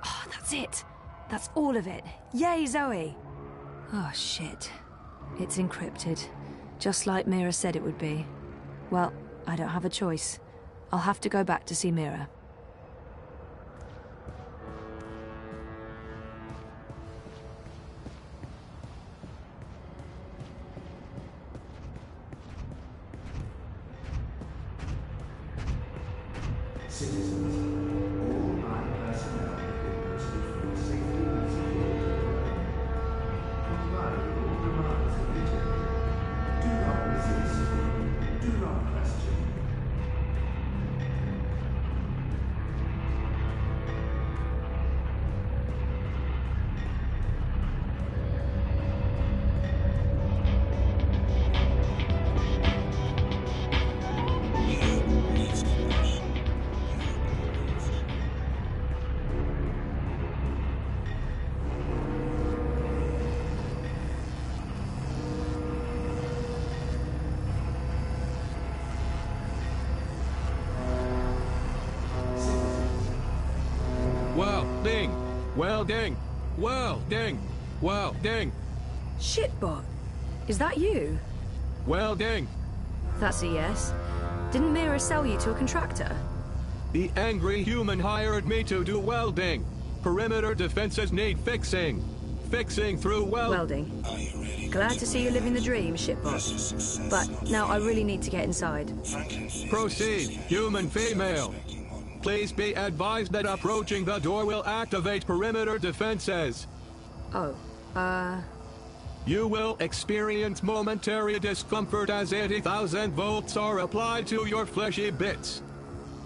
Oh, that's it. That's all of it. Yay, Zoe! Oh, shit. It's encrypted. Just like Mira said it would be. Well, I don't have a choice. I'll have to go back to see Mira. Citizens, all eye personnel have been posted for safety and security. Comply with all Ding! Well, ding! Well, ding! Well, ding! Shitbot, is that you? Well, ding! That's a yes. Didn't Mira sell you to a contractor? The angry human hired me to do welding. Perimeter defenses need fixing. Fixing through welding. Glad to see you living the dream, shitbot. But now I really need to get inside. Proceed, human female. Please be advised that approaching the door will activate perimeter defenses. Oh, You will experience momentary discomfort as 80,000 volts are applied to your fleshy bits.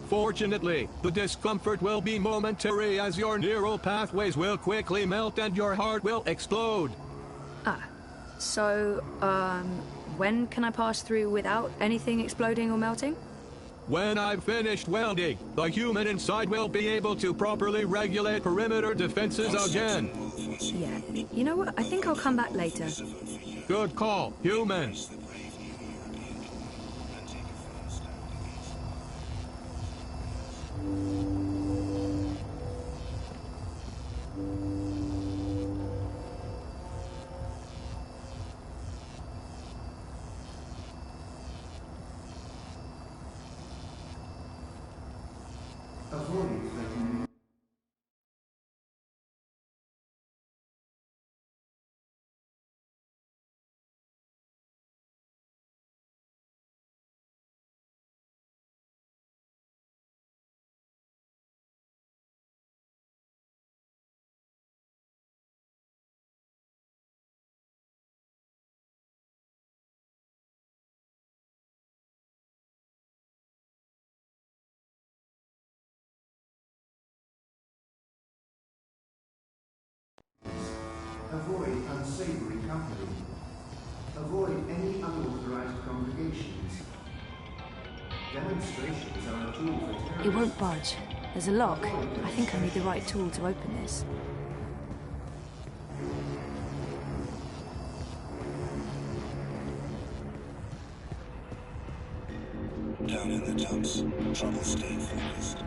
Fortunately, the discomfort will be momentary as your neural pathways will quickly melt and your heart will explode. So, when can I pass through without anything exploding or melting? When I've finished welding, the human inside will be able to properly regulate perimeter defenses again. Yeah, you know what? I think I'll come back later. Good call, human. Avoid threatening. Avoid unsavory company. Avoid any unauthorized congregations. Demonstrations are a tool for terrorists. It won't budge. There's a lock. I think I need the right tool to open this. Down in the dumps, trouble staying focused.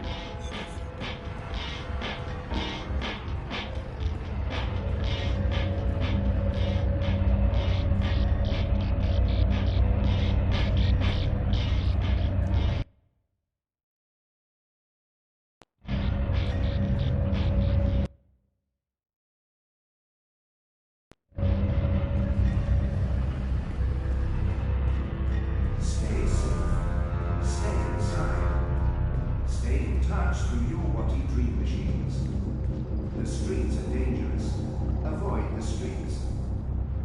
Stay safe. Stay inside. Stay in touch through your Watty dream machines. The streets are dangerous. Avoid the streets.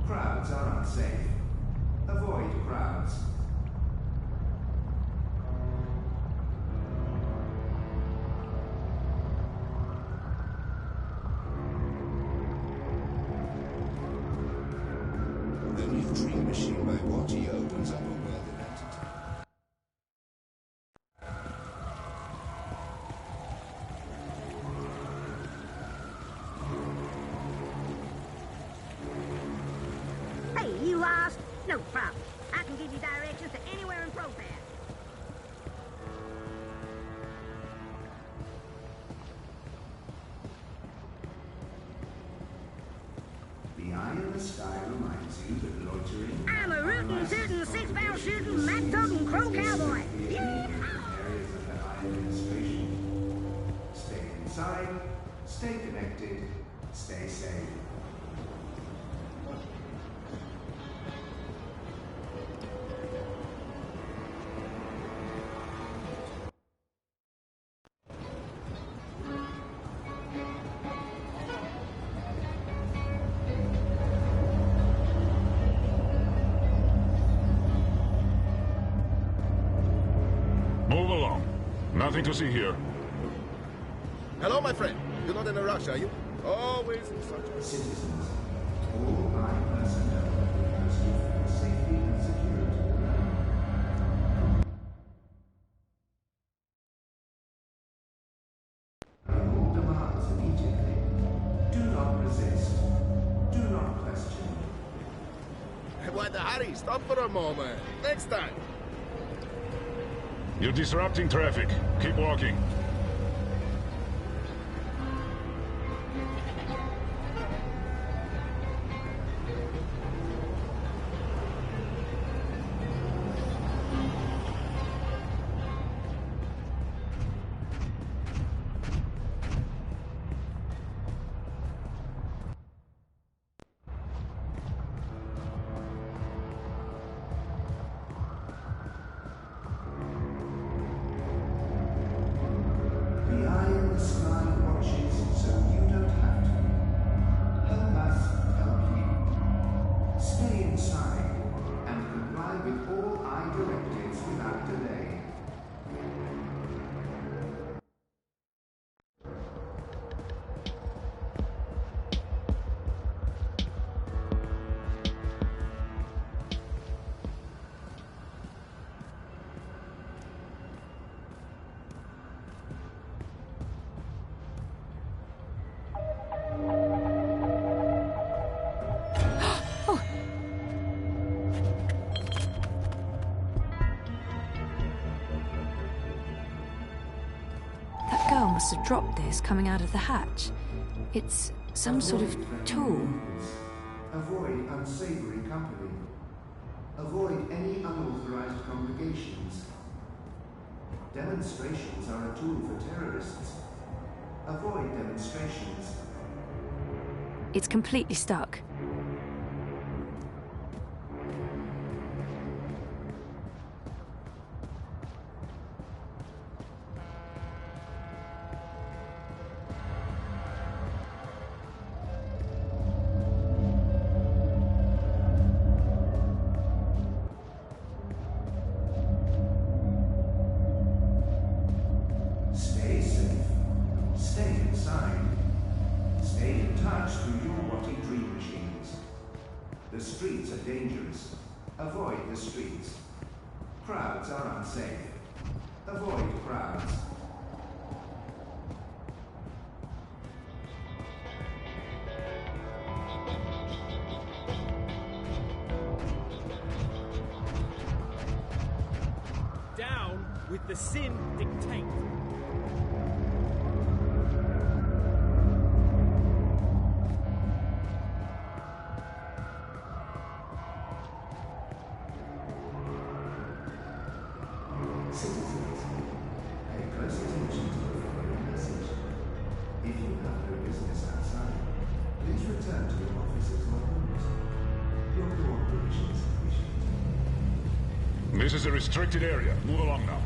Crowds are unsafe. Avoid crowds. The new dream machine by Watty opens up a world of entity. Hey, you lost? No problem. I can give you directions to anywhere in Propass. The eye in the sky reminds you that loitering... I'm a rootin', tootin', six-barrel shootin', mat-totin' crow cowboy. areas of the high administration. Stay inside, stay connected, stay safe. Move along. Nothing to see here. Hello, my friend. You're not in a rush, are you? Always in such a... Citizens, all eye personnel must feel safety and security around. All demands immediately. Do not resist. Do not question. Why the hurry? Stop for a moment. Next time. You're disrupting traffic. Keep walking. girl must have dropped this coming out of the hatch. It's some sort of tool. Avoid unsavory company. Avoid any unauthorized congregations. Demonstrations are a tool for terrorists. Avoid demonstrations. It's completely stuck. Stay safe. Stay inside. Stay in touch through your Watty dream machines. The streets are dangerous. Avoid the streets. Crowds are unsafe. Avoid crowds. Down with the sin dictate. Citizens, pay close attention to the following message. If you have no business outside, please return to your offices or homes. Your cooperation is appreciated. This is a restricted area. Move along now.